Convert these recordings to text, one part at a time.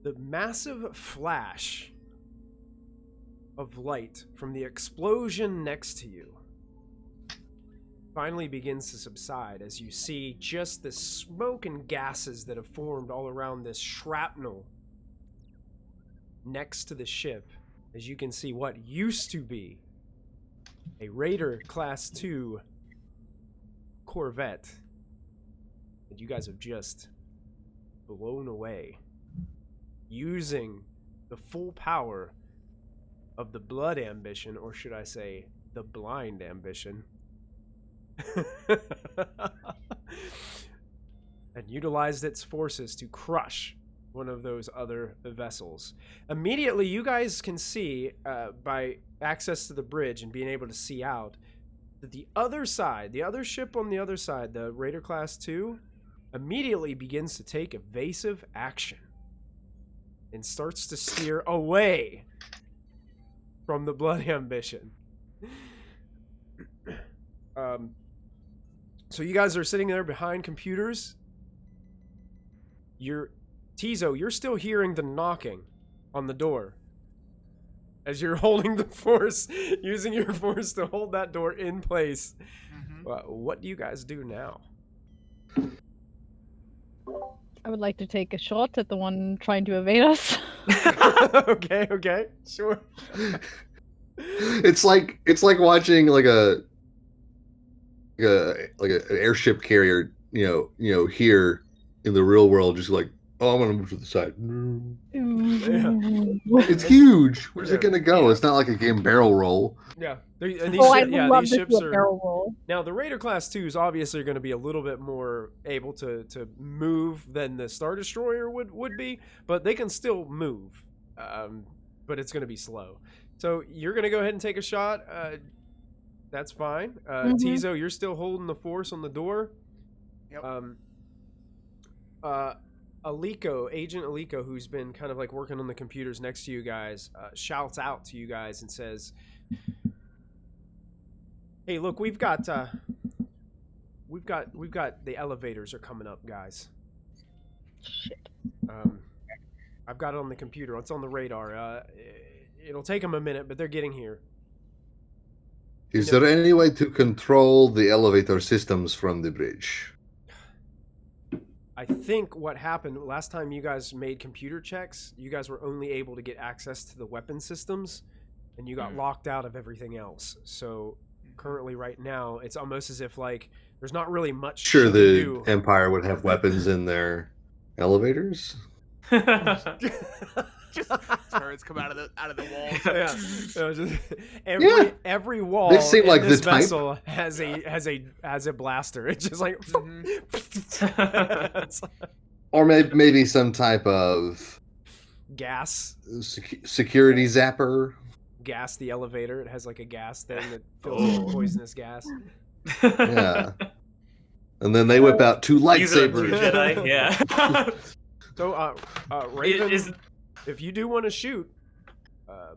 the massive flash of light from the explosion next to you finally begins to subside as you see just the smoke and gases that have formed all around this shrapnel next to the ship, as you can see what used to be a Raider Class 2 Corvette that you guys have just blown away using the full power of the blood ambition, or should I say the blind ambition, and utilized its forces to crush one of those other vessels. Immediately, you guys can see, by access to the bridge and being able to see out, that the other side, the other ship on the other side, the Raider Class 2, immediately begins to take evasive action and starts to steer away from the blood ambition. So you guys are sitting there behind computers. Tizo, you're still hearing the knocking on the door as you're holding the force, using your force to hold that door in place. What do you guys do now? I would like to take a shot at the one trying to evade us. Okay, sure. It's like watching like an airship carrier, you know, here in the real world, just like, oh, I'm gonna move to the side. It's huge. Where's it gonna go? It's not like a game barrel roll. Yeah. These ships are barrel roll. Now the Raider Class 2s obviously are going to be a little bit more able to move than the Star Destroyer would be, but they can still move. But it's going to be slow. So you're going to go ahead and take a shot. That's fine. Tizo, you're still holding the force on the door. Yep. Agent Aliko, who's been kind of like working on the computers next to you guys, shouts out to you guys and says, "Hey, look, we've got the elevators are coming up, guys. Shit. I've got it on the computer. It's on the radar. It'll take them a minute, but they're getting here." Is there any way to control the elevator systems from the bridge? I think what happened last time you guys made computer checks, you guys were only able to get access to the weapon systems, and you got locked out of everything else. So currently, right now, it's almost as if like there's not really much. Sure, the Empire would have weapons in their elevators. Just turrets come out of the walls. Every wall They seem in like this the type- vessel has a blaster. It's just like, Or maybe some type of gas. Security zapper. Gas the elevator. It has like a gas thing that fills with poisonous gas. Yeah. And then they whip out two lightsabers. Jedi, yeah. So, Raven, if you do want to shoot,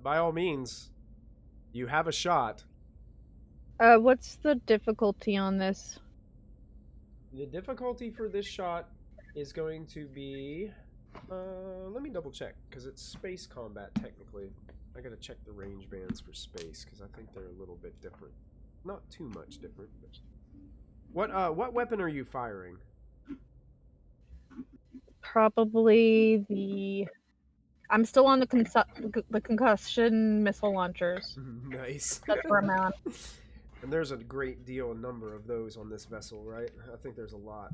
by all means, you have a shot. What's the difficulty on this? The difficulty for this shot is going to be... let me double check, because it's space combat, technically. I gotta check the range bands for space, because I think they're a little bit different. Not too much different, but... What weapon are you firing? Probably the... I'm still on the concussion missile launchers. Nice. That's where I'm at. And there's a great deal number of those on this vessel, right? I think there's a lot.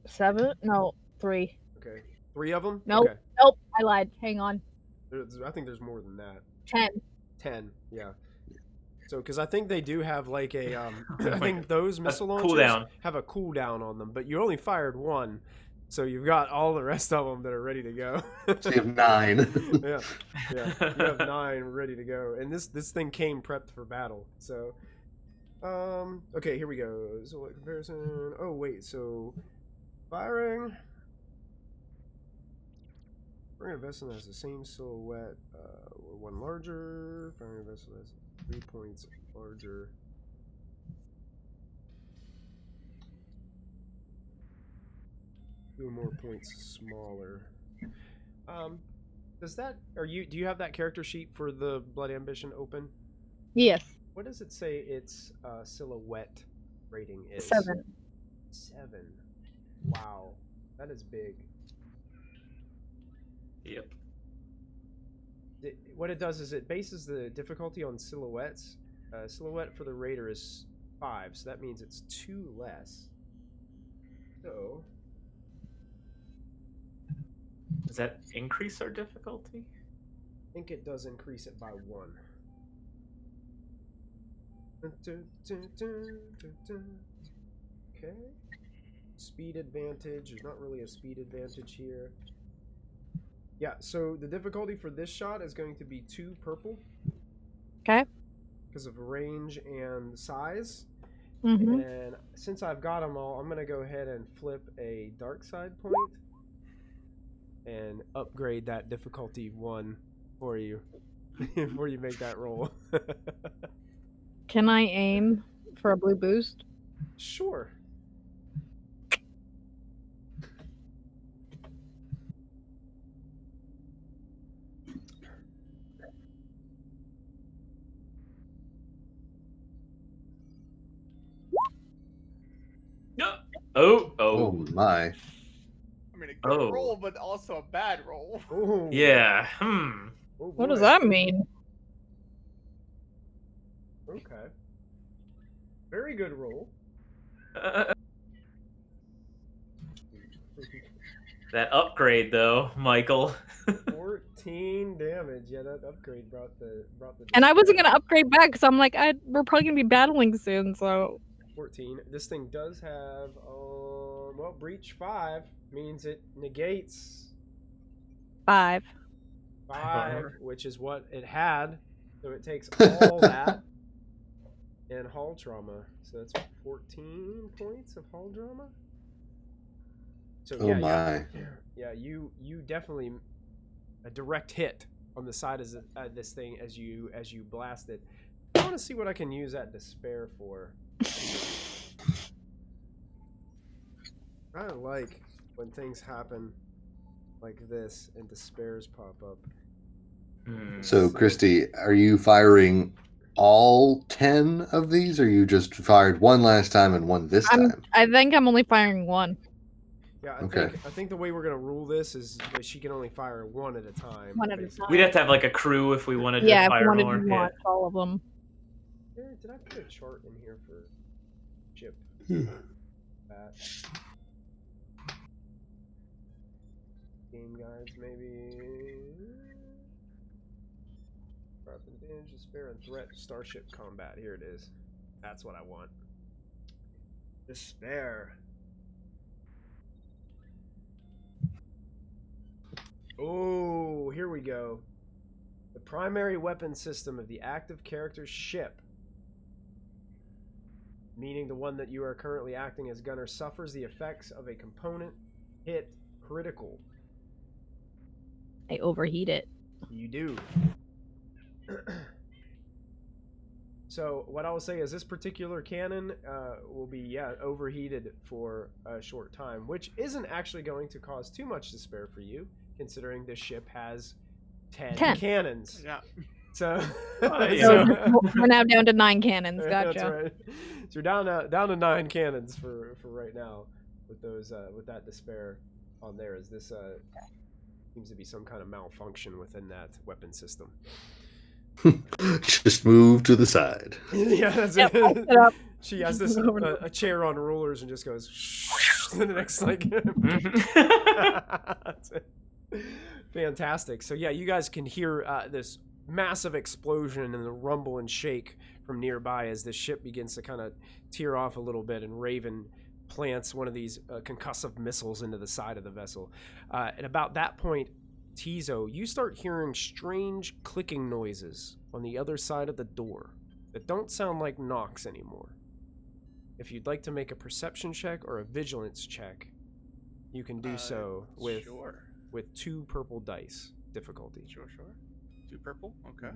7? No, 3. Okay. 3 of them? Nope. Okay. Nope, I lied. Hang on. I think there's more than that. 10. 10, yeah. So, because I think they do have like a, I think those missile launchers cooldown. have a cooldown on them, but you only fired 1, so you've got all the rest of them that are ready to go. So you have 9. yeah, you have 9 ready to go, and this thing came prepped for battle. So, okay, here we go. So, what comparison? Oh wait, so firing a vessel that has the same silhouette, or 1 larger. Firing a vessel that's 3 points larger. More points smaller. Does that do you have that character sheet for the Blood Ambition open? Yes. What does it say its silhouette rating is? 7. 7. Wow, that is big. Yep. What it does is it bases the difficulty on silhouettes. Silhouette for the raider is 5, so that means it's 2 less. So Does that increase our difficulty? I think it does increase it by 1. Okay. Speed advantage. There's not really a speed advantage here. Yeah, so the difficulty for this shot is going to be 2 purple. Okay. Because of range and size. Mm-hmm. And since I've got them all, I'm going to go ahead and flip a dark side point and upgrade that difficulty 1 for you before you make that roll. Can I aim for a blue boost? Sure. No. Oh. Oh my. I mean, a good Oh. roll, but also a bad roll. Ooh. Yeah. Oh, What does boy. that mean? Okay. Very good roll. That upgrade, though, Michael. 14 damage. Yeah, that upgrade brought the. And I wasn't gonna upgrade back because I'm like, we're probably gonna be battling soon, so. 14. This thing does have well, breach 5 means it negates 5. 5, which is what it had. So it takes all that and hull trauma. So that's 14 points of hull trauma. So Oh my. yeah, you definitely a direct hit on the side of this thing as you blast it. I want to see what I can use that despair for. I don't like when things happen like this and despairs pop up. So, Christy, are you firing all 10 of these, or you just fired 1 last time and 1 this time? I think I'm only firing 1. Yeah, Okay. I think the way we're gonna rule this is that she can only fire 1 at a time. 1 at a basically. time. We'd have to have like a crew if we wanted Yeah, to if fire you wanted more. to Yeah. launch all of them. Did I put a chart in here for Chip? That. Game guides, maybe. Weapon advantage, despair, and threat, starship combat. Here it is. That's what I want. Despair. Oh, here we go. The primary weapon system of the active character's ship, meaning the one that you are currently acting as gunner, suffers the effects of a component hit critical. I overheat it. You do. So what I will say is this particular cannon will be overheated for a short time, which isn't actually going to cause too much despair for you, considering this ship has 10 cannons. Yeah. So, So we're now down to 9 cannons. Gotcha. That's right. So you're down to 9 cannons for right now with those with that despair on there. As this seems to be some kind of malfunction within that weapon system. Just move to the side. Yeah, that's Yep, it. it up. She has this a chair on rollers and just goes to the next like. That's it. Fantastic. So yeah, you guys can hear this massive explosion and the rumble and shake from nearby as the ship begins to kind of tear off a little bit, and Raven plants one of these concussive missiles into the side of the vessel. At about that point, Tizo, you start hearing strange clicking noises on the other side of the door that don't sound like knocks anymore. If you'd like to make a perception check or a vigilance check, you can do so with 2 purple dice difficulty. Sure. 2 purple? Okay.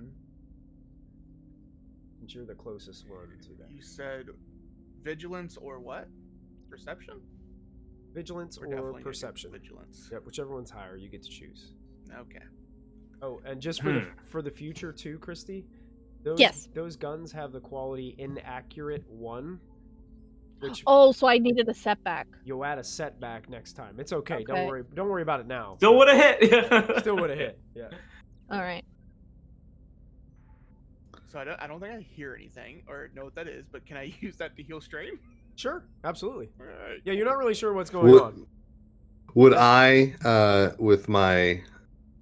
Since you're the closest one to that. You said vigilance or what? Perception? Vigilance We're or definitely gonna go perception. Vigilance. Yep, whichever one's higher, you get to choose. Okay. Oh, and just for the future too, Christy. Yes. Those guns have the quality inaccurate 1, which Oh, so I needed a setback. you'll add a setback next time. It's okay. Okay. Don't worry about it now. Still would have hit. Still would have hit. Yeah. All right. So I don't think I hear anything or know what that is, but can I use that to heal strain? Sure, absolutely. All right. Yeah, you're not really sure what's going on. Would I, with my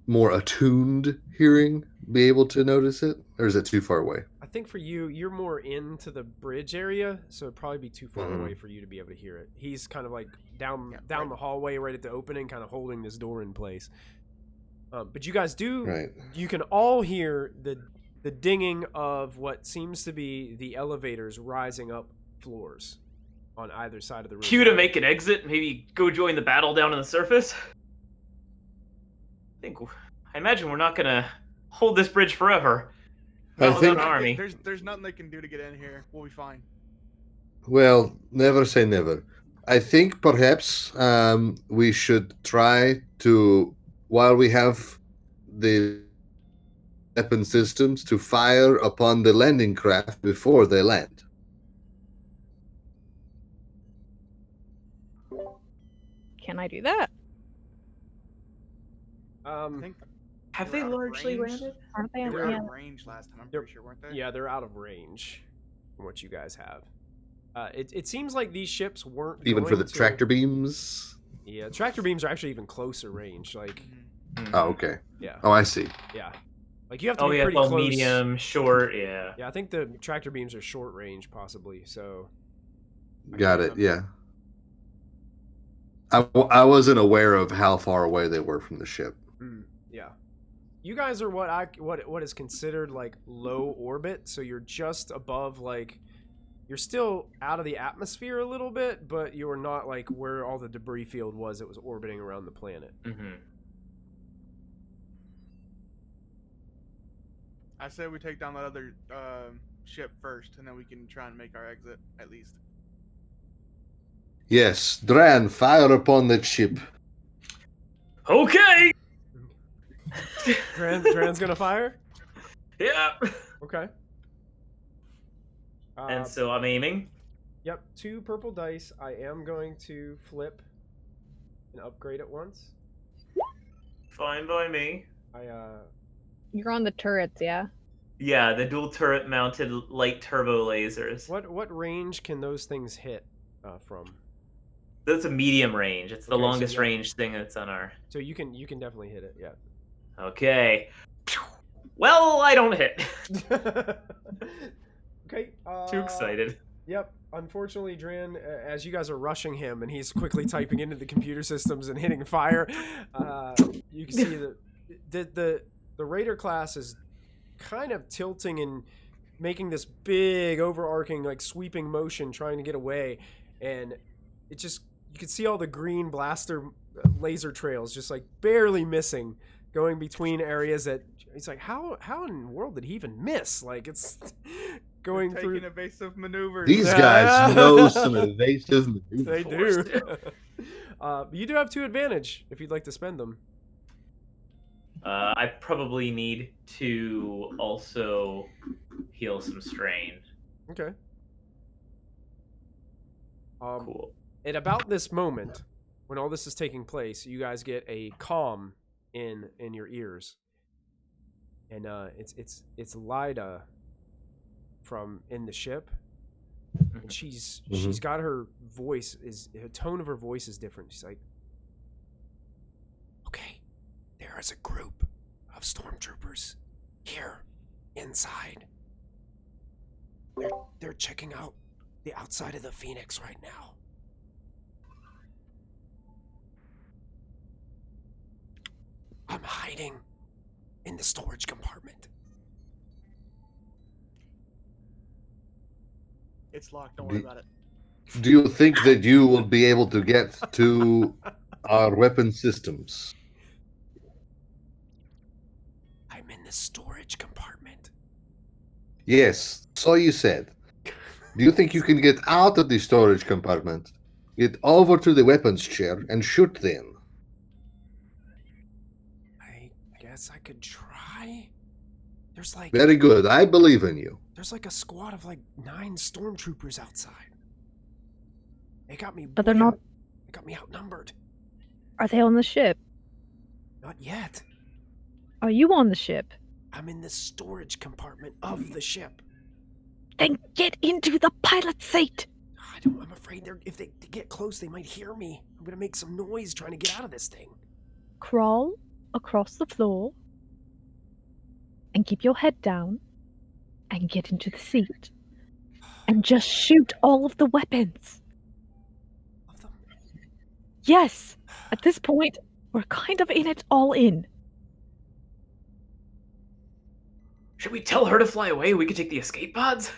more attuned hearing, be able to notice it, or is it too far away? I think for you, you're more into the bridge area, so it'd probably be too far Mhm. away for you to be able to hear it. He's kind of like down the hallway, right at the opening, kind of holding this door in place. But you guys do. Right. You can all hear the dinging of what seems to be the elevators rising up floors on either side of the room. Cue to make an exit. Maybe go join the battle down on the surface. I imagine we're not gonna hold this bridge forever. I Not think- without an army. There's nothing they can do to get in here. We'll be fine. Well, never say never. I think perhaps we should try to, while we have the weapon systems, to fire upon the landing craft before they land. Can I do that? I think Have They're they out of largely range. landed? Aren't they? they were out Yeah. of range last time. I'm They're- pretty sure, weren't they? Yeah, they're out of range from what you guys have. It seems like these ships weren't Even for going the to- tractor beams? Yeah, tractor beams are actually even closer range. Like, Mhm. Oh, okay. yeah, Oh, I see. yeah. Like you have to Oh be yeah, pretty well, close. medium, short, yeah. Yeah, I think the tractor beams are short range, possibly. So Got it, yeah. I wasn't aware of how far away they were from the ship. yeah, you guys are what is considered like low orbit. So you're just above, like, you're still out of the atmosphere a little bit, but you're not like where all the debris field was. It was orbiting around the planet. Mm-hmm. I say we take down that other ship first, and then we can try and make our exit at least. Yes, Dran, fire upon that ship. Okay. Dran's gonna fire. Yeah. Okay. And so I'm aiming. Yep, 2 purple dice. I am going to flip and upgrade it once. Fine by me. You're on the turrets, yeah? Yeah, the dual turret mounted light turbo lasers. What range can those things hit from? That's a medium range. It's the Okay, so longest yeah. range thing that's on our. So you can definitely hit it. Yeah. Okay. Well, I don't hit. Okay. Too excited. Yep. Unfortunately, Dran, as you guys are rushing him and he's quickly typing into the computer systems and hitting fire, you can see the Raider class is kind of tilting and making this big overarching, like, sweeping motion trying to get away, and it just, you can see all the green blaster laser trails just like barely missing, going between areas that it's like, how in the world did he even miss? Like, it's going They're through. taking evasive maneuvers. These Yeah. guys know some evasive maneuvers. They Forced do. But you do have 2 advantage if you'd like to spend them. I probably need to also heal some strain. Okay. Cool. At about this moment, when all this is taking place, you guys get a comm in your ears, and it's Lyda from in the ship, and she's got her tone of her voice is different. She's like, "Okay, there is a group of stormtroopers here inside. They're checking out the outside of the Phoenix right now. I'm hiding in the storage compartment." It's locked. Don't worry about it. Do you think that you will be able to get to our weapon systems? I'm in the storage compartment. Yes, so you said. Do you think you can get out of the storage compartment, get over to the weapons chair, and shoot them? I guess I could try. There's like Very good. I believe in you. there's like a squad of like 9 stormtroopers outside. They got me. But they're not. They got me outnumbered. Are they on the ship? Not yet. Are you on the ship? I'm in the storage compartment of the ship. Then get into the pilot seat. I'm afraid if they get close, they might hear me. I'm gonna make some noise trying to get out of this thing. Crawl across the floor and keep your head down and get into the seat and just shoot all of the weapons. Of them? Yes, at this point, we're kind of in it all in. Should we tell her to fly away? We could take the escape pods.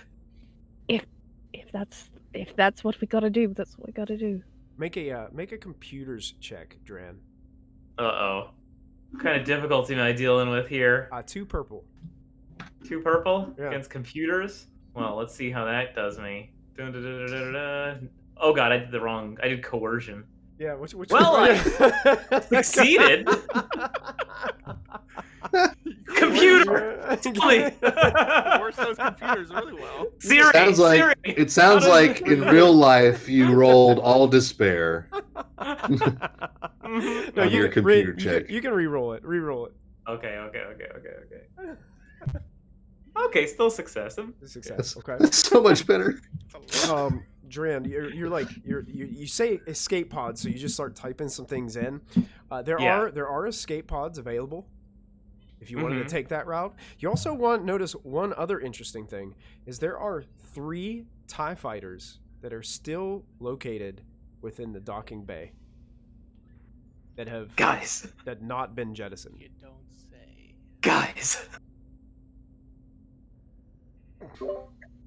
If that's what we gotta do, that's what we gotta do. Make a computers check, Dran. Uh-oh. What kind of difficulty am I dealing with here? 2 purple. 2 purple Yeah. against computers? Well, let's see how that does me. Dun-dun-dun-dun-dun-dun. Oh god, I did coercion. Yeah, which Well, I succeeded. Computer! Tell me! Works those computers really well. Siri! Sounds like Siri! it sounds How does- like in real life you rolled all despair. Mhm. No, On you your can computer check. You can re-roll it. Re-roll it. Okay. Okay, still success. Success. That's, Okay. that's so much better. Dran, you say escape pods, so you just start typing some things in. There are escape pods available if you wanted to take that route. You also notice one other interesting thing is there are 3 TIE fighters that are still located within the docking bay that have not been jettisoned. You don't say. Guys,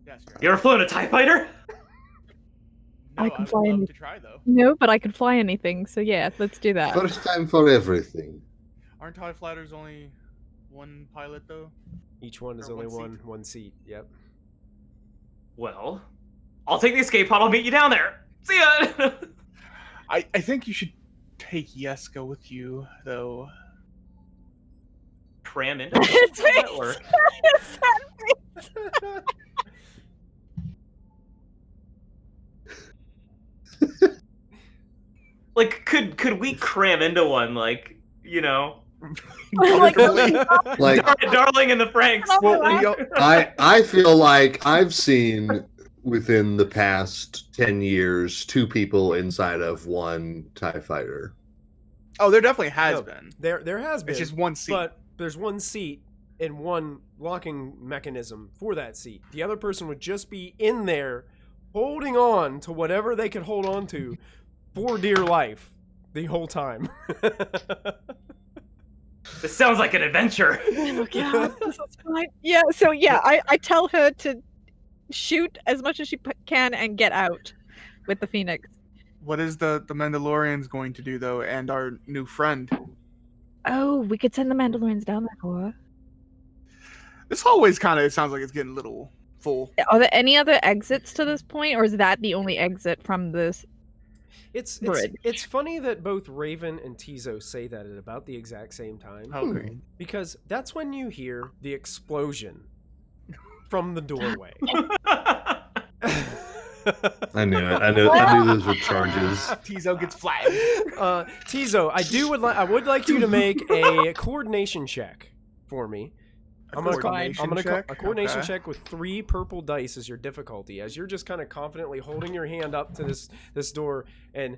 Yes, you ever flown a TIE fighter? No, I I can would fly love any- to try though. No, but I could fly anything, so yeah, let's do that. First time for everything. Aren't TIE fighters only 1 pilot though? Each one is Or only one seat. one seat. Yep. Well, I'll take the escape pod. I'll meet you down there. See ya! I think you should take Yeska with you though. Cram into His How does that face! work? Like, could we cram into one? Like, you know, Like, Like Darling in the Franks. Well, we all- I feel like I've seen within the past 10 years 2 people inside of one TIE fighter. oh, there definitely has No, been. There has been. It's just 1 seat. But there's 1 seat and 1 locking mechanism for that seat. The other person would just be in there holding on to whatever they could hold on to for dear life the whole time. This sounds like an adventure. oh god, this is fine. Yeah, so yeah, I tell her to shoot as much as she can and get out with the Phoenix. What is the Mandalorians going to do though, and our new friend? Oh, we could send the Mandalorians down there for her. This hallway's kind of, it sounds like it's getting a little full. Are there any other exits to this point, or is that the only exit from this? Bridge. It's funny that both Raven and Tizo say that at about the exact same time. Okay. Because that's when you hear the explosion from the doorway. I knew it. I knew those were charges. Tizo gets flagged. Tizo, I would like you to make a coordination check for me. I'm gonna a coordination check with 3 purple dice as your difficulty, as you're just kind of confidently holding your hand up to this door and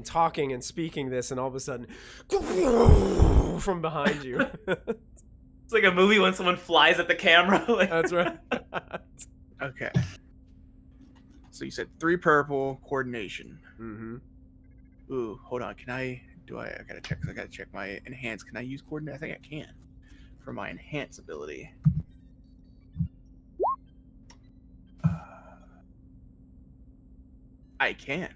talking and speaking this, and all of a sudden, from behind you. It's like a movie when someone flies at the camera. Like... That's right. Okay. So you said 3 purple coordination. Mm-hmm. Ooh, hold on. I gotta check. I gotta check my enhance. Can I use coordinate? I think I can for my enhance ability. I can.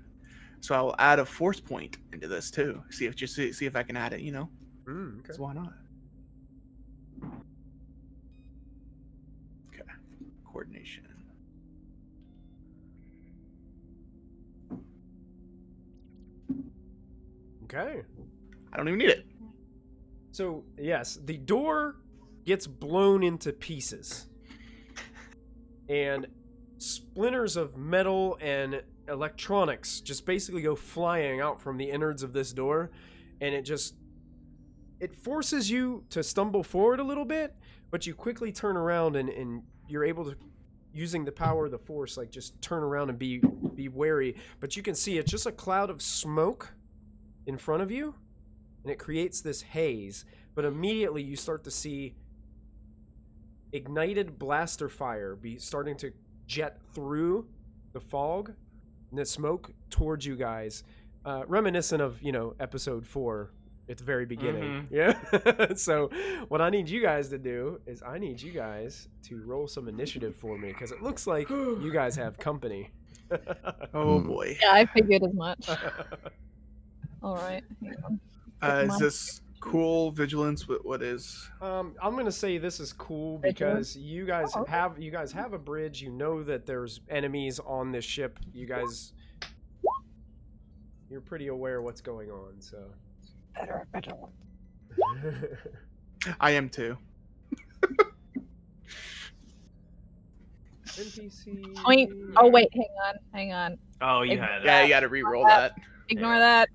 So I'll add a force point into this too. See if I can add it. You know. Okay. So why not? Okay. Coordination. Okay. I don't even need it. So, yes, the door gets blown into pieces. And splinters of metal and electronics just basically go flying out from the innards of this door. And it forces you to stumble forward a little bit, but you quickly turn around and you're able to, using the power of the Force, like just turn around and be wary. But you can see it's just a cloud of smoke in front of you. And it creates this haze, but immediately you start to see ignited blaster fire be starting to jet through the fog and the smoke towards you guys, reminiscent of episode 4 at the very beginning. Yeah. So what I need you guys to do is I need you guys to roll some initiative for me, because it looks like you guys have company. Oh boy. Yeah, I figured as much. All right. Hang on. Is this cool vigilance? What is? I'm gonna say this is cool because you guys have a bridge. You know that there's enemies on this ship. You're pretty aware of what's going on. So Better. I am too. NPC. Point. Oh wait, hang on. Oh, you had Yeah, you got to re-roll that. Ignore that.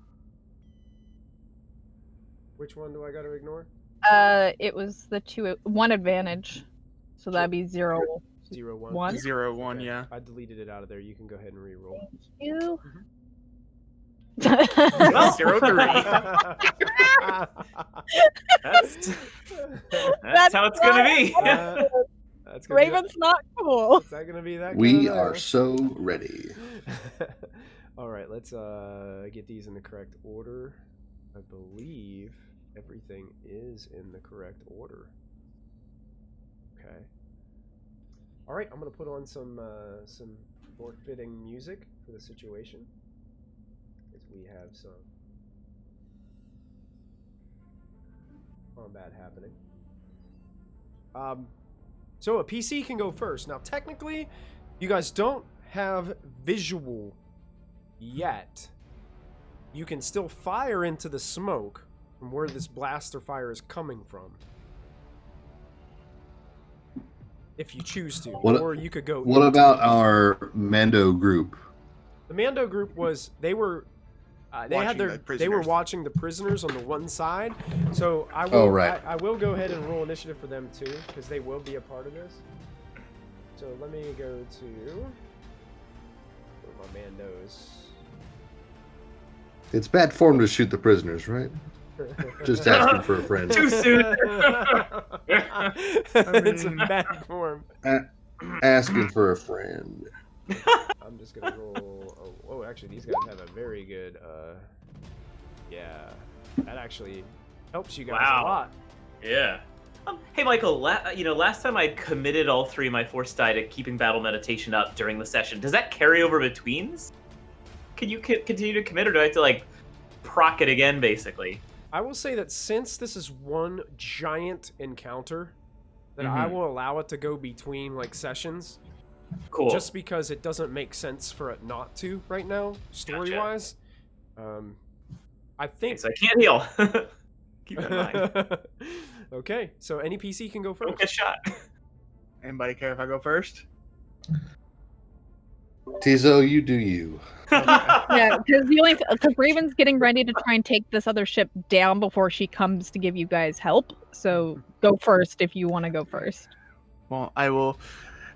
Which one do I got to ignore? It was the 1 advantage, so that'd be 0. 0, 1. 1. 0, 1, Okay. yeah. I deleted it out of there. You can go ahead and re-roll. Thank you. Well, 0, 3. That's how it's gonna be. That's gonna Raven's not cool. Is that gonna be that? We good? are so ready. All right, let's get these in the correct order. I believe everything is in the correct order. Okay. All right, I'm gonna put on some more fitting music for the situation, as we have some combat happening. So a PC can go first. Now, technically, you guys don't have visual yet. You can still fire into the smoke from where this blaster fire is coming from, if you choose to. Or you could go. What about our Mando group? The Mando group they were watching the prisoners on the one side. So I will. Oh, right. I will go ahead and roll initiative for them too, because they will be a part of this. So let me go to my Mandos. It's bad form to shoot the prisoners, right? Just asking for a friend. Too soon. It's a bad form. Asking for a friend. I'm just gonna roll. Oh, actually, these guys have a very good. Yeah, that actually helps you guys a lot. Yeah. Hey, Michael. Last time I committed all 3 of my Force die to keeping battle meditation up during the session. Does that carry over betweens? Can you continue to commit, or do I have to proc it again, basically? I will say that since this is one giant encounter, that I will allow it to go between sessions. Cool. Just because it doesn't make sense for it not to right now, story-wise. I think. So I can't heal. Keep that in mind. Okay, so any PC can go first. Don't get shot. Anybody care if I go first? Tizo, you do you. Yeah, because Raven's getting ready to try and take this other ship down before she comes to give you guys help. So go first if you want to go first. Well, I will,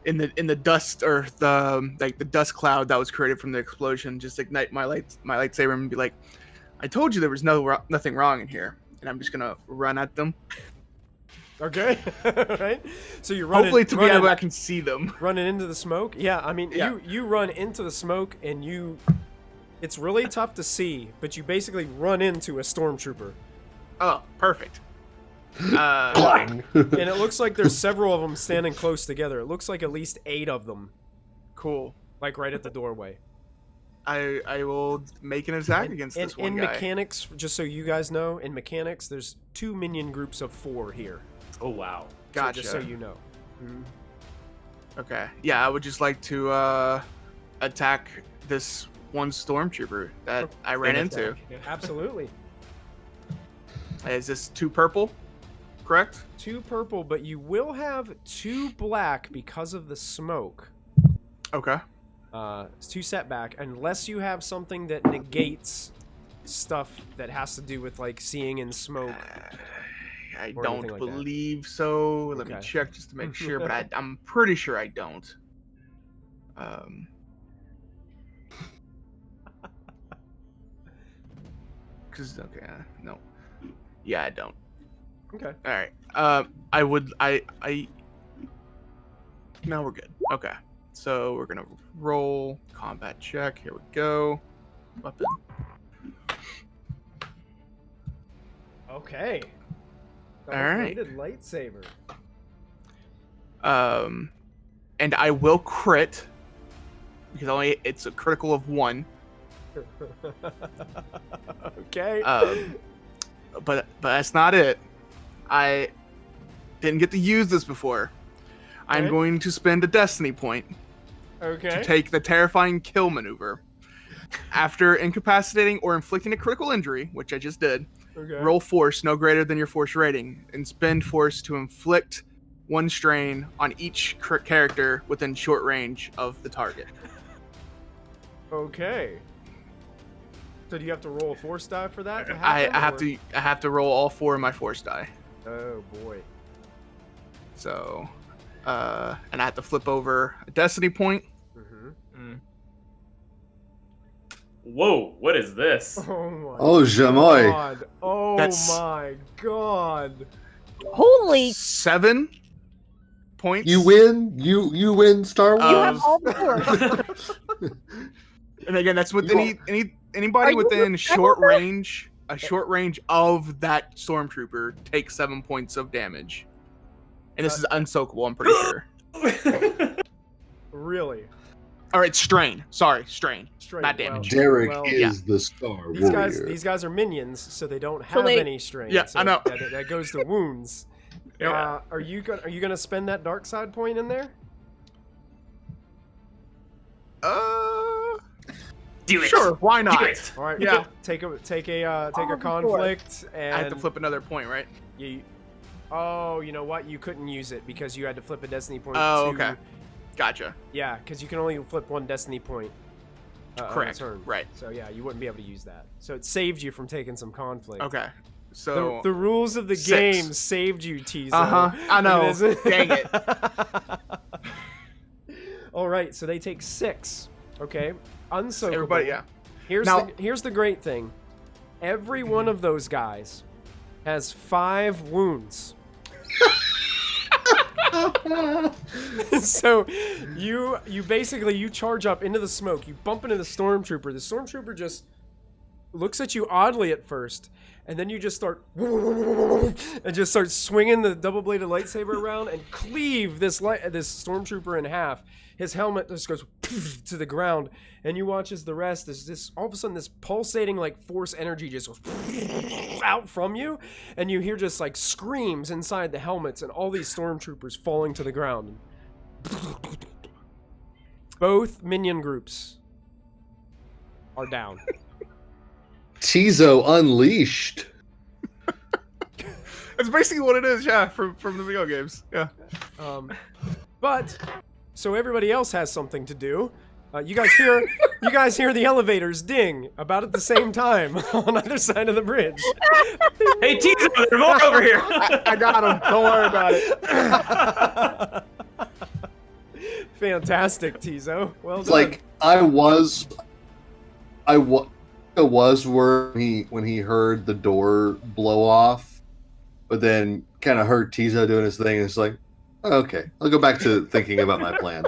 in the dust or the dust cloud that was created from the explosion, just ignite my lightsaber and be like, "I told you there was nothing wrong in here," and I'm just gonna run at them. Okay, right. So you're running. Hopefully, to be able I can see them. Running into the smoke. Yeah, I mean, Yeah. you run into the smoke and it's really tough to see, but you basically run into a stormtrooper. Oh, perfect. Clang. And it looks like there's several of them standing close together. It looks like at least 8 of them, Cool. right at the doorway. I will make an attack against this one in guy. mechanics, just so you guys know, in mechanics, there's 2 minion groups of 4 here. Oh, wow. Gotcha. Just so you know. Okay. Yeah, I would just like to attack this one stormtrooper that I ran into. Absolutely. Is this 2 purple? Correct? 2 purple, but you will have 2 black because of the smoke. Okay. It's 2 setback, unless you have something that negates stuff that has to do with like seeing in smoke. I or don't anything like that. believe so. Let me Okay. check just to make sure, but I'm pretty sure I don't. Okay, no. Yeah, I don't. Okay. All right. Now we're good. Okay. So we're gonna roll combat check. Here we go. Weapon. Okay. All right. Double-bladed lightsaber. And I will crit because it's a critical of 1. Okay. But that's not it. I didn't get to use this before. I'm Okay. going to spend a destiny point Okay. to take the terrifying kill maneuver. After incapacitating or inflicting a critical injury, which I just did, Okay. roll force no greater than your force rating and spend force to inflict 1 strain on each character within short range of the target. Okay. So do you have to roll a force die for that? to I happen, have to roll all 4 of my force die. or- Oh boy. So, and I have to flip over a destiny point. Mm-hmm. Whoa, what is this? Oh my. Oh, Jamoy. God. Oh That's- my God. Holy! 7 points. You win. You win Star Wars. You have all the force. And again, that's with You anybody Are you within the short Skywalker? range. A short range of that stormtrooper takes 7 points of damage. And this is unsoakable, I'm pretty sure. Really? All right, strain. Sorry, strain. Straight. Not damage. Derek well, is the Star These Warrior. guys are minions, so they don't So have they- any strain. Yeah, so I know. That goes to wounds. Yeah. Are you gonna spend that dark side point in there? Do it. Sure, why not? Do it. All right. Yeah. Take a Oh, of conflict and I have to flip another point, right? You, oh, you know what? You couldn't use it because you had to flip a destiny point. Oh, to, okay. Gotcha. Yeah, because you can only flip 1 destiny point. On a Correct. turn. Right. So yeah, you wouldn't be able to use that. So it saved you from taking some conflict. Okay. So The rules of the 6. game saved you, Tizo. I know. It isn't- Dang it. All right, so they take 6. Okay, unsoakable. Everybody, yeah. Here's the great thing. Every one of those guys has 5 wounds. So you basically charge up into the smoke. You bump into the stormtrooper. The stormtrooper just looks at you oddly at first, and then you just start and just start swinging the double-bladed lightsaber around and cleave this stormtrooper in half. His helmet just goes to the ground, and you watch as the rest is this all of a sudden this pulsating like force energy just goes out from you, and you hear just like screams inside the helmets and all these stormtroopers falling to the ground. Both minion groups are down. Tizo unleashed. That's basically what it is, yeah, from the video games. Yeah. But so everybody else has something to do. You guys hear the elevators ding about at the same time on either side of the bridge. Hey, Tizo, there's more over here. I got him. Don't worry about it. Fantastic, Tizo. Well It's done. like I was where when he heard the door blow off, but then kind of heard Tizo doing his thing, and it's like, okay, I'll go back to thinking about my plan.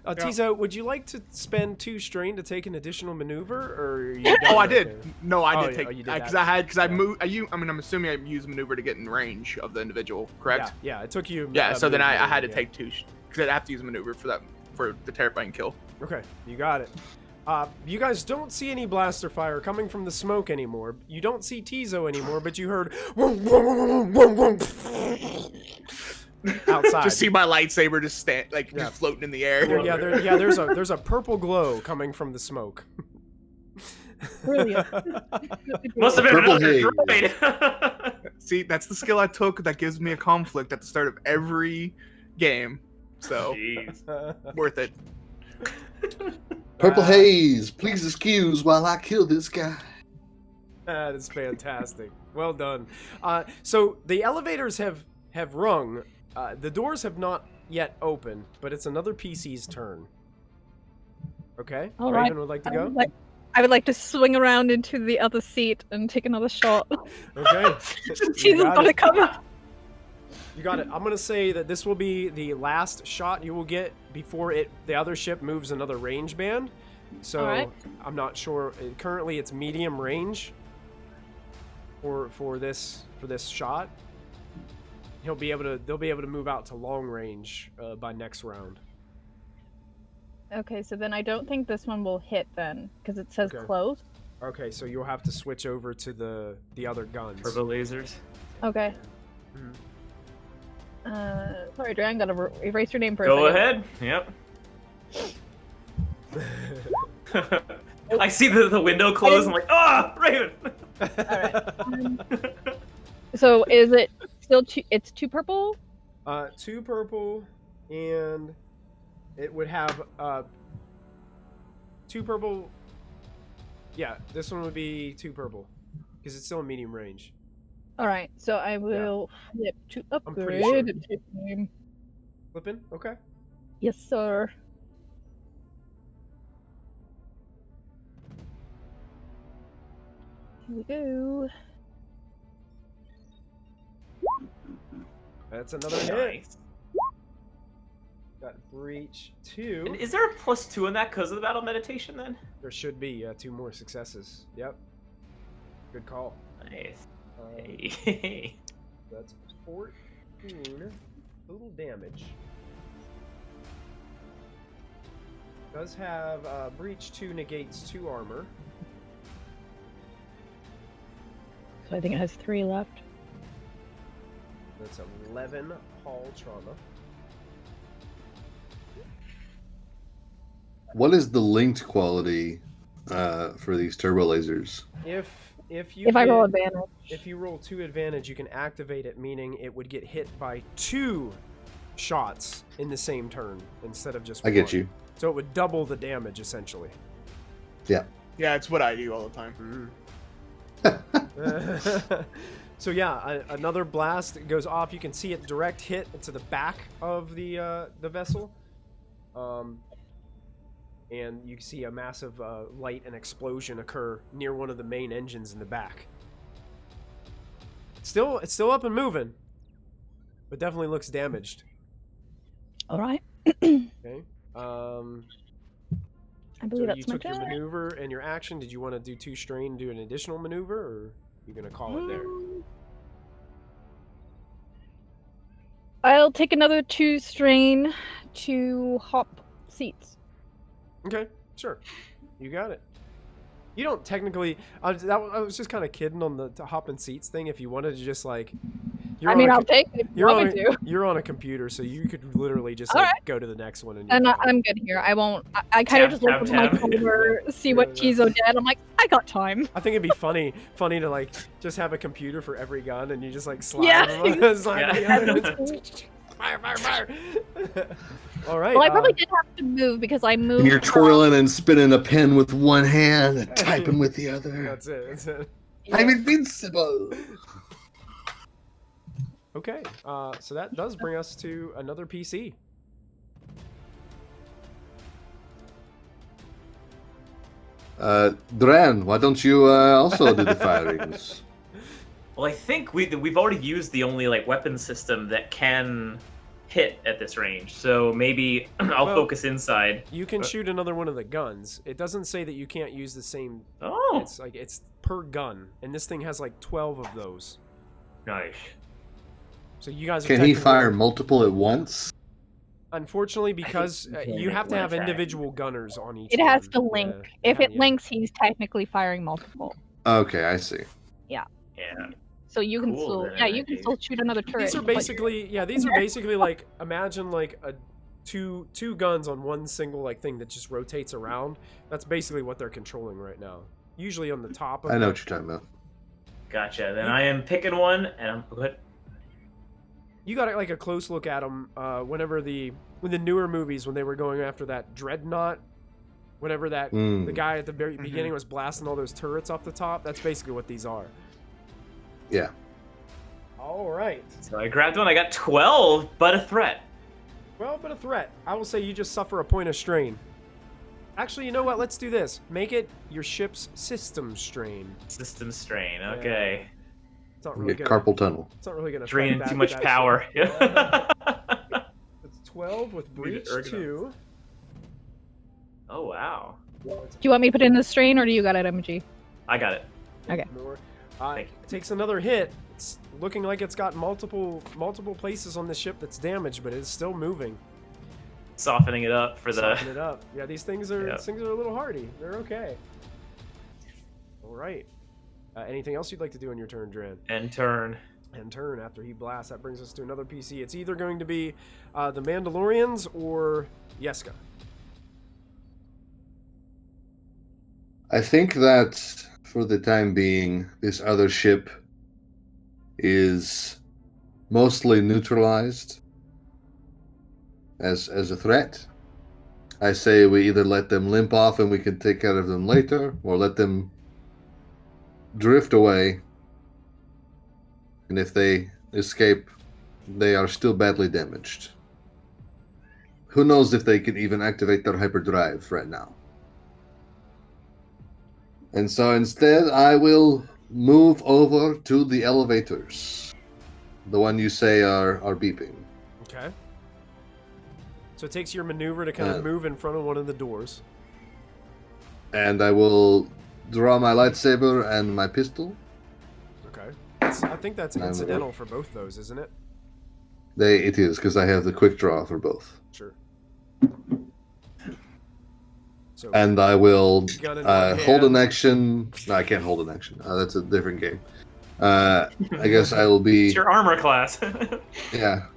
Tizo, would you like to spend 2 strain to take an additional maneuver, or are you done Oh, I right did. there? No, I Oh, did take you did because that. I moved. I'm assuming I used maneuver to get in range of the individual. Correct. Yeah, it took you. Yeah. So then I had to yeah. take 2 because I have to use maneuver for the terrifying kill. Okay, you got it. You guys don't see any blaster fire coming from the smoke anymore. You don't see Tizo anymore, but you heard outside. Just see my lightsaber just Yeah. just floating in the air. there's a purple glow coming from the smoke. Brilliant. Must have been Purple another haze. droid. See, that's the skill I took that gives me a conflict at the start of every game. So, Jeez. worth it. Purple haze, please excuse while I kill this guy. That is fantastic. Well done. So the elevators have rung. The doors have not yet opened, but it's another PC's turn. Okay. All right. Raven would like to go. I would like to swing around into the other seat and take another shot. Okay. She's got it covered. You got it. I'm gonna say that this will be the last shot you will get before the other ship moves another range band. So Alright. I'm not sure. Currently, it's medium range for this shot. They'll be able to move out to long range by next round. Okay, so then I don't think this one will hit then, because it says Okay. close. Okay, so you'll have to switch over to the other guns. Turbo lasers. Okay. Mhm. Sorry, Dre, I'm gonna erase your name for a Go second. ahead. Yep. I see the window close. I'm like, Raven. Alright. So is it still it's 2 purple? 2 purple, and it would have 2 purple. Yeah, this one would be 2 purple because it's still in medium range. Alright, so I will flip to I'm pretty sure. upgrade. Name. Flipping? Okay. Yes, sir. Here we go. That's another hit. Nice. Got breach 2. And is there a +2 in that because of the battle meditation then? There should be 2 more successes. Yep. Good call. Nice. Um, Hey. That's 14 total damage. Does have breach 2 negates 2 armor. So I think it has 3 left. That's 11 hull trauma. What is the linked quality for these turbo lasers? If I roll advantage. If you roll 2 advantage, you can activate it, meaning it would get hit by 2 shots in the same turn instead of just I one. get you. So it would double the damage essentially. Yeah. Yeah, it's what I do all the time. So yeah, another blast goes off. You can see it direct hit to the back of the vessel, and you see a massive light and explosion occur near one of the main engines in the back. It's still up and moving, but definitely looks damaged. All right. Okay. I believe So that's you my took your turn. maneuver and your action. Did you want to do 2 strain and do an additional maneuver, or are you gonna call it there? I'll take another 2 strain to hop seats. Okay, sure. You got it. You don't technically. I was just kind of kidding on the hopping seats thing. If you wanted to just like, I'll take it. If you want me to. You're on a computer, so you could literally just All like, right. go to the next one. And I'm good here. I won't. I kind of just look at my folder, see what Chizo did. I'm like, I got time. I think it'd be funny to like just have a computer for every gun, and you just like slide Yeah. them. Slide Yeah. them. Fire! All right. Well, I probably did have to move because I moved. And you're twirling and spinning a pen with one hand and typing with the other. That's it. I'm invincible. Okay. So that does bring us to another PC. Duran, why don't you also do the firings? Well, I think we've already used the only like weapon system that can hit at this range. So maybe I'll Well, focus inside. You can shoot another one of the guns. It doesn't say that you can't use the same. Oh, It's like it's per gun, and this thing has like 12 of those. nice. So you guys are Can he technically- fire multiple at once? Unfortunately, because you can you have to make have one attack. individual gunners on each. It has one. to link. Yeah, If it yeah. links, he's technically firing multiple. Okay, I see. Yeah. So you can Cool, still, then, yeah, in you that can case. still shoot another turret. These are but- basically, these are basically like, imagine like a two guns on one single like thing that just rotates around. That's basically what they're controlling right now. usually on the top of I know the- what you're talking about. Gotcha. Then I am picking one, and I'm go ahead. You got like a close look at them whenever when the newer movies, when they were going after that dreadnought, whenever that the guy at the very beginning was blasting all those turrets off the top. That's basically what these are. Yeah. All right. So I grabbed one. I got 12, but a threat. Well, but a threat. I will say you just suffer a point of strain. Actually, you know what? Let's do this. Make it your ship's system strain. System strain. Okay. It's not really Get gonna. carpal tunnel. It's not really gonna. Draining affect too that- much that power. ship. It's 12 with breach ergonomics. 2. Oh wow. Do you want me to put in the strain, or do you got it, MG? I got it. Okay. More. Thank you. It takes another hit. It's looking like it's got multiple places on the ship that's damaged, but it's still moving. Softening it up for the. Soften it up. Yeah, these things are Yep. these things are a little hardy. They're okay. All right. Anything else you'd like to do in your turn, Dran? End turn. And turn after he blasts. That brings us to another PC. It's either going to be the Mandalorians or Yeska. I think that for the time being, this other ship is mostly neutralized as a threat. I say we either let them limp off and we can take care of them later, or let them drift away. And if they escape, they are still badly damaged. Who knows if they can even activate their hyperdrive right now. And so instead, I will move over to the elevators. The one you say are beeping. Okay. So it takes your maneuver to kind of move in front of one of the doors. And I will draw my lightsaber and my pistol. Okay. I think that's incidental for both those, isn't it? It is, because I have the quick draw for both. Sure. So And I will gun in one hold an hand. action. No, I can't hold an action. That's a different game. I guess I will be... It's your armor class. Yeah.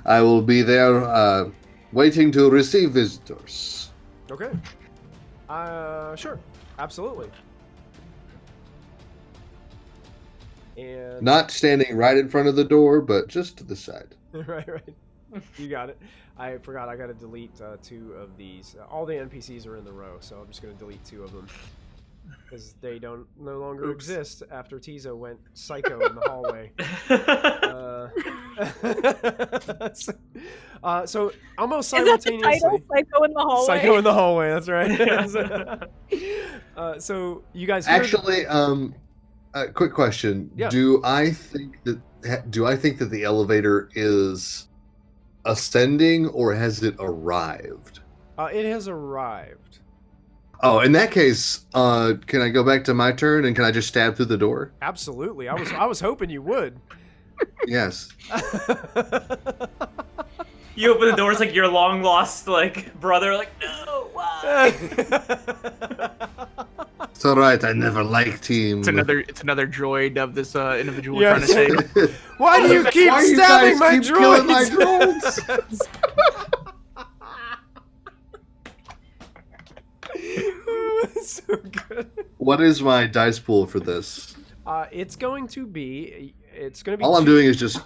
I will be there waiting to receive visitors. Okay. Sure. Absolutely. And Not standing right in front of the door, but just to the side. right. You got it. I forgot. I got to delete 2 of these. All the NPCs are in the row, so I'm just going to delete 2 of them because they no longer Oops. exist after Tizo went psycho in the hallway. So almost Is that the simultaneously. title? Psycho in the hallway? Psycho in the hallway. That's right. So you guys heard- Actually, quick question: Yeah. Do I think that the elevator is ascending, or has it arrived? it has arrived. Oh, in that case, can I go back to my turn and can I just stab through the door? Absolutely. I was hoping you would. Yes. You open the door, it's like your long lost brother, no, why? It's all right. I never liked team. It's another droid of this individual Yeah. trying to save. Why do you keep Why you stabbing guys my keep killing my droids? droids? So good. What is my dice pool for this? It's going to be. All I'm doing is just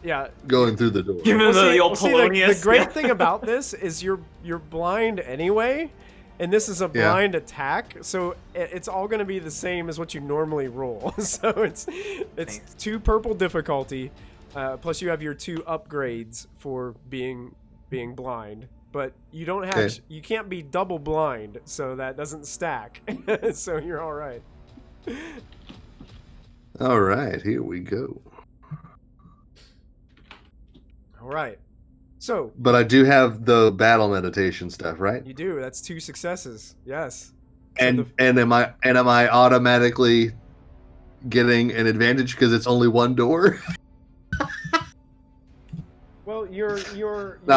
Yeah. going through the door. Give him the old Polonius. The great thing about this is you're blind anyway, and this is a Yeah. blind attack, so it's all going to be the same as what you normally roll. So it's Nice. 2 purple difficulty, plus you have your 2 upgrades for being blind. But you don't have Okay. you can't be double blind, so that doesn't stack. So you're all right. All right, here we go. All right. So But I do have the battle meditation stuff, right? you do. That's 2 successes. Yes. So And the- and am I automatically getting an advantage because it's only one door? well, you're No,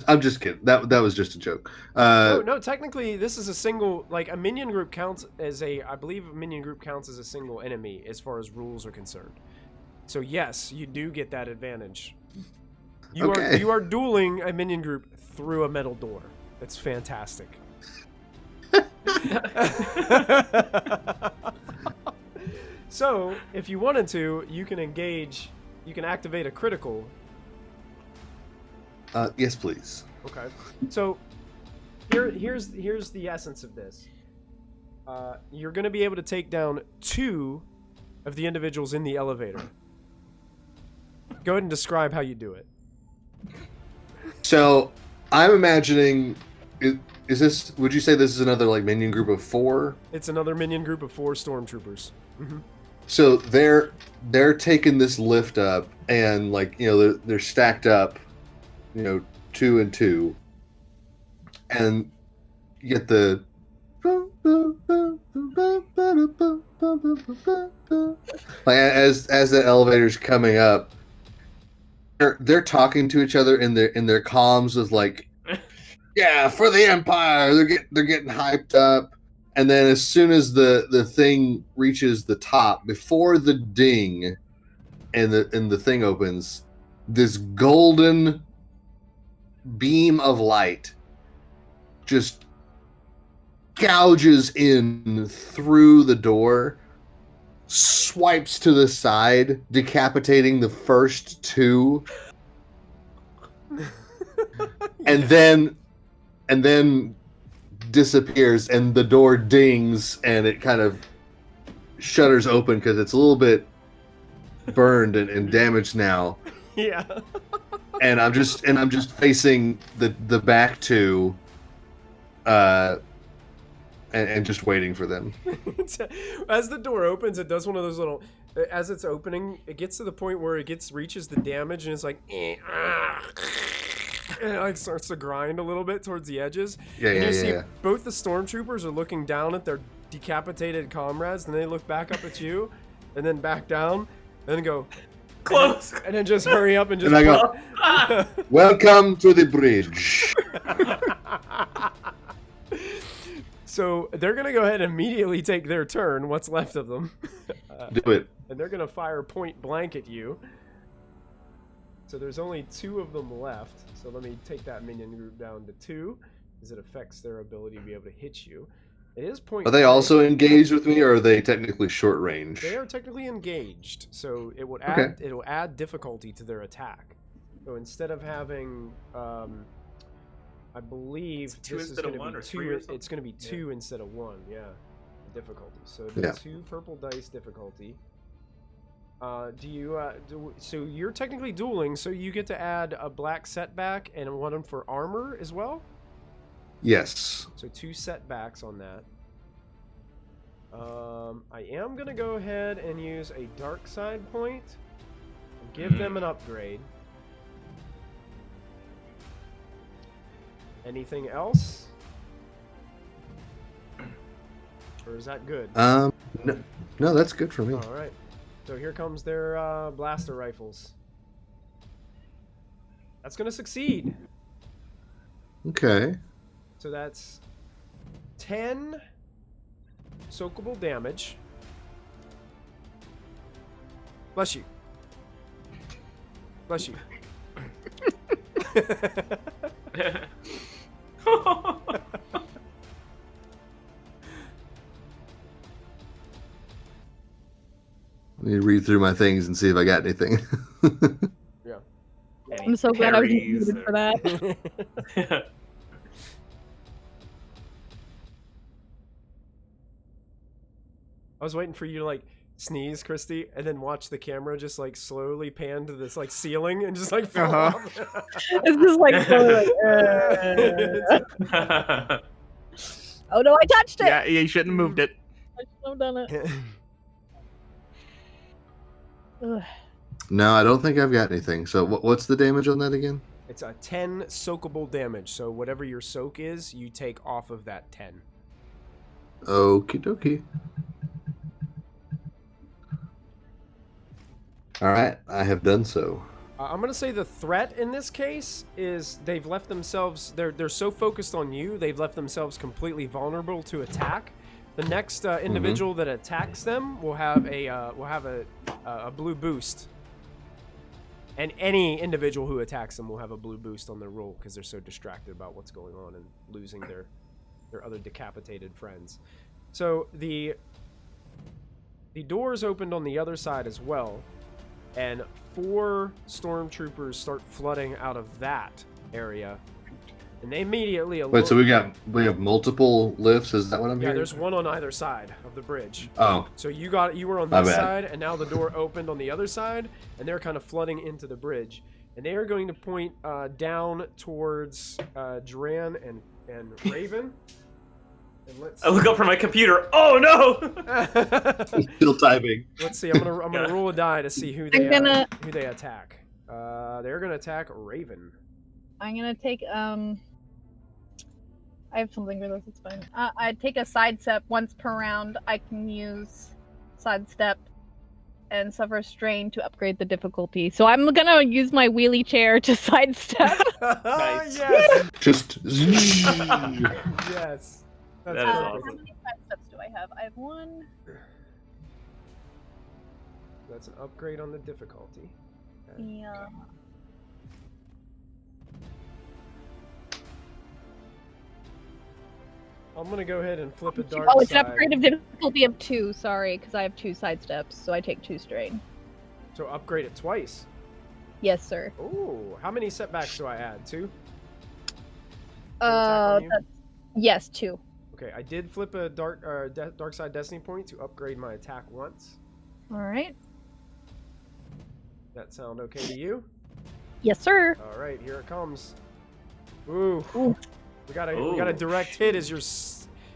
I'm just kidding. That was just a joke. no, technically, this is a single. Like a minion group counts as I believe a minion group counts as a single enemy as far as rules are concerned. So yes, you do get that advantage. Okay. You are dueling a minion group through a metal door. That's fantastic. So, if you wanted to, you can activate a critical. Yes, please. Okay. So, here's the essence of this. You're going to be able to take down 2 of the individuals in the elevator. Go ahead and describe how you do it. So, I'm imagining. Is this? Would you say this is another like minion group of 4? It's another minion group of 4 stormtroopers. Mm-hmm. So they're taking this lift up, and like they're stacked up, 2 and 2, and you get the. Like as the elevator's coming up, they're talking to each other in their comms with like, yeah, for the Empire. They're getting hyped up, and then as soon as the thing reaches the top, before the ding, and the thing opens, this golden beam of light just gouges in through the door, swipes to the side, decapitating the first 2, and then disappears, and the door dings, and it kind of shutters open because it's a little bit burned and damaged now. Yeah. And I'm just facing the back 2, and just waiting for them. As the door opens, it does one of those little. As it's opening, it gets to the point where it reaches the damage, and it's like, and it like starts to grind a little bit towards the edges. And you see both the stormtroopers are looking down at their decapitated comrades, and they look back up at you, and then back down, and then go close, and then just hurry up and just. And I go, welcome to the bridge. So they're gonna go ahead and immediately take their turn. What's left of them? Do it. And they're gonna fire point blank at you. So there's only 2 of them left. So let me take that minion group down to 2, as it affects their ability to be able to hit you. It is point. Are they also engaged with me, or are they technically short range? They are technically engaged, so it would add it will add difficulty to their attack. So instead of having, I believe it's 2 this is instead going of 1 to or be 3 2. or something? It's going to be 2 instead of 1. Yeah, difficulty. So 2 purple dice difficulty. So you're technically dueling, so you get to add a black setback and one for armor as well? Yes. So 2 setbacks on that. I am going to go ahead and use a dark side point and give them an upgrade. Anything else? Or is that good? No, that's good for me. All right. So here comes their blaster rifles. That's going to succeed. Okay. So that's 10 soakable damage. Bless you. Bless you. Let me read through my things and see if I got anything. Yeah. I'm so glad I was muted for that. I was waiting for you to like sneeze, Christy, and then watch the camera just like slowly pan to this like ceiling and just like fall off. It's just like, oh no, I touched it. Yeah, you shouldn't have moved it. I shouldn't have done it. Ugh. No, I don't think I've got anything. So what's the damage on that again? It's a 10 soakable damage. So whatever your soak is, you take off of that 10. Okie dokie. All right, I have done so. I'm gonna say the threat in this case is they've left themselves. They're so focused on you, they've left themselves completely vulnerable to attack. The next individual that attacks them will have a blue boost, and any individual who attacks them will have a blue boost on their roll because they're so distracted about what's going on and losing their other decapitated friends. So the doors opened on the other side as well, and 4 stormtroopers start flooding out of that area, and they immediately Wait, so we have multiple lifts? Is that what I'm yeah, hearing? there's one on either side of the bridge. Oh, So you were on My this bad. side, and now the door opened on the other side, and they're kind of flooding into the bridge, and they are going to point down towards Dran and Raven. And let's I look up from my computer. Oh no! still typing. let's see. I'm gonna roll a die to see who they who they attack. They're gonna attack Raven. I'm gonna take I have something for this. It's fine. I take a sidestep once per round. I can use sidestep and suffer strain to upgrade the difficulty. So I'm gonna use my wheelie chair to sidestep. Nice. Yes. Just Yes. That's That is perfect. How awesome. many sidesteps do I have? I have 1. That's an upgrade on the difficulty. Yeah. I'm gonna go ahead and flip a dark Oh, it's an side. upgrade of difficulty of 2. Sorry, because I have 2 sidesteps, so I take 2 strain. So upgrade it twice. Yes, sir. Ooh, how many setbacks do I add? 2? attack on you? Yes, 2. Okay, I did flip a dark side destiny point to upgrade my attack once. All right. That sound okay to you? Yes, sir. All right, here it comes. Ooh. Ooh. We got a direct hit as you're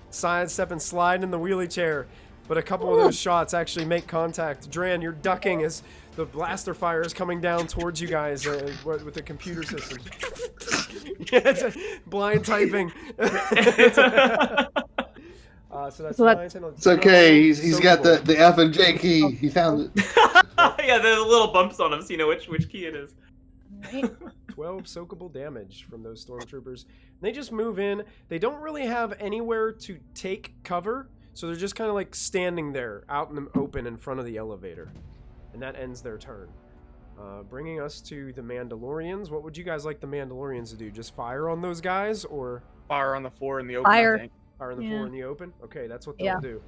sidestep and slide in the wheelie chair, but a couple of those shots actually make contact. Dran, you're ducking as the blaster fire is coming down towards you guys with the computer system. It's blind typing. So that's 9, 10, it's okay. He's got the F and J key. He found it. Yeah, there's little bumps on them, so you know which key it is. Right. 12 soakable damage from those stormtroopers. They just move in. They don't really have anywhere to take cover, so they're just kind of like standing there out in the open in front of the elevator. And that ends their turn. Bringing us to the Mandalorians. What would you guys like the Mandalorians to do? Just fire on those guys, or Fire on the 4 in the open, Fire. I think. fire on the Yeah. 4 in the open? Okay, that's what they'll Yeah. do.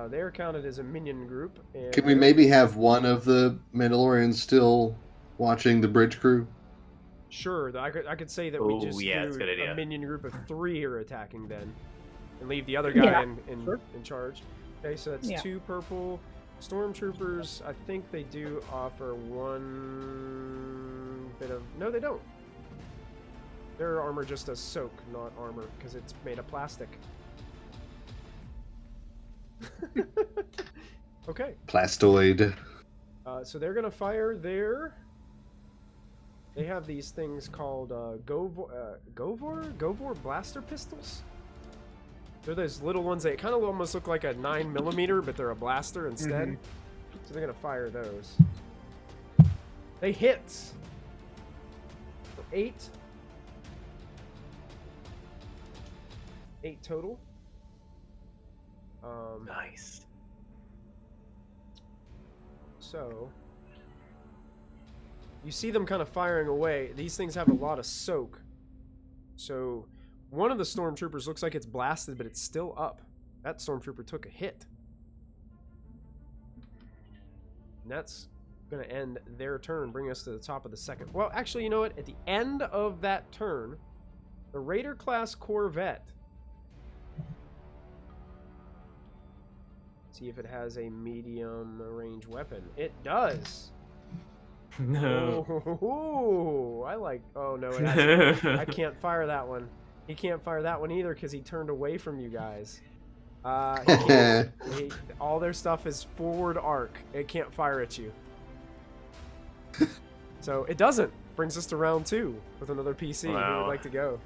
They're counted as a minion group. And Can we maybe have one of the Mandalorians still watching the bridge crew? Sure, I could say that we Ooh, just yeah, do that's a good idea. a minion group of 3 are attacking then, and leave the other guy in charge. Okay, so that's Yeah. 2 purple stormtroopers. I think they do offer 1 bit of no, they don't. Their armor just does soak, not armor, because it's made of plastic. Okay, Plastoid. so they're gonna fire their. They have these things called Govor blaster pistols. They're those little ones that kind of almost look like a 9mm, but they're a blaster instead. So they're gonna fire those. They hit. For 8. 8 total. Nice. So you see them kind of firing away. These things have a lot of soak. So one of the stormtroopers looks like it's blasted, but it's still up. That stormtrooper took a hit. And that's going to end their turn, bring us to the top of the second. Well, actually, you know what? At the end of that turn, the Raider class Corvette. See if it has a medium range weapon. It does. No. Oh, I like. Oh no, it has, I can't fire that one. He can't fire that one either because he turned away from you guys. All their stuff is forward arc. It can't fire at you. So it doesn't. Brings us to round 2 with another PC. Who Wow. would like to go?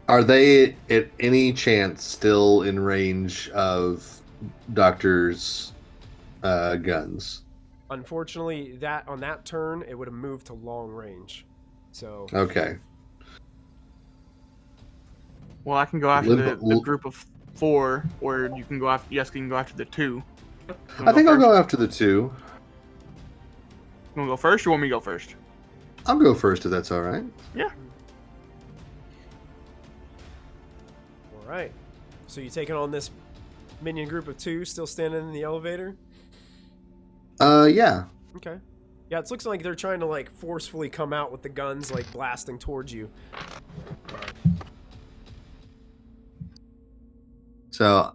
Are they at any chance still in range of Doctor's guns? Unfortunately, that on that turn, it would have moved to long range. So Okay. Well, I can go after Limbo- the group of 4, or you can go after. Yes, you can go after the 2. I think I'll go after the 2. You want to go first, or want me to go first? I'll go first if that's all right. all right. So you taking on this minion group of 2 still standing in the elevator? Yeah. Okay. Yeah, it looks like they're trying to like forcefully come out with the guns like blasting towards you. So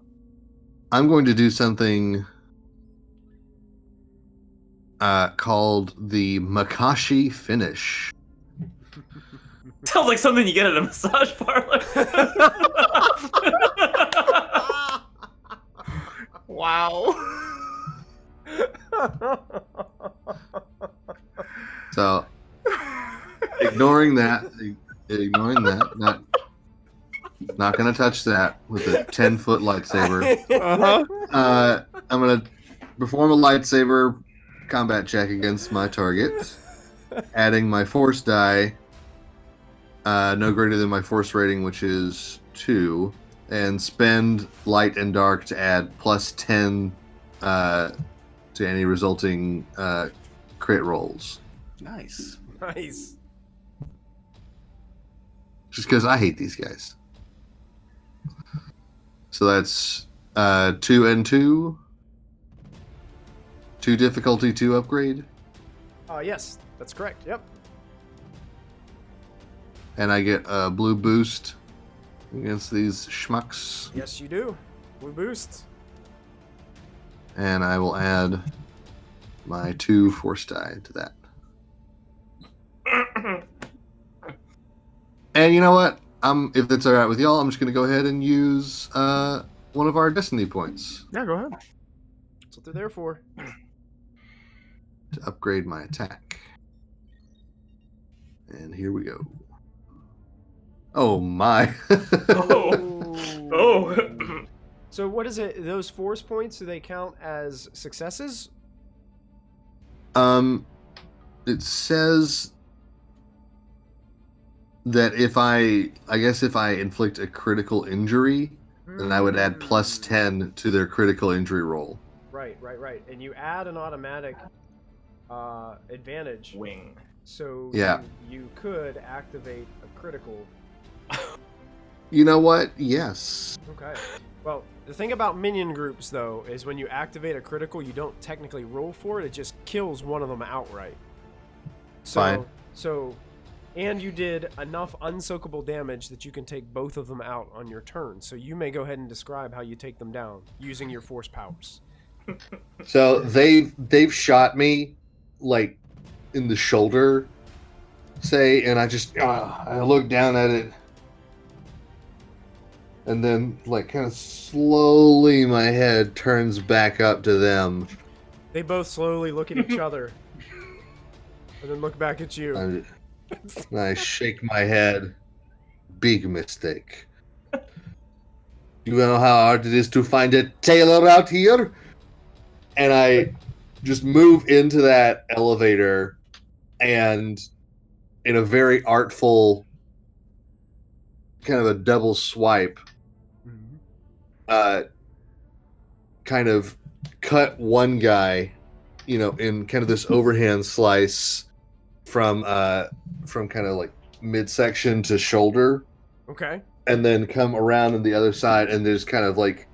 I'm going to do something called the Makashi finish. Sounds like something you get at a massage parlor. Wow. So ignoring that, not gonna touch that with a 10-foot lightsaber. I'm gonna perform a lightsaber combat check against my target, adding my force die, no greater than my force rating, which is 2, and spend light and dark to add plus 10 to any resulting crit rolls. Nice. Nice. Just because I hate these guys. So that's 2 and 2. 2 difficulty, 2 upgrade. Yes, that's correct. Yep. And I get a blue boost against these schmucks. Yes, you do. Blue boost. And I will add my 2 force die to that. And you know what? If that's alright with y'all, I'm just going to go ahead and use one of our destiny points Yeah, go ahead. That's what they're there for. to upgrade my attack. And here we go. Oh my. Oh. So what is it? Those force points, do they count as successes? It says that if I inflict a critical injury, then I would add plus 10 to their critical injury roll. Right. And you add an automatic advantage. Wing. So Yeah. you could activate a critical. You know what? Yes. Okay. Well, the thing about minion groups, though, is when you activate a critical, you don't technically roll for it. It just kills one of them outright. Fine. And you did enough unsoakable damage that you can take both of them out on your turn. So you may go ahead and describe how you take them down using your force powers. So they've shot me like in the shoulder, say, and I look down at it, and then like kind of slowly my head turns back up to them. They both slowly look at each other and then look back at you. And I shake my head. Big mistake. You know how hard it is to find a tailor out here? And I just move into that elevator and in a very artful kind of a double swipe, kind of cut one guy, in kind of this overhand slice from kind of like midsection to shoulder. Okay. And then come around on the other side and just kind of like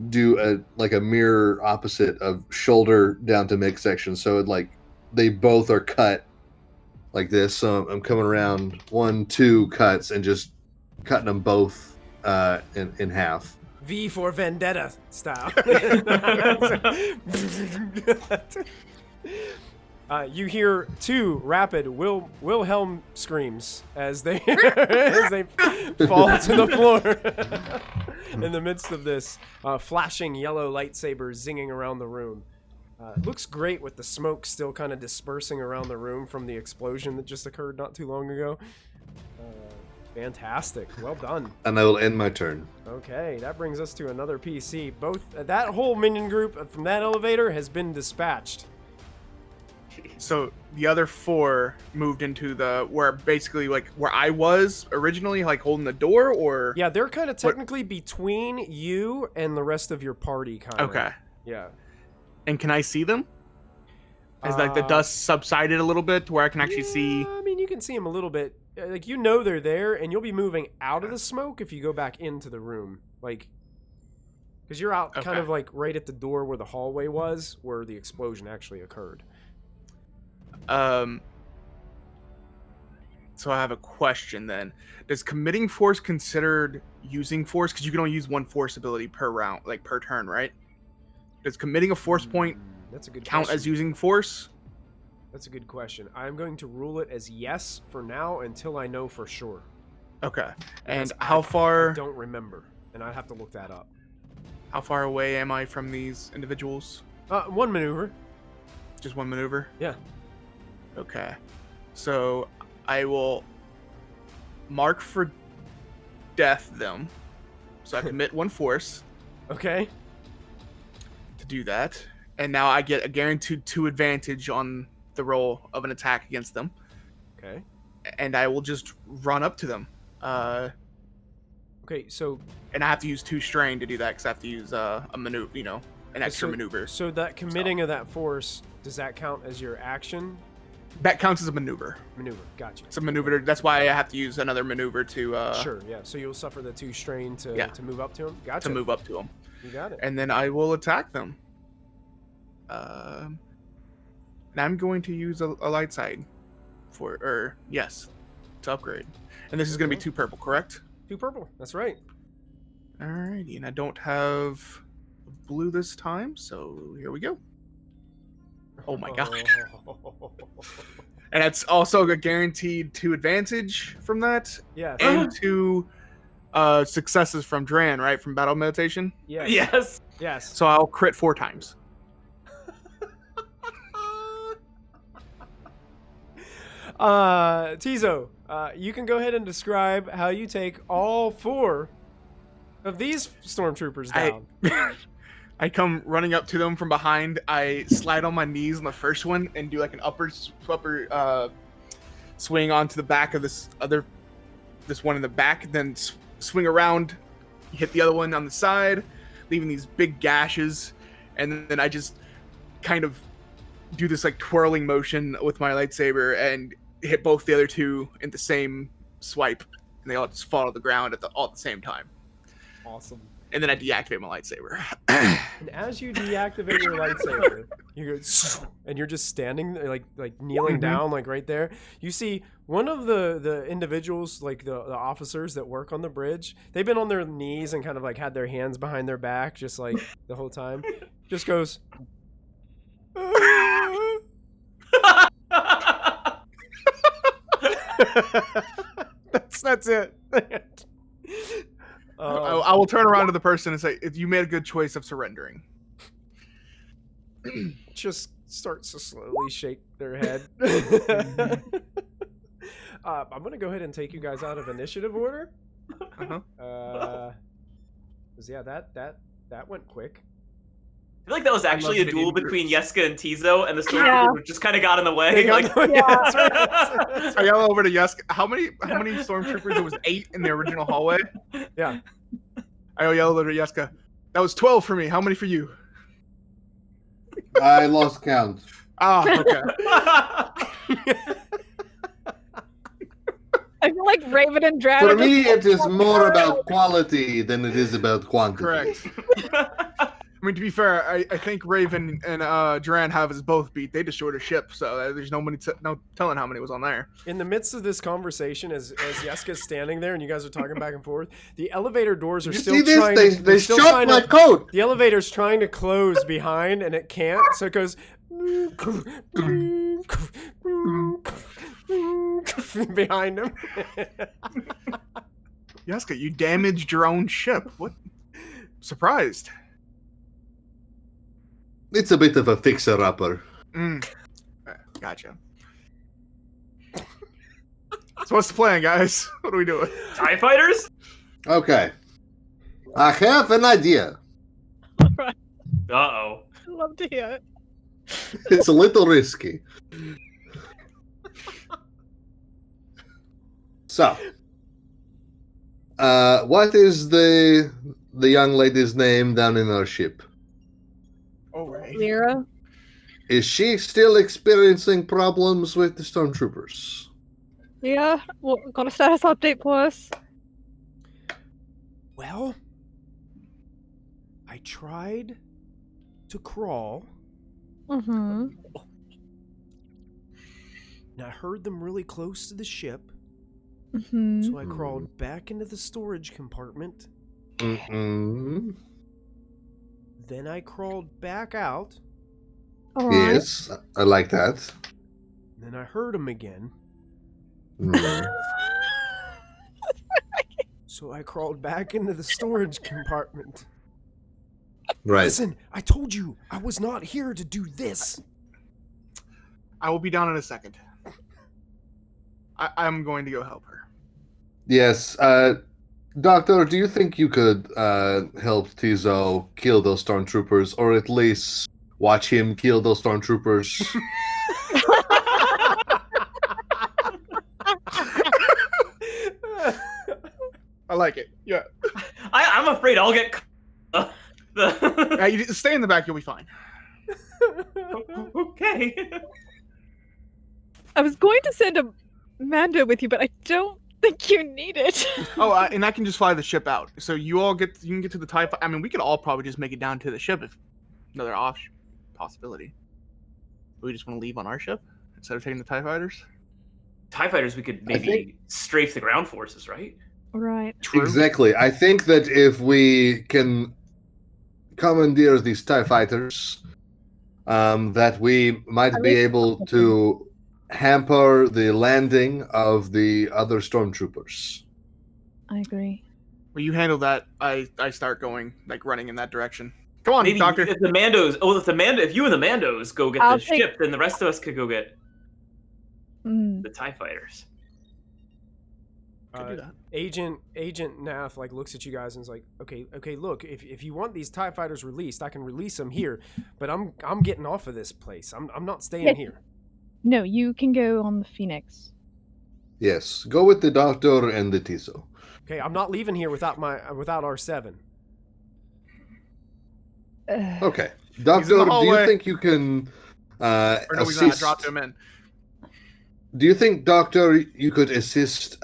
do a mirror opposite of shoulder down to midsection. So they both are cut like this. So I'm coming around 1, 2 cuts and just cutting them both in half. V for Vendetta style. You hear 2 rapid Wilhelm screams as they fall to the floor in the midst of this flashing yellow lightsaber zinging around the room. It looks great with the smoke still kind of dispersing around the room from the explosion that just occurred not too long ago. Fantastic. Well done. And I will end my turn. Okay, that brings us to another PC. That whole minion group from that elevator has been dispatched. So the other 4 moved into where I was originally, like holding the door, or yeah, they're kind of technically between you and the rest of your party, kind of. Okay. Yeah. And can I see them? Is the dust subsided a little bit to where I can actually see? I mean, you can see them a little bit. like you know they're there, and you'll be moving out of the smoke if you go back into the room, like because you're out kind of like right at the door where the hallway was, where the explosion actually occurred. So I have a question then. Does committing force considered using force? Because you can only use one force ability per round, like per turn, right? Does committing a force point That's a good count question. as using force? That's a good question. I'm going to rule it as yes for now until I know for sure. Okay. And Because how far? I don't remember, and I'd have to look that up. How far away am I from these individuals? One maneuver. Just one maneuver? Yeah. Okay. So I will mark for death them. So I commit one force Okay. to do that. And now I get a guaranteed 2 advantage on the roll of an attack against them. Okay. And I will just run up to them. Okay, so And I have to use 2 strain to do that because I have to use a maneuver, an extra maneuver. So that committing of that force, does that count as your action? That counts as a maneuver. Maneuver. Gotcha. It's a maneuver. That's why I have to use another maneuver to Sure. Yeah. So you'll suffer the 2 strain to move up to him. Gotcha. to move up to them. You got it. And then I will attack them. And I'm going to use a light side to upgrade. And this is going to be 2 purple, correct? 2 purple. That's right. Alrighty, and I don't have blue this time, so here we go. Oh my god. And that's also a guaranteed 2 advantage from that. Yes. And 2 successes from Dran, right? From battle meditation. Yes. Yes. Yes. So I'll crit 4 times. Tizo, you can go ahead and describe how you take all 4 of these stormtroopers down. I come running up to them from behind. I slide on my knees on the first one and do like an upper swing onto the back of this one in the back, then swing around, hit the other one on the side, leaving these big gashes, and then I just kind of do this like twirling motion with my lightsaber and hit both the other 2 in the same swipe, and they all just fall to the ground all at the same time. Awesome. And then I deactivate my lightsaber. And as you deactivate your lightsaber, you go, and you're just standing there, like kneeling down, like right there. You see one of the individuals, like the officers that work on the bridge. They've been on their knees and kind of like had their hands behind their back, just like the whole time. Just goes. That's it. I will turn around to the person and say, "You made a good choice of surrendering." Just starts to slowly shake their head. I'm gonna go ahead and take you guys out of initiative order. Uh-huh. 'Cause yeah, that went quick. I feel like that was actually a love duel hitting between groups. Yeska and Tizo, and the stormtroopers just kind of got in the way. They got Like, the- yeah, that's right, that's I right. yell over to Yeska. How many stormtroopers? There was 8 in the original hallway. Yeah. I yell over to Yeska. That was 12 for me. How many for you? I lost count. Ah, okay. I feel like Raven and Dragon. For me, it is more about quality than it is about quantity. Correct. I mean, to be fair, I think Raven and Duran have us both beat. They destroyed a ship, so there's no telling how many was on there. In the midst of this conversation, as Yeska's standing there and you guys are talking back and forth, the elevator doors are You still see this? trying. They they're still shot trying my to- coat. The elevator's trying to close behind and it can't, so it goes behind him. Yeska, you damaged your own ship. What? Surprised. It's a bit of a fixer-upper. Gotcha. So what's the plan, guys? What are we doing? TIE fighters? Okay. I have an idea. Uh-oh. I'd love to hear it. It's a little risky. So, what is the young lady's name down in our ship? Oh, right. Lyra? Is she still experiencing problems with the stormtroopers? Yeah, well, got a status update for us. Well, I tried to crawl, Mm-hmm. and I heard them really close to the ship, Mm-hmm. so I crawled back into the storage compartment. Mm-mm. Then I crawled back out, All right. Yes, I like that. then I heard them again, Mm. so I crawled back into the storage compartment. Right. Listen, I told you I was not here to do this. I will be down in a second. I'm going to go help her. Yes. Doctor, do you think you could help Tizo kill those stormtroopers, or at least watch him kill those stormtroopers? I like it. Yeah. I'm afraid I'll get. You just stay in the back. You'll be fine. Okay. I was going to send a Mando with you, but I don't think you need it. Oh, and I can just fly the ship out. So you can get to the TIE. I mean, we could all probably just make it down to the ship if another possibility. We just want to leave on our ship instead of taking the TIE fighters. TIE fighters, we could maybe strafe the ground forces, right? Right. True. Exactly. I think that if we can commandeer these TIE fighters, that we might be able to hamper the landing of the other stormtroopers. I agree. Well, you handle that. I start going, like, running in that direction. Come on, Maybe Doctor. if the Mandos. Oh, if you and the Mandos go get I'll the take- ship, then the rest of us could go get Mm. the TIE fighters. Could do that. Agent Nath like looks at you guys and is like, okay, look, if you want these TIE fighters released, I can release them here, but I'm getting off of this place. I'm not staying Yeah. here. No, you can go on the Phoenix. Yes, go with the Doctor and the Tizo. Okay, I'm not leaving here without R7. Okay, He's in Doctor, the do you hallway. think you can Or no, he's not. I assist? dropped him in. Do you think, Doctor, you could assist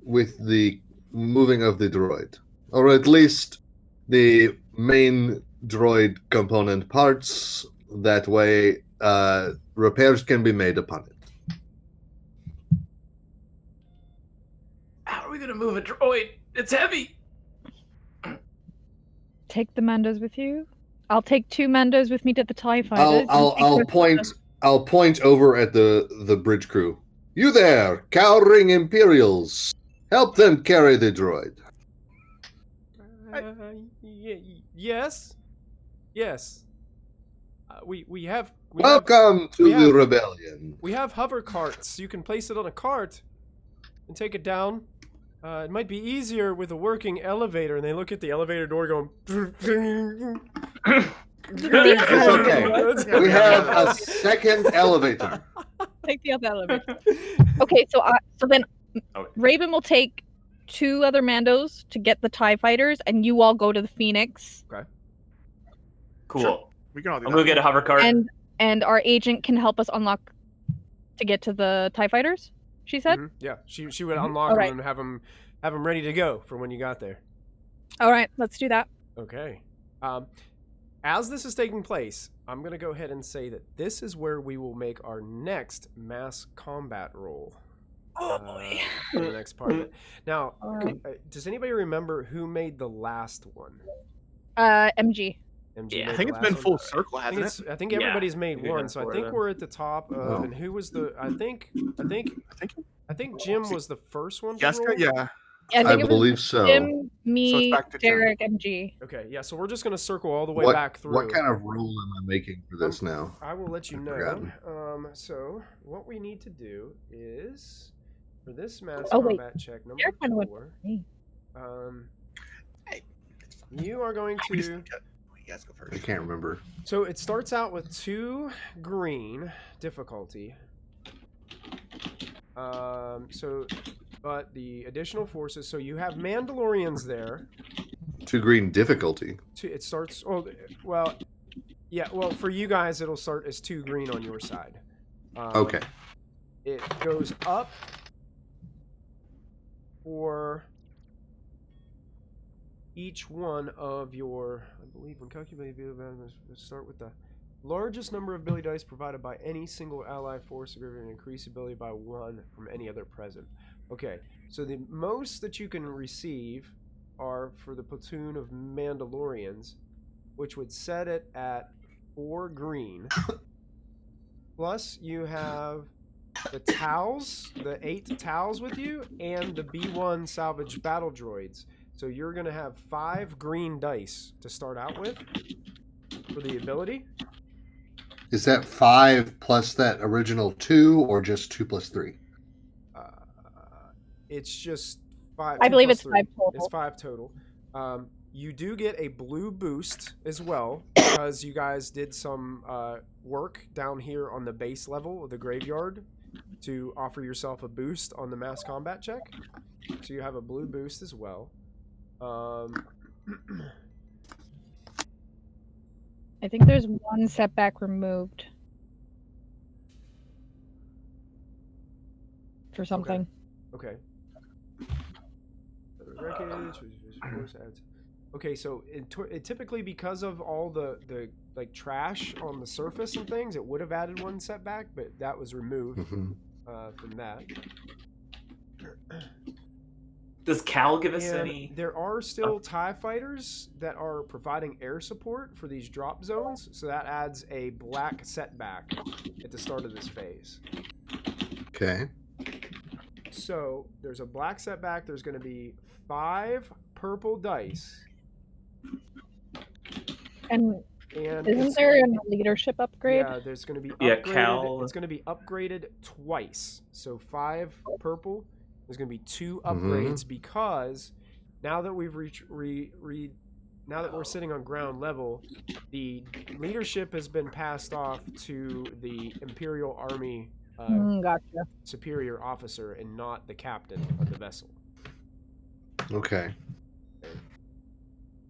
with the moving of the droid, or at least the main droid component parts? That way, repairs can be made upon it. How are we gonna move a droid? It's heavy. Take the Mandos with you. I'll take 2 Mandos with me to the TIE fighters. I'll point over at the bridge crew. You there, cowering Imperials! Help them carry the droid. Yes. We have Welcome to we the have- rebellion. we have hover carts. You can place it on a cart and take it down. It might be easier with a working elevator. And they look at the elevator door going. It's okay. We have a second elevator. Take the other elevator. Okay, so then Okay. Raven will take 2 other Mandos to get the TIE fighters, and you all go to the Phoenix. Cool. Sure. We can all do I'm that. gonna get a hover cart. And our agent can help us unlock to get to the TIE fighters. She said. Mhm. Yeah, she would unlock All them right. and have them ready to go for when you got there. All right, let's do that. Okay. As this is taking place, I'm going to go ahead and say that this is where we will make our next mass combat roll. Oh boy. For the next part of it. Now, All right. does anybody remember who made the last one? MG. MG Yeah. made I think the it's been last full one? circle, I think, hasn't it? I think Yeah. everybody's made We've one, done so I 4 think then. we're at the top. Oh. And who was the? I think I think Jim was the first one. To Jessica. roll? Yeah. I I think it was believe so. Jim, me, back to Jim. Derek, MG. Okay, yeah. So we're just gonna circle all the way back through. What kind of rule am I making for this now? I will let you I've know. forgotten. So what we need to do is for this mass Oh, wait. combat check number Derek kinda went 4. me. Hey, You are going We just to. need to- you guys go first. I can't remember. So it starts out with 2 green difficulty. But the additional forces. So you have Mandalorians there. 2 green difficulty. It starts. Oh, well, yeah. Well, for you guys, it'll start as 2 green on your side. Okay. It goes up for each one of your, I believe, when calculating, start with the largest number of ability dice provided by any single allied force and increase ability by 1 from any other present. Okay, so the most that you can receive are for the platoon of Mandalorians, which would set it at 4 green. Plus, you have the Tals, the 8 Tals with you, and the B1 salvage battle droids. So you're going to have 5 green dice to start out with for the ability. Is that 5 plus that original 2, or just 2 plus 3? It's just 5. I believe it's 3. 5 total. It's 5 total. You do get a blue boost as well, because you guys did some work down here on the base level of the graveyard to offer yourself a boost on the mass combat check. So you have a blue boost as well. I think there's 1 setback removed for something. Okay. Okay, so it typically, because of all the like trash on the surface and things, it would have added 1 setback, but that was removed from that. Does Cal give us And any? there are still TIE fighters that are providing air support for these drop zones, so that adds a black setback at the start of this phase. Okay. So there's a black setback. There's going to be 5 purple dice. And And isn't there a leadership upgrade? Yeah, there's going to be Yeah, upgraded. Cal. It's going to be upgraded twice. So 5 purple. There's going to be 2 upgrades because now that we've now that we're sitting on ground level, the leadership has been passed off to the Imperial Army Gotcha. superior officer and not the captain of the vessel. Okay.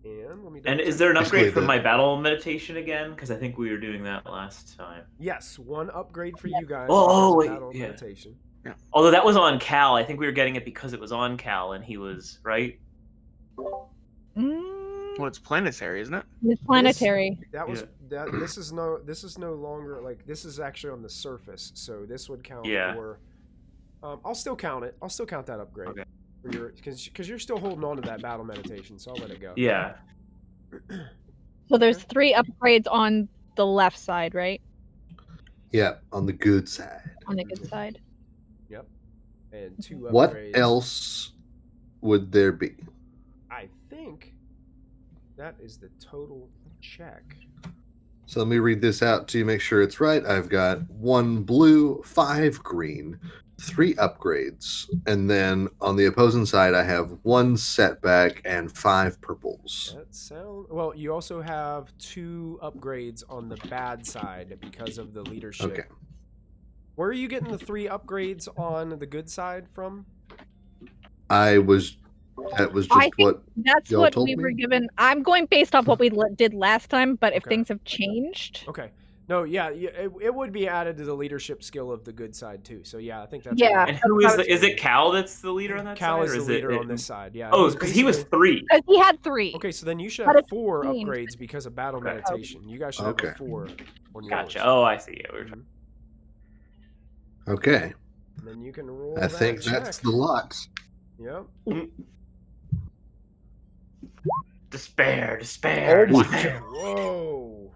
And let me. And is there an upgrade for my battle meditation again? Because I think we were doing that last time. Yes, 1 upgrade for you guys. Oh, wait, battle yeah. meditation. Yeah. Although that was on Cal, I think we were getting it because it was on Cal, and he was right. Well, it's planetary, isn't it? It's planetary. That was that. This is no longer like, this is actually on the surface, so this would count for. I'll still count it. I'll still count that upgrade. Okay. For your, because you're still holding on to that battle meditation, so I'll let it go. Yeah. So there's 3 upgrades on the left side, right? Yeah, on the good side. On the good side. Yep. And 2 upgrades. What else would there be? I think that is the total check. So let me read this out to you, make sure it's right. I've got 1 blue, 5 green, 3 upgrades, and then on the opposing side, I have 1 setback and 5 purples. That sound well. You also have 2 upgrades on the bad side because of the leadership. Okay. Where are you getting the 3 upgrades on the good side from? That was just what That's y'all what told we me? were given. I'm going based off what we did last time, but if Okay. things have changed, Okay. No, yeah, it would be added to the leadership skill of the good side too. So yeah, I think that's Yeah. right. And who is is it Cal that's the leader on that Cal side? is or the is leader it, on this side. Yeah. Oh, he's because he was basically- 3. because he had 3. Okay, so then you should But have it's 4 changed. upgrades because of battle Okay. meditation. You guys should Okay. have a 4 on yours. Gotcha. Oh, I see. Yeah, we were Mhm. Okay. And then you can roll. I think that that's check. the lot. Yep. Despair, despair. Oh my! despair. Whoa!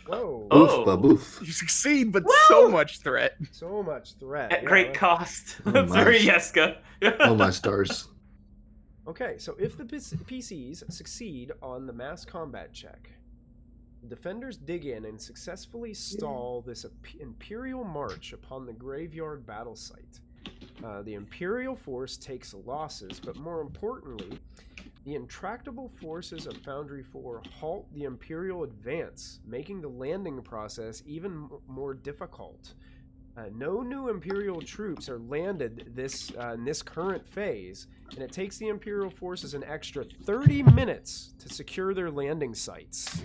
Whoa! Oh. Oof, baboof. You succeed, but Woo! so much threat. So much threat. At Yeah, great right. cost. Oh, That's my. very Yeska. Oh, my stars. Okay, so if the PCs succeed on the mass combat check, the defenders dig in and successfully stall this Imperial march upon the graveyard battle site. The Imperial force takes losses, but more importantly, the intractable forces of Foundry 4 halt the Imperial advance, making the landing process even more difficult. No new Imperial troops are landed in this current phase, and it takes the Imperial forces an extra 30 minutes to secure their landing sites.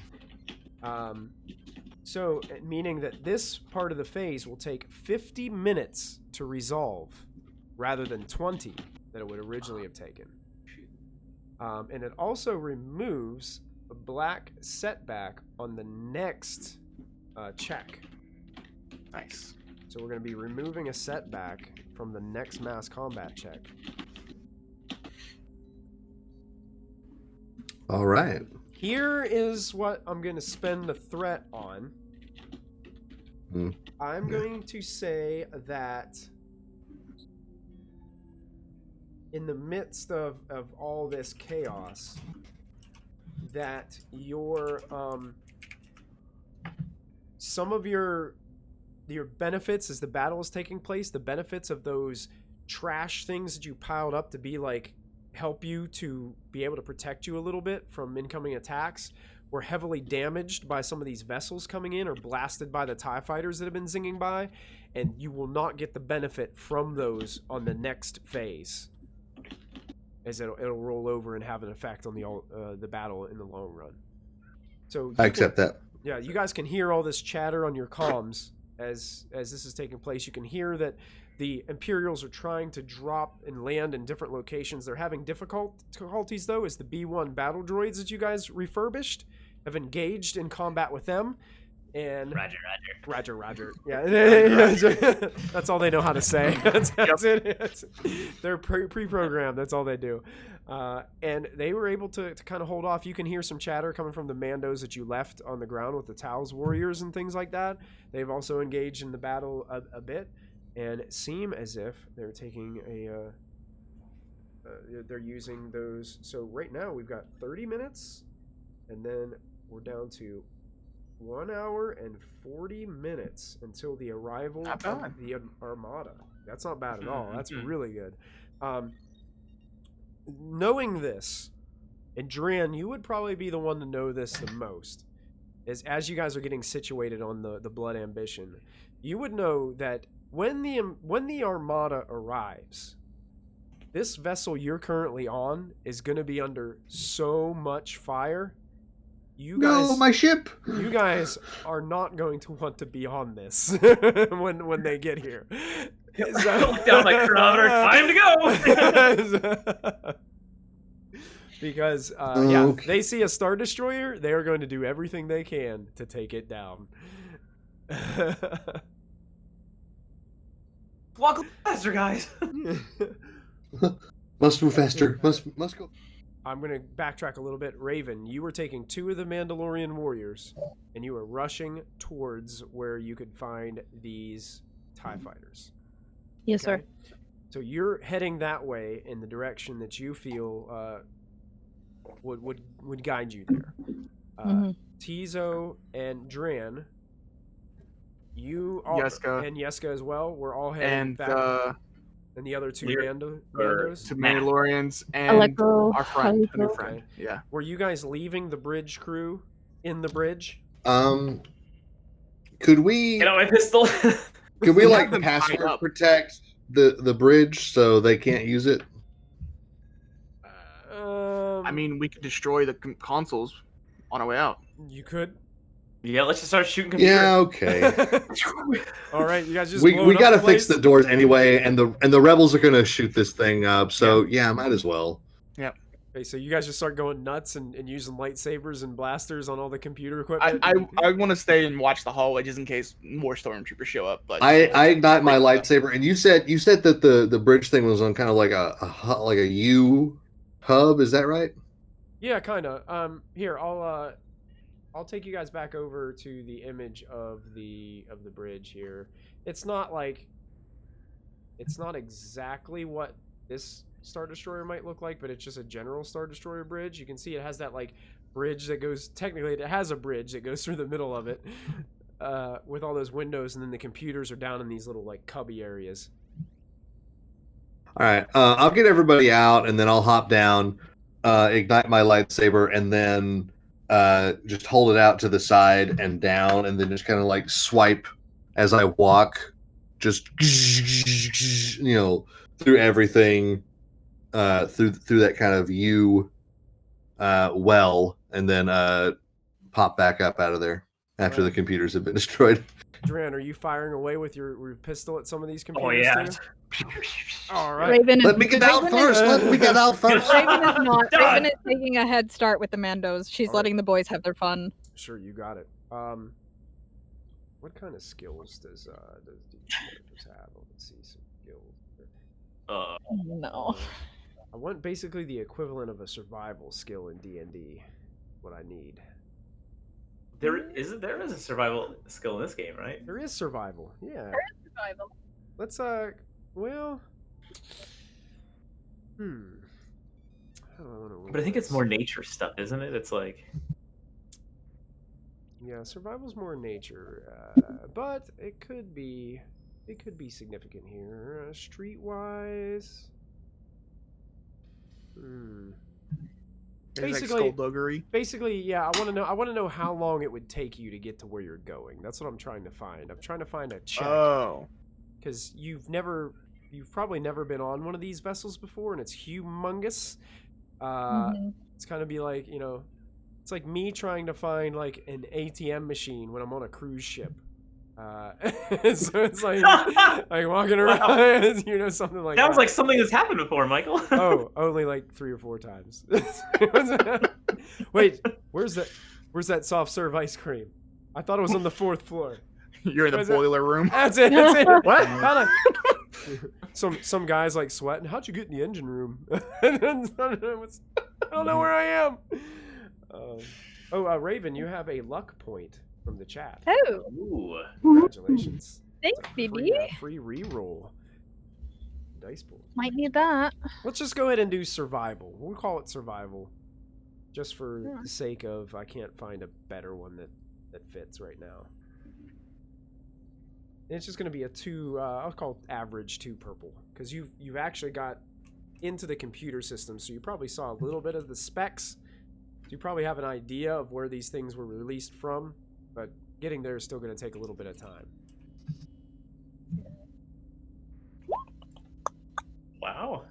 So, meaning that this part of the phase will take 50 minutes to resolve, rather than 20. that it would originally have taken. And it also removes a black setback on the next check. Nice. So we're going to be removing a setback from the next mass combat check. All right. Here is what I'm going to spend the threat on. I'm going to say that in the midst of all this chaos, that your some of your benefits as the battle is taking place, the benefits of those trash things that you piled up to be like help you to be able to protect you a little bit from incoming attacks, were heavily damaged by some of these vessels coming in or blasted by the TIE fighters that have been zinging by, and you will not get the benefit from those on the next phase, as it'll roll over and have an effect on the battle in the long run. So I accept that. Yeah, you guys can hear all this chatter on your comms as this is taking place. You can hear that the Imperials are trying to drop and land in different locations. They're having difficulties, though, as the B-1 battle droids that you guys refurbished have engaged in combat with them. And Roger. Yeah, that's all they know how to say. That's it. They're pre-programmed. That's all they do. And they were able to kind of hold off. You can hear some chatter coming from the Mandos that you left on the ground with the Taos warriors and things like that. They've also engaged in the battle a bit, and seem as if they're taking they're using those. So right now we've got 30 minutes, and then we're down to 1 hour and 40 minutes until the arrival of the Armada. That's not bad at all. That's really good. Knowing this, and Dran, you would probably be the one to know this the most, is as you guys are getting situated on the Blood Ambition, you would know that when the Armada arrives, this vessel you're currently on is going to be under so much fire. No, my ship! You guys are not going to want to be on this when they get here. Look down my chronometer. Time to go! Because, okay. they see a Star Destroyer, they are going to do everything they can to take it down. Walk faster, guys! Must move faster. Must go. I'm going to backtrack a little bit. Raven, you were taking 2 of the Mandalorian warriors, and you were rushing towards where you could find these TIE fighters. Yes, sir. So you're heading that way in the direction that you feel would guide you there. Tizo and Dran, you all, and Yeska as well, we're all heading back. And the other 2 Mandos? To Mandalorians and our friend, a new friend. Okay. Yeah. Were you guys leaving the bridge crew in the bridge? Could we get out my pistol? Could we like password protect the bridge so they can't use it? I mean, we could destroy the consoles on our way out. You could. Yeah, let's just start shooting computers. Yeah, okay. All right, you guys just we got to fix the doors anyway, and the rebels are going to shoot this thing up. So yeah, might as well. Yep. Okay, so you guys just start going nuts and using lightsabers and blasters on all the computer equipment. I want to stay and watch the hallway just in case more stormtroopers show up. But I ignite my lightsaber, and you said that the bridge thing was on kind of like a U hub. Is that right? Yeah, kind of. Here, I'll take you guys back over to the image of the bridge here. It's not exactly what this Star Destroyer might look like, but it's just a general Star Destroyer bridge. You can see it has that like bridge that goes, technically it has a bridge that goes through the middle of it, with all those windows, and then the computers are down in these little like cubby areas. All right, I'll get everybody out, and then I'll hop down, ignite my lightsaber, and then just hold it out to the side and down, and then just kind of like swipe as I walk, just through everything, through that kind of U well, and then pop back up out of there after the computers have been destroyed. Dran, are you firing away with your pistol at some of these Oh computers yeah. too? All right. Raven is, Let me get out Raven first. Let me get out first. Raven is not. Done. Raven is taking a head start with the Mandos. She's All right. letting the boys have their fun. Sure, you got it. What kind of skills does these characters have? Let's see some skills. Uh, Oh, no. I want basically the equivalent of a survival skill in D&D. What I need. there is a survival skill in this game, right? There is survival. Yeah. Survival. Let's well. How do I want to? But I think it's more nature stuff, isn't it? It's like Yeah, survival's more nature, but it could be significant here. Streetwise. There's Basically- like skullduggery. Basically, yeah. I want to know how long it would take you to get to where you're going. That's what I'm trying to find. I'm trying to find a check Oh. because you've probably never been on one of these vessels before, and it's humongous. Mhm. It's kind of be like, it's like me trying to find like an ATM machine when I'm on a cruise ship. So it's like walking around, something like sounds that. like something that's happened before, Michael. Oh, only like 3 or 4 times. Wait, where's that soft serve ice cream? I thought it was on the 4th floor. You're in the Where's that? boiler room. That's it. That's it. What? Kinda. Some guys like sweating. How'd you get in the engine room? I don't know where I am. Raven, you have a luck point from the chat. Oh, Ooh. Congratulations. thanks, It's a BB. free reroll. Dice pool. Might need that. Let's just go ahead and do survival. We'll call it survival, just for Yeah. the sake of I can't find a better one that fits right now. And it's just going to be a 2. I'll call it average 2 purple because you've actually got into the computer system, so you probably saw a little bit of the specs. So you probably have an idea of where these things were released from, but getting there is still going to take a little bit of time. Wow.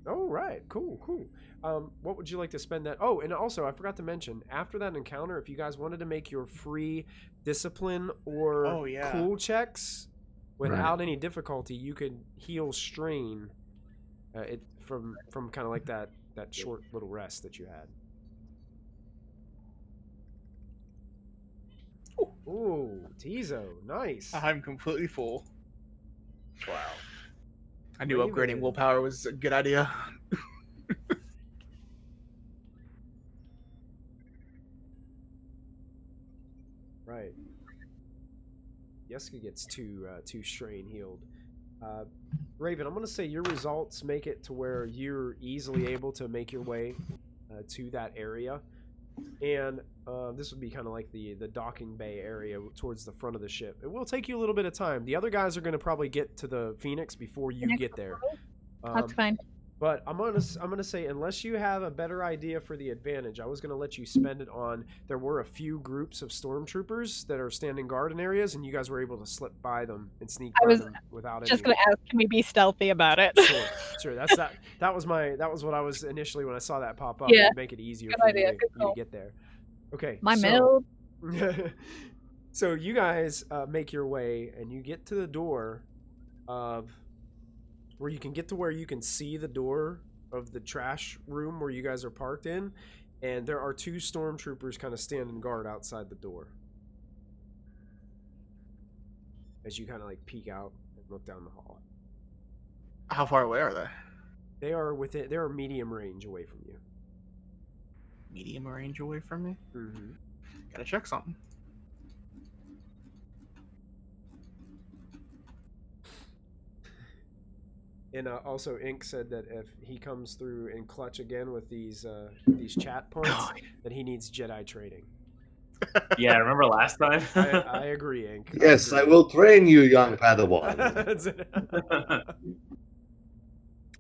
Oh, right. Cool. What would you like to spend that? Oh, and also, I forgot to mention, after that encounter, if you guys wanted to make your free discipline or Oh, yeah. cool checks without any difficulty, you could heal strain it from kind of like that short little rest that you had. Ooh, Tizo. Nice. I'm completely full. Wow. I knew Raven. upgrading willpower was a good idea. Right. Yeska gets two strain healed. Raven, I'm going to say your results make it to where you're easily able to make your way to that area. And this would be kind of like the docking bay area towards the front of the ship. It will take you a little bit of time. The other guys are going to probably get to the Phoenix before you get there. That's fine. But I'm gonna say, unless you have a better idea for the advantage, I was gonna let you spend it on. There were a few groups of stormtroopers that are standing guard in areas, and you guys were able to slip by them and sneak I by was them without Just any. gonna ask, can we be stealthy about it? Sure. That was what I was initially when I saw that pop up. Yeah. It'd make it easier Good for idea. you Good to call. get there. Okay. My so, mill. So you guys make your way, and you get to the door of where you can get to where you can see the door of the trash room where you guys are parked in, and there are 2 stormtroopers kind of standing guard outside the door as you kind of like peek out and look down the hall. How far away are they? They are medium range away from you. Medium range away from me? Mm-hmm. Gotta check something. And also, Ink said that if he comes through in clutch again with these chat points, that he needs Jedi training. Yeah, remember last time? I agree, Ink. Yes, I will train you, young Padawan. That's it.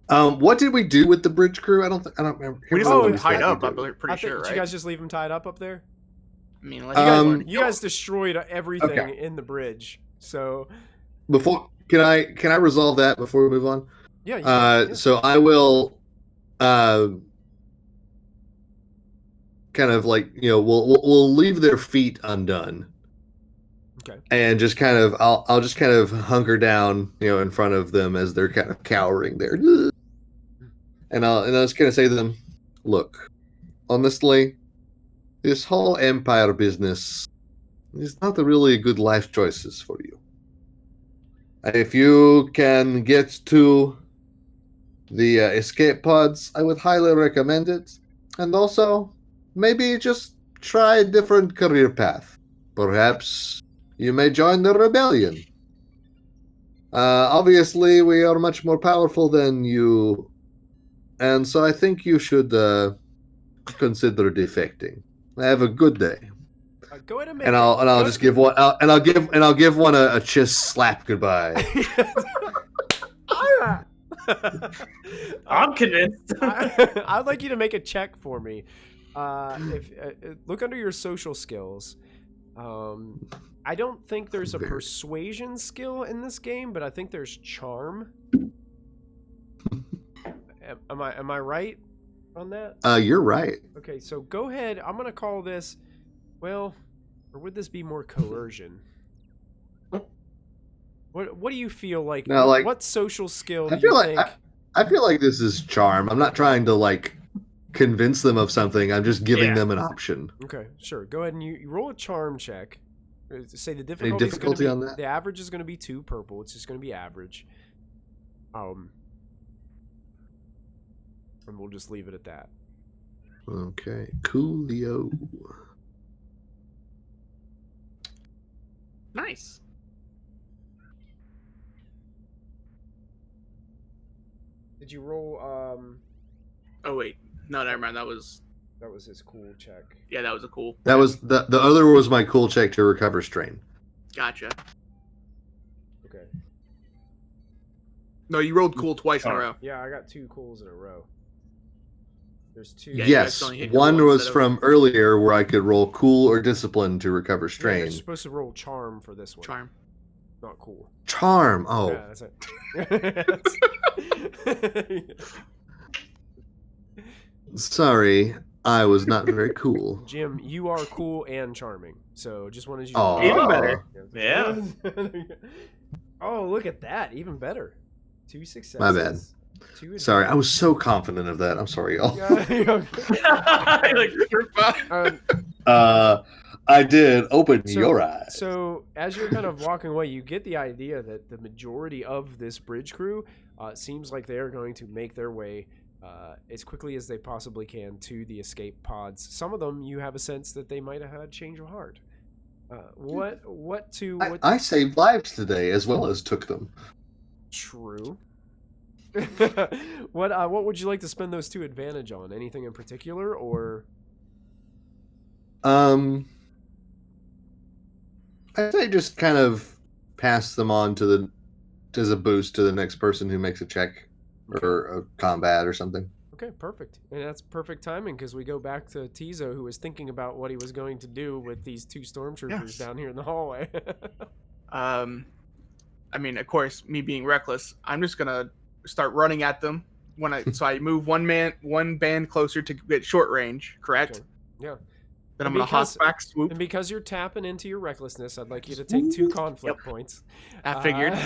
What did we do with the bridge crew? I don't remember. We just Oh, let them we tied up, I'm I pretty think, sure, did right? you guys just leave him tied up there? I mean, unless You guys destroyed everything Okay. in the bridge. So Before can I resolve that before we move on? yeah. You can. So I will kind of like we'll leave their feet undone, Okay. And just kind of, I'll just kind of hunker down, in front of them as they're kind of cowering there, and I'll just kind of say to them, "Look, honestly, this whole empire business is not really good life choices for you. If you can get to the escape pods, I would highly recommend it. And also, maybe just try a different career path. Perhaps you may join the rebellion. Obviously, we are much more powerful than you, and so I think you should consider defecting. Have a good day." Go ahead and make And I'll just give one, I'll give one a kiss, slap goodbye. I'm convinced. I'd like you to make a check for me. If look under your social skills. I don't think there's a persuasion skill in this game, but I think there's charm. Am I right on that? You're right. Okay, so go ahead. I'm gonna call this, well, or would this be more coercion? What do you feel like? No, like, what social skill I do feel you like think? I feel like this is charm. I'm not trying to convince them of something. I'm just giving them an option. Okay, sure. Go ahead and you roll a charm check. Say the Any difficulty difficulty on that? The average is going to be 2 purple. It's just going to be average. And we'll just leave it at that. Okay, coolio. Nice. Did you roll? Oh wait, no, never mind. That was his cool check. Yeah, that was a cool. That was the other was my cool check to recover strain. Gotcha. Okay. No, you rolled cool twice in a row. Yeah, I got 2 cools in a row. There's 2. Yeah, Yes, one was from earlier where I could roll cool or discipline to recover Yeah, strain. you're supposed to roll charm for this one. Charm. Not cool. Charm. Oh, Yeah, that's it. sorry, I was not very cool. Jim, you are cool and charming. So just wanted you. Oh, Even better. Yeah. Oh, look at that! Even better. 2 successes. My bad. 2 Sorry, I was so confident of that. I'm sorry, y'all. I did open your eyes. So as you're kind of walking away, you get the idea that the majority of this bridge crew seems like they are going to make their way as quickly as they possibly can to the escape pods. Some of them, you have a sense that they might have had change of heart. I saved lives today as well as took them. True. What would you like to spend those to advantage on? Anything in particular, or? I'd say just kind of pass them on as a boost to the next person who makes a check or a combat or something. Okay, perfect. And that's perfect timing because we go back to Tizo, who was thinking about what he was going to do with these 2 stormtroopers down here in the hallway. I mean, of course, me being reckless, I'm just gonna start running at them so I move one band closer to get short range, correct? Okay. Yeah. Then I'm gonna hop back, swoop. And because you're tapping into your recklessness, I'd like you to take 2 conflict points. I figured.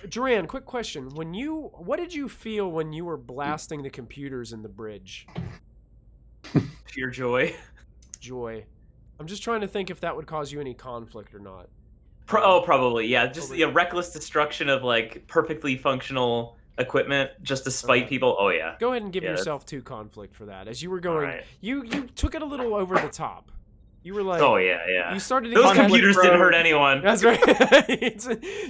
Duran, quick question: what did you feel when you were blasting the computers in the bridge? Pure joy. Joy. I'm just trying to think if that would cause you any conflict or not. Probably, yeah. Just reckless destruction of perfectly functional equipment just to spite people. Oh yeah. Go ahead and give yourself 2 conflict for that. As you were going, you took it a little over the top. You were like, oh yeah. You started to those computers didn't hurt anyone. That's right.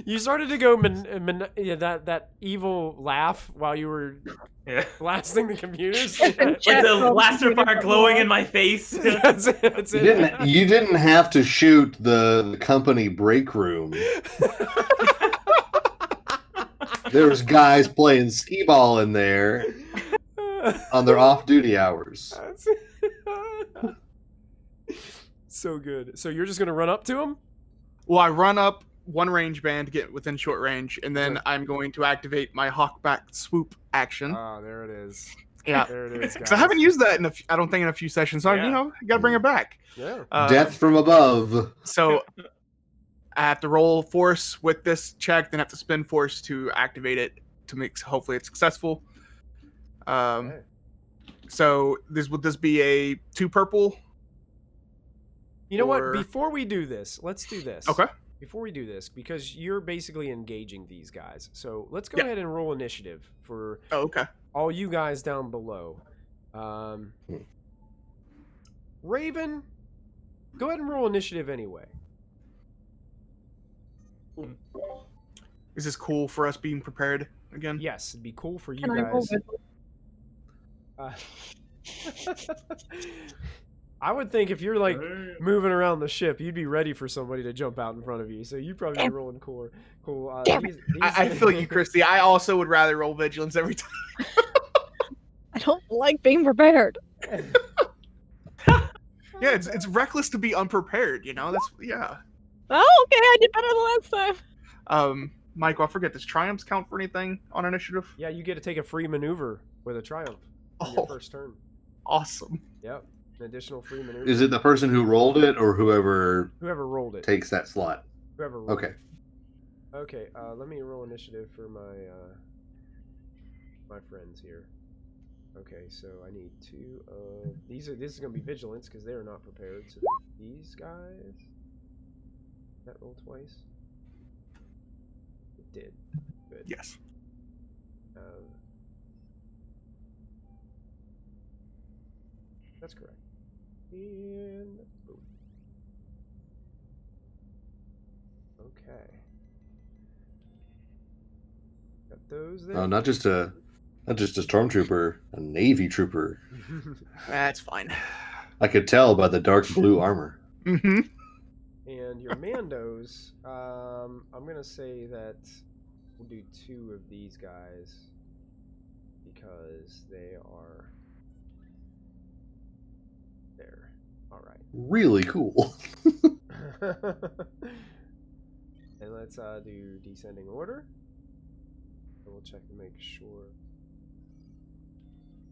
You started to go that evil laugh while you were blasting the computers. Like the blaster fire glowing in my face. That's it. You didn't have to shoot the company break room. There was guys playing skee-ball in there on their off-duty hours. So good. So you're just gonna run up to him? Well, I run up one range band to get within short range, and then I'm going to activate my hawkback swoop action. Ah, there it is. Yeah, there it is. Because I haven't used that I don't think in a few sessions. So I gotta bring it back. Yeah. Death from above. So I have to roll force with this check, then have to spend force to activate it to make hopefully it's successful. Okay. So would this be a 2 purple? You know what? or- Before we do this, let's do this. Okay. Before we do this, because you're basically engaging these guys. So let's go Yeah. ahead and roll initiative for Oh, okay. all you guys down below. Raven, go ahead and roll initiative anyway. Is this cool for us being prepared again? Yes, it'd be cool for you Can I roll guys. vigilance? I would think if you're like moving around the ship, you'd be ready for somebody to jump out in front of you. So you'd probably be rolling cool. I feel you, Christy. I also would rather roll vigilance every time. I don't like being prepared. Yeah, it's reckless to be unprepared. That's yeah. Oh, okay, I did better than last time. Michael, I forget. Does triumphs count for anything on initiative? Yeah, you get to take a free maneuver with a triumph on your first turn. Awesome. Yep, an additional free maneuver. Is it the person who rolled it or whoever Rolled it? takes that slot? Whoever rolled Okay. it. Okay, let me roll initiative for my my friends here. Okay, so I need 2 of these. This is gonna be vigilance because they're not prepared. So these guys. That roll twice. It did. Good. Yes. That's correct. And boom. Okay. Got those there. Oh, not just a stormtrooper, a navy trooper. That's fine. I could tell by the dark blue armor. Mm-hmm. And your Mandos, I'm gonna say that we'll do 2 of these guys because they are there. All right. Really cool. And let's do descending order. And we'll check to make sure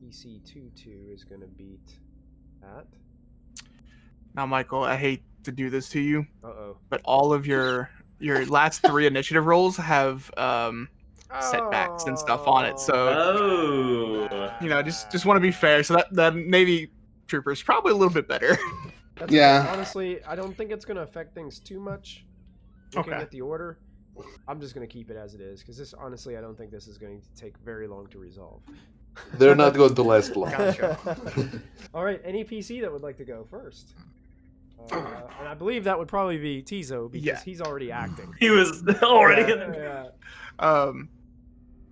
DC 2-2 is gonna beat that. Now, Michael, I hate to do this to you, Uh-oh. but all of your last 3 initiative rolls have setbacks and stuff on it. So Oh. just want to be fair. So that Navy trooper is probably a little bit better. That's Yeah. okay. Honestly, I don't think it's going to affect things too much. Looking Okay. at the order, I'm just going to keep it as it is because this, honestly, I don't think this is going to take very long to resolve. They're not going to last long. Gotcha. All right, any PC that would like to go first? And I believe that would probably be Tizo because Yeah. he's already acting. He was already Yeah, in the. yeah.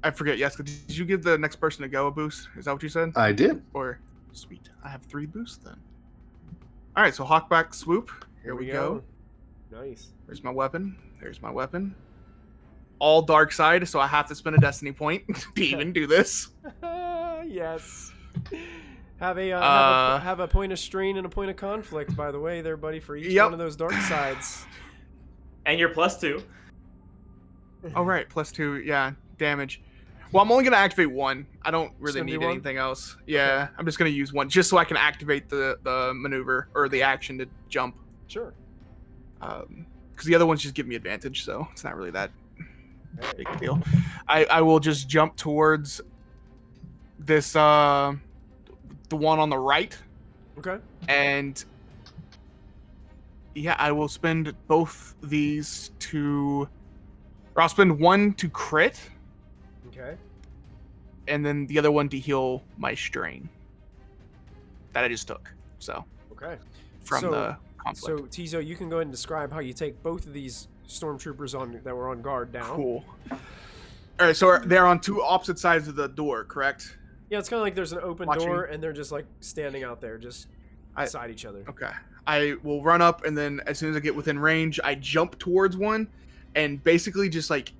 I forget. Yes, did you give the next person to go a boost? Is that what you said? I did. Or sweet, I have 3 boosts then. All right, so hawkback swoop. Here we go. Nice. There's my weapon. There's my weapon. All dark side, so I have to spend a destiny point to even do this. Yes. Have a have a point of strain and a point of conflict, by the way, there, buddy, for each one of those dark sides. And you're +2. Oh right, +2, yeah, damage. Well, I'm only gonna activate 1. I don't really gonna be need 1? anything else. Yeah, I'm just gonna use 1 just so I can activate the maneuver or the action to jump. Sure. Because the other ones just give me advantage, so it's not really that big a deal. I will just jump towards this the one on the right, Okay. and yeah, I will spend both these to, or I'll spend 1 to crit, Okay. and then the other one to heal my strain that I just took. So Okay. from So- the conflict. So Tizo, you can go ahead and describe how you take both of these stormtroopers that were on guard down. Cool. All right, so they're on 2 opposite sides of the door, correct? Yeah, it's kind of like there's an open Watching. door and they're just like standing out there, just beside each other. Okay. I will run up, and then as soon as I get within range, I jump towards one and basically just like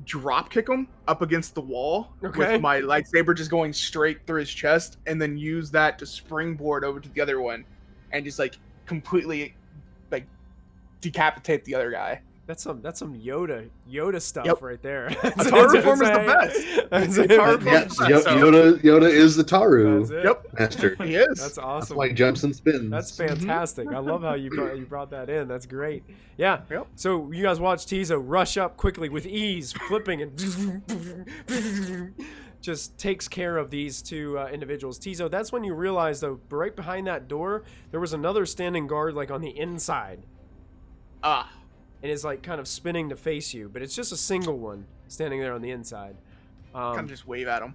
drop kick him up against the wall Okay. with my lightsaber just going straight through his chest, and then use that to springboard over to the other one and just like completely like decapitate the other guy. That's some Yoda stuff Yep. right there. Taru form is the best. That's Taru it. form Yes, is the best, so- Yoda is the Taru That's it. Yep. master. He is. That's That's awesome. why he jumps and spins. That's fantastic. I love how you brought that in. That's great. Yeah. Yep. So you guys watch Tizo rush up quickly with ease, flipping and just takes care of these two individuals. Tizo, that's when you realize though, right behind that door, there was another standing guard like on the inside, Ah. and is like kind of spinning to face you, but it's just a single one standing there on the inside. Kind of just wave at him.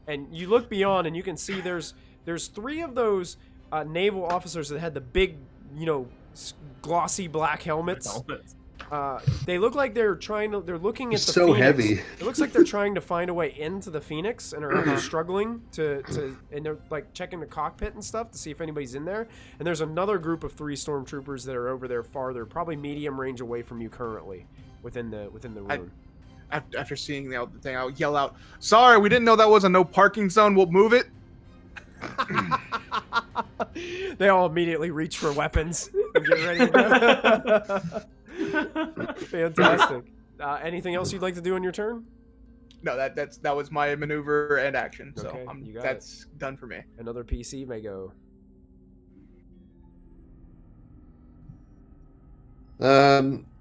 And you look beyond and you can see there's 3 of those naval officers that had the big, glossy black helmets. They look like they're looking at the so Phoenix. heavy. It looks like they're trying to find a way into the Phoenix and are struggling and they're like checking the cockpit and stuff to see if anybody's in there. And there's another group of 3 stormtroopers that are over there farther, probably medium range away from you currently within the room. After seeing the thing, I'll yell out, "Sorry, we didn't know that was a no parking zone. We'll move it." They all immediately reach for weapons and get ready to go. Fantastic. Anything else you'd like to do on your turn? No, that was my maneuver and action. So Okay, you got that's done for me. Another PC may go.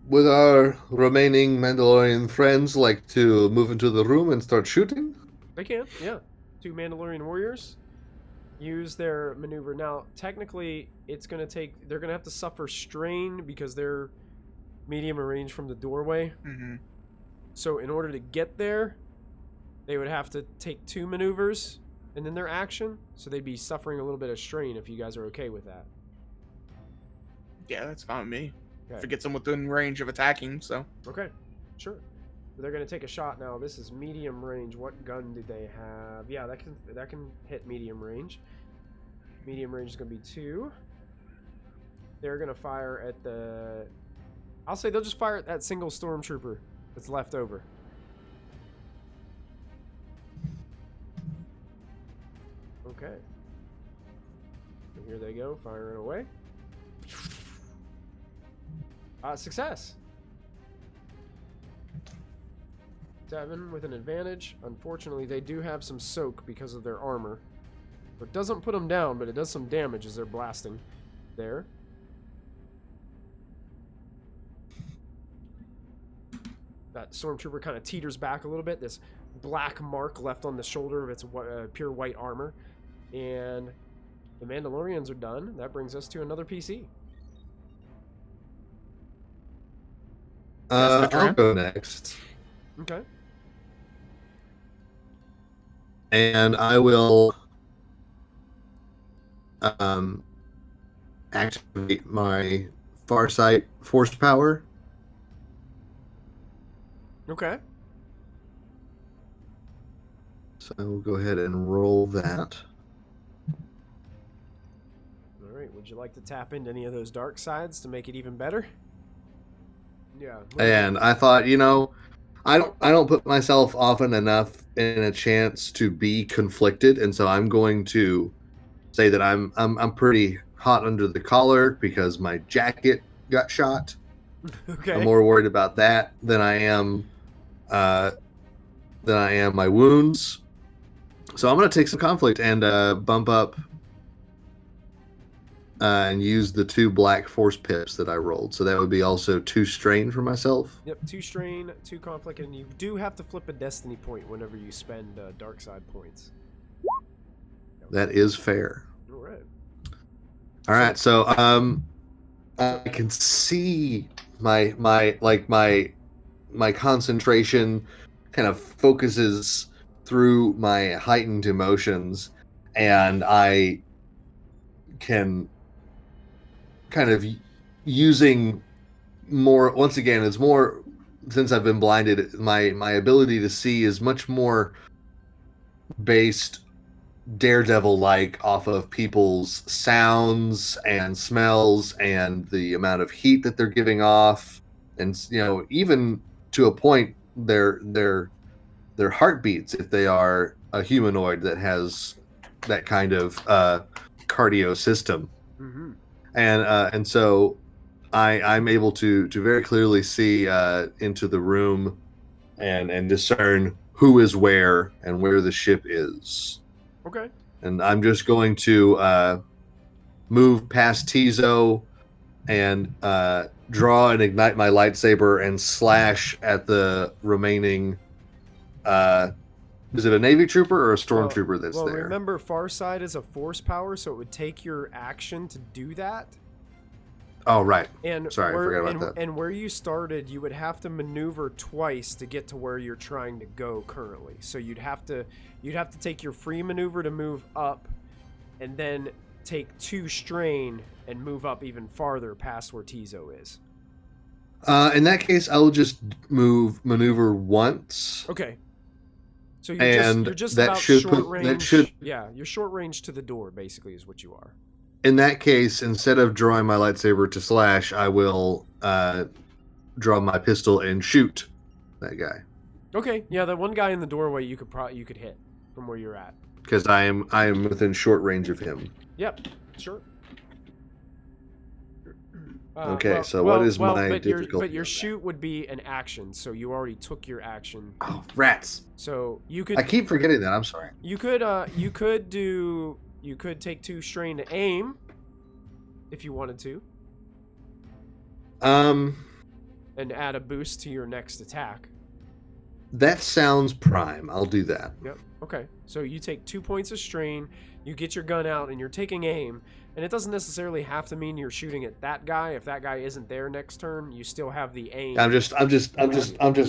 Would our remaining Mandalorian friends like to move into the room and start shooting? They can, yeah. 2 Mandalorian warriors use their maneuver. Now, technically, they're going to have to suffer strain because they're medium range from the doorway. Mm-hmm. So in order to get there, they would have to take 2 maneuvers and then their action. So they'd be suffering a little bit of strain if you guys are okay with that. Yeah, that's fine with me. Okay. If it gets them within range of attacking, so. Okay, sure. They're gonna take a shot now. This is medium range. What gun do they have? Yeah, that can hit medium range. Medium range is gonna be 2. They're gonna fire at the. I'll say they'll just fire at that single stormtrooper that's left over. Okay. And here they go, firing away. Success. 7 with an advantage. Unfortunately, they do have some soak because of their armor. It doesn't put them down, but it does some damage as they're blasting there. That stormtrooper kind of teeters back a little bit. This black mark left on the shoulder of its pure white armor. And the Mandalorians are done. That brings us to another PC. I'll go next. Okay. And I will activate my Farsight force power. Okay. So I will go ahead and roll that. All right. Would you like to tap into any of those dark sides to make it even better? Yeah. And I thought, I don't put myself often enough in a chance to be conflicted, and so I'm going to say that I'm pretty hot under the collar because my jacket got shot. Okay. I'm more worried about that than I am my wounds. So I'm going to take some conflict and bump up and use the 2 black force pips that I rolled. So that would be also 2 strain for myself. Yep, 2 strain, 2 conflict, and you do have to flip a destiny point whenever you spend dark side points. That is fair. All right. All right, so I can see my concentration kind of focuses through my heightened emotions, and I can kind of using more. Once again, it's more since I've been blinded. My ability to see is much more based Daredevil-like off of people's sounds and smells and the amount of heat that they're giving off, and even to a point their heartbeats if they are a humanoid that has that kind of cardio system. Mm-hmm. And so I'm able to very clearly see into the room and discern who is where and where the ship is. Okay. And I'm just going to move past Tizo and draw and ignite my lightsaber and slash at the remaining. Is it a Navy trooper or a stormtrooper that's well, there? remember, far side is a force power, so it would take your action to do that. Oh, right. And Sorry, I forgot about that. And where you started, you would have to maneuver twice to get to where you're trying to go currently. So you'd have to take your free maneuver to move up, and then take 2 strain and move up even farther past where Tizo is. In that case, I'll just maneuver once. Okay. So And you're just that about should short put- range. that should- Yeah, you're short range to the door, basically, is what you are. In that case, instead of drawing my lightsaber to slash, I will draw my pistol and shoot that guy Okay, yeah, that one guy in the doorway you could hit from where you're at. because I am within short range of him. Yep, sure. Okay, so what is my but difficulty your on that? shoot would be an action, so you already took your action. Oh, rats! So you could I keep forgetting that. I'm sorry. you could take 2 strain to aim if you wanted to, and add a boost to your next attack. That sounds prime. I'll do that. Yep. Okay. So you take 2 points of strain, you get your gun out, and you're taking aim. And it doesn't necessarily have to mean you're shooting at that guy. If that guy isn't there next turn, you still have the aim. I'm just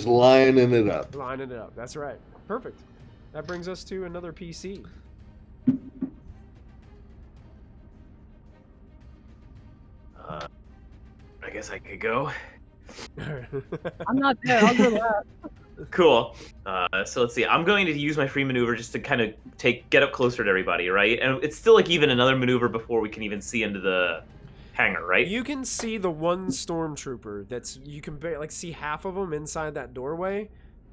lining it up. Lining it up. That's right. Perfect. That brings us to another PC. I guess I could go. I'm not there. I'll go that. Cool. So let's see. I'm going to use my free maneuver just to kind of get up closer to everybody, right? And it's still like even another maneuver before we can even see into the hangar, right? You can see the one stormtrooper you can like see half of him inside that doorway.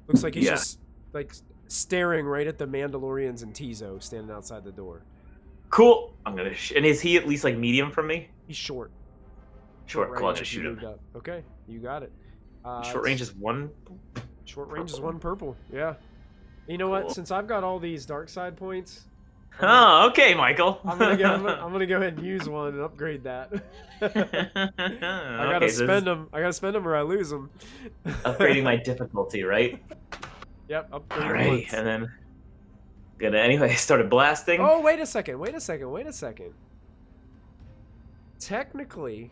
Looks like he's just like staring right at the Mandalorians and Tizo standing outside the door. Cool. I'm gonna. And is he at least like medium from me? He's short. Short. Cool. I'll range just if you shoot him. moved up. Okay, you got it. Short range is 1. Short range is Purple. 1 purple. Yeah. You know Cool. what? Since I've got all these dark side points, Oh, okay, Michael. I'm gonna go ahead and use one and upgrade that. I gotta spend them. I gotta spend them or I lose them. Upgrading my difficulty, right? Yep. Upgrade Alright, once. and then anyway, I started blasting. Oh, wait a second. Technically.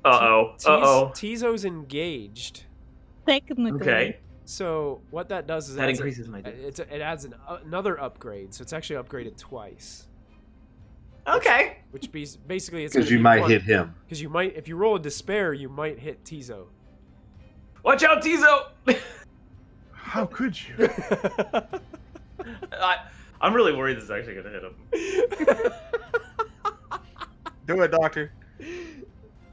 Uh-oh. Tizo's engaged. Technically. Okay. So what that does is That increases my it adds another upgrade. So it's actually upgraded twice. Okay. Which basically it's Because you might hit him. Because you might, if you roll a despair, you might hit Tizo. Watch out, Tizo! How could you? I'm really worried this is actually gonna hit him. Do it, Doctor.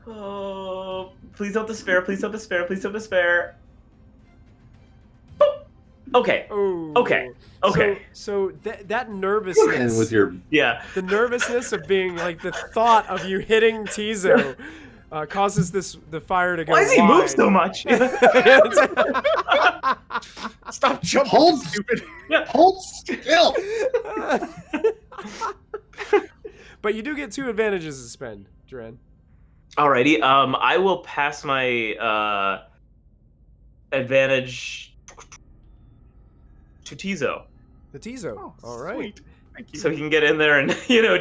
Oh, please don't despair, please don't despair, please don't despair. Oh, okay. Oh. Okay. So that nervousness. And with your Yeah. The nervousness of being like the thought of you hitting Tizo causes the fire to go. Why does he wide. move so much? Stop jumping, Hold- stupid. hold still. But you do get 2 advantages to spend, Dren. Alrighty. I will pass my advantage to Tizo, The Tizo. Oh, All right. sweet. Thank you. so he can get in there and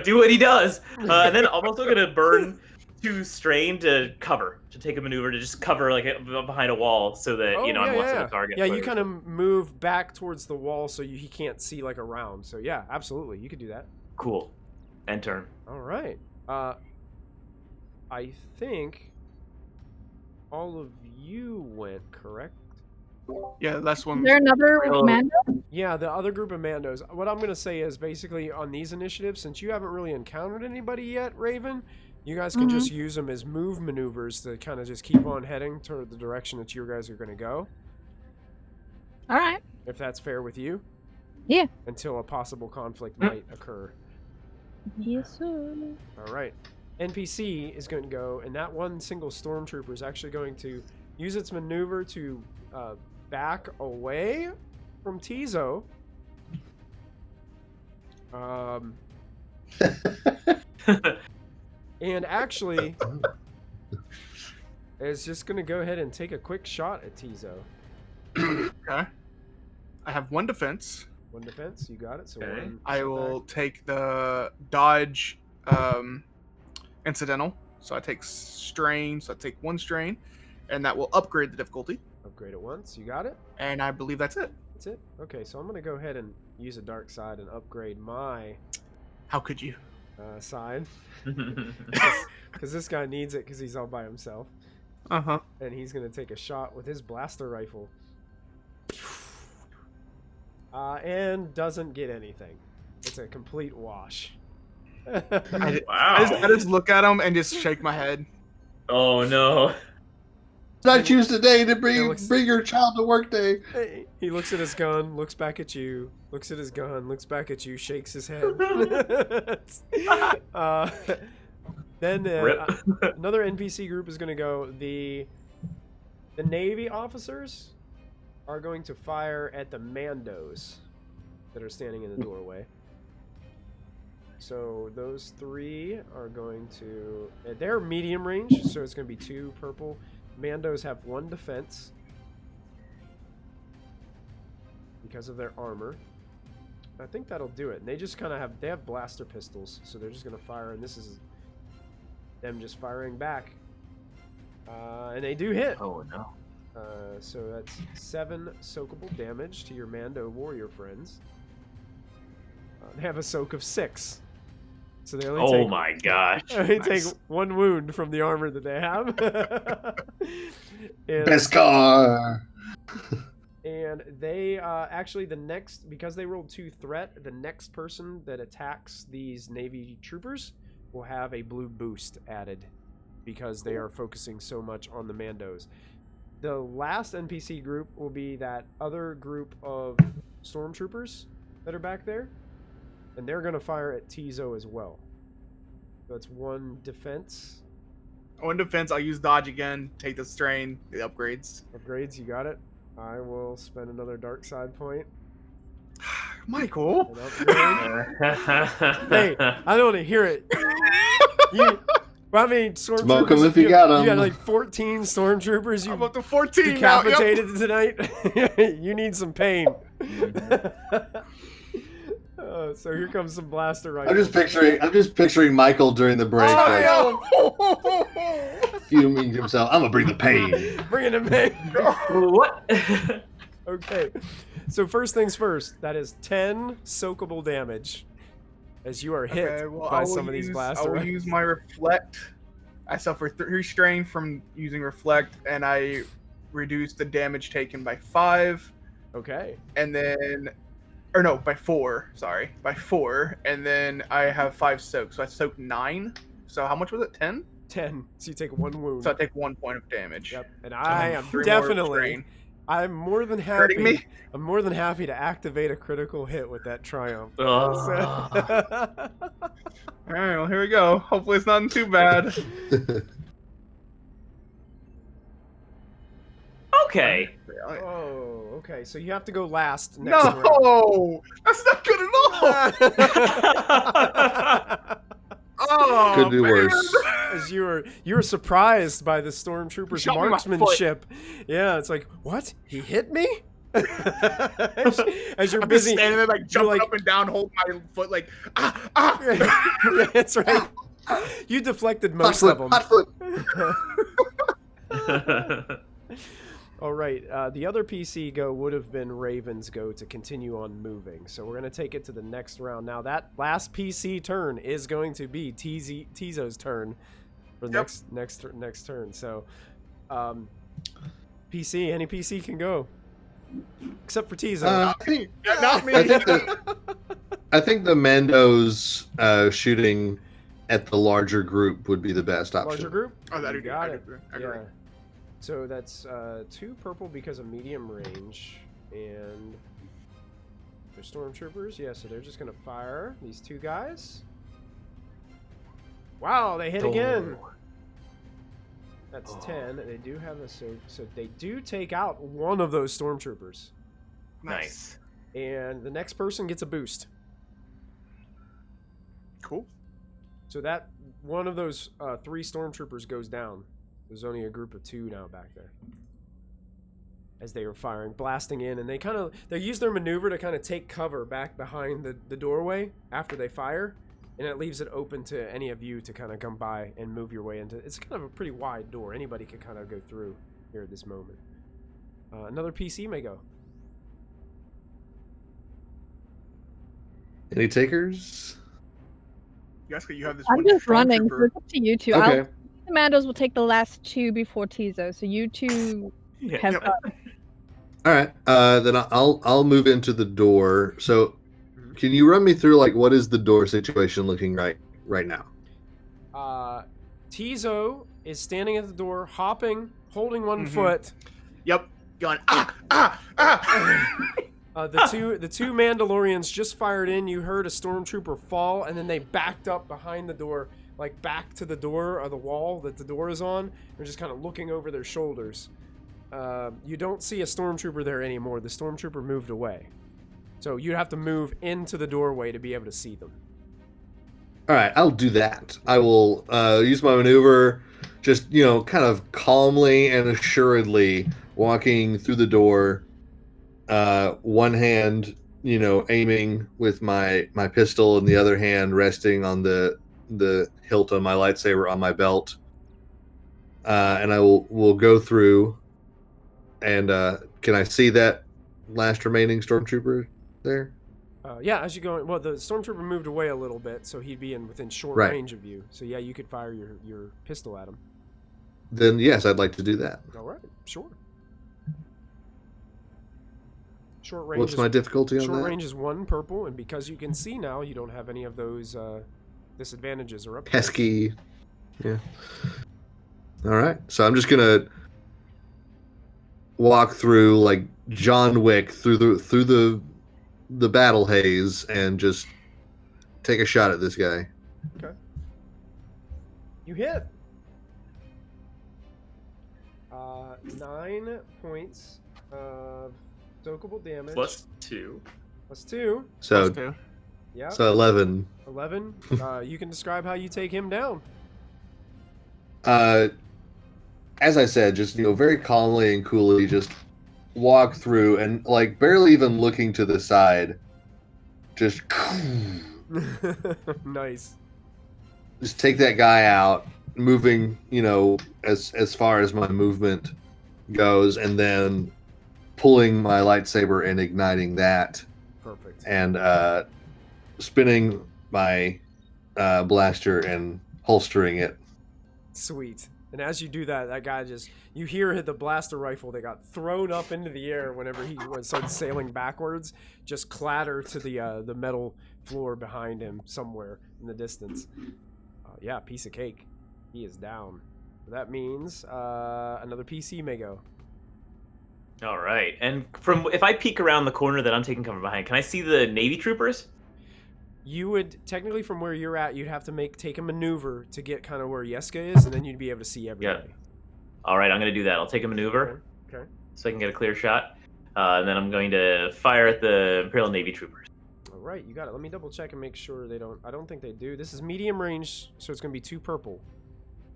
do what he does. And then I'm also gonna burn 2 strain to take a maneuver to just cover like behind a wall so that I'm less of a target. Yeah, for you kind everything. of move back towards the wall so he can't see like around. So yeah, absolutely, you could do that. Cool. End turn. All right. I think all of you went, correct? Yeah, last one. Is there another Real- Mando? Yeah, the other group of Mandos. What I'm going to say is basically on these initiatives, since you haven't really encountered anybody yet, Raven, you guys can just use them as move maneuvers to kind of just keep on heading toward the direction that you guys are going to go, All right. if that's fair with you. Yeah. Until a possible conflict might occur. Yes, sir. All right. NPC is going to go, and that one single stormtrooper is actually going to use its maneuver to back away from Tizo. And actually is just going to go ahead and take a quick shot at Tizo. Okay. I have 1 defense. 1 defense, you got it. So Okay. one I shot will back. take the dodge incidental. So I take strain. So I take 1 strain, and that will upgrade the difficulty. Upgrade it once, you got it. And I believe that's it. That's it. Okay, so I'm going to go ahead and use a dark side and upgrade my How could you? side. Because this guy needs it because he's all by himself. Uh-huh. And he's going to take a shot with his blaster rifle. And doesn't get anything. It's a complete wash. I Wow. just look at him and just shake my head. Oh no. I choose today to It bring looks- your child to work day. He looks at his gun, looks back at you, looks at his gun, looks back at you, shakes his head. Then Rip. another NPC group is going to go. The Navy officers are going to fire at the Mandos that are standing in the doorway. So those 3 are going to... They're medium range, so it's going to be 2 purple. Mandos have 1 defense because of their armor. I think that'll do it. And they just kind of have... They have blaster pistols, so they're just going to fire, and this is them just firing back. And they do hit. Oh no. So that's 7 soakable damage to your Mando warrior friends. They have a soak of 6. So they only Oh take, my gosh. they take Nice. 1 wound from the armor that they have. And, Beskar. and they actually because they rolled 2 threat, the next person that attacks these Navy troopers will have a blue boost added because they are focusing so much on the Mandos. The last NPC group will be that other group of stormtroopers that are back there, and they're going to fire at Tizo as well. So that's 1 defense. 1 defense, I'll use dodge again, take the strain, the upgrades. Upgrades, you got it. I will spend another dark side point. Michael! And upgrade. Hey, I don't want to hear it. Well, I mean, stormtroopers. Smoke 'em if you got 'em. You got like 14 stormtroopers. You I'm up to 14 now. Yep. decapitated tonight. You need some pain. So here comes some blaster I'm rifles. just picturing Michael during the break, like, Oh, fuming himself. I'm gonna bring the pain. Bringing him in. What? Okay. So first things first. That is 10 soakable damage as you are hit okay, well, by I will some of these use- blaster I will rifles. use my reflect. I suffer 3 strain from using reflect, and I reduce the damage taken by 5, Okay. and then, or no, by 4. Sorry, by 4, and then I have 5 soak, so I soak 9. So how much was it? 10. 10. So you take 1 wound. So I take 1 point of damage. Yep. And So I have am 3 more definitely. strain. I'm more than Hurting happy. me? I'm more than happy to activate a critical hit with that triumph. Ugh. So- All right, well here we go. Hopefully it's not too bad. Okay. Oh, okay. So you have to go last next round. No, that's not good at all. Oh, Could do man. worse. As you were surprised by the stormtrooper's Shot me in my foot. marksmanship. Yeah, it's like, what? He hit me? as you're I'm just busy. standing there like jumping like- up and down, holding my foot like ah. Yeah, that's right. You deflected Hot most foot, of them. hot foot. All right. The other PC go would have been Raven's go to continue on moving. So we're going to take it to the next round. Now that last PC turn is going to be Tizo's turn for the Yep. next turn. So PC, any PC can go. Except for Tizo. I think Not me. I think the Mandos shooting at the larger group would be the best option. Larger group? Oh, that You agree. got I it. agree. I agree. Yeah. So that's 2 purple because of medium range, and they're stormtroopers. Yeah, so they're just gonna fire these 2 guys. Wow, they hit again. Oh. That's 10. They do have a so they do take out one of those stormtroopers. Nice. And the next person gets a boost. Cool. So that one of those 3 stormtroopers goes down. There's only a group of 2 now back there. As they were firing, blasting in, and they use their maneuver to kind of take cover back behind the doorway after they fire, and it leaves it open to any of you to kind of come by and move your way into. It's kind of a pretty wide door. Anybody could kind of go through here at this moment. Another PC may go. Any takers? Jessica, you have this I'm one just running, so stormtrooper. it's up to you two. Okay. Commandos will take the last 2 before Tizo, so you two Yeah. have Yep. All right. Then I'll move into the door. So, can you run me through like what is the door situation looking right now? Tizo is standing at the door, hopping, holding one Mhm. foot. Yep. Going The two Mandalorians just fired in. You heard a stormtrooper fall, and then they backed up behind the door, like back to the door or the wall that the door is on. They're just kind of looking over their shoulders. You don't see a stormtrooper there anymore. The stormtrooper moved away, so you have to move into the doorway to be able to see them. All right, I'll do that. I will use my maneuver, just kind of calmly and assuredly walking through the door. One hand, aiming with my pistol, and the other hand resting on the hilt on my lightsaber on my belt. And I will go through. And can I see that last remaining stormtrooper there? Yeah, as you go, well, the stormtrooper moved away a little bit, so he'd be within short Right. range of you. So yeah, you could fire your pistol at him. Then yes, I'd like to do that. All right, sure. Short range. What's my difficulty on Short that? range is 1 purple, and because you can see now, you don't have any of those disadvantages or upgrades. Pesky. Yeah. All right. So I'm just gonna walk through like John Wick through the battle haze and just take a shot at this guy. You hit. 9 points of soakable damage. +2. +2. So Plus 2. Yeah. so 11. 11. You can describe how you take him down. As I said, just very calmly and coolly, just walk through and like barely even looking to the side. Just Nice. just take that guy out, moving, as far as my movement goes, and then pulling my lightsaber and igniting that, Perfect. and spinning my blaster and holstering it. Sweet. And as you do that, that guy you hear the blaster rifle that got thrown up into the air whenever he started sailing backwards, just clatter to the metal floor behind him somewhere in the distance. Yeah, piece of cake. He is down. That means another PC may go. All right. And if I peek around the corner that I'm taking cover behind, can I see the Navy troopers? You would technically, from where you're at, you'd have to take a maneuver to get kind of where Yeska is, and then you'd be able to see everybody. All right, I'm going to do that. I'll take a maneuver Okay. so I can get a clear shot. And then I'm going to fire at the Imperial Navy troopers. All right, you got it. Let me double check and make sure they don't. I don't think they do. This is medium range, so it's going to be 2 purple.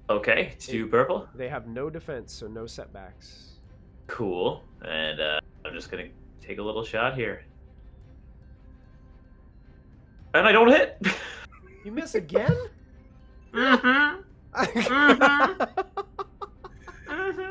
Okay, 2 purple. They have no defense, so no setbacks. Cool. And I'm just going to take a little shot here. And I don't hit. You miss again? Mm-hmm.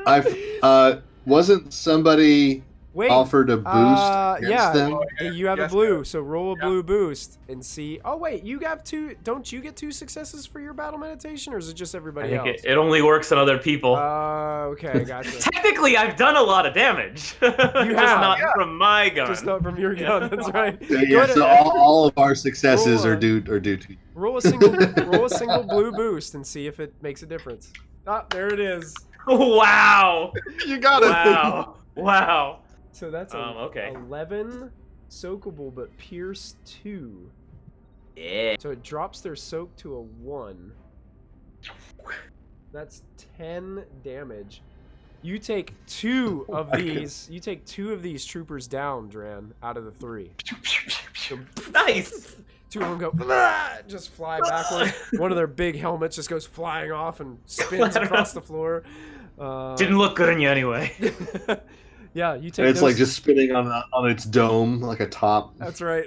I wasn't somebody Wait. offered a boost against yeah. them? You have a Yes, blue, so roll a Yeah. blue boost and see. Oh wait, you have 2. Don't you get 2 successes for your battle meditation, or is it just I everybody think else? it only works on other people. Okay, gotcha. Technically, I've done a lot of damage. Just have. not from my gun. Just not from your gun. That's right. Yeah, Go ahead so and- all of our successes Roll, are due to you. roll a single blue boost and see if it makes a difference. Ah, there it is. Wow. You got it. Wow. Wow. So that's okay. 11 soakable, but pierce 2. Yeah. So it drops their soak to a 1. That's 10 damage. You take 2 of these. You take 2 of these troopers down, Dran, out of the 3. So, Nice. 2 of them go just fly backwards. One of their big helmets just goes flying off and spins across the floor. Didn't look good on you anyway. Yeah, you take. And it's like just spinning on its dome like a top. That's right.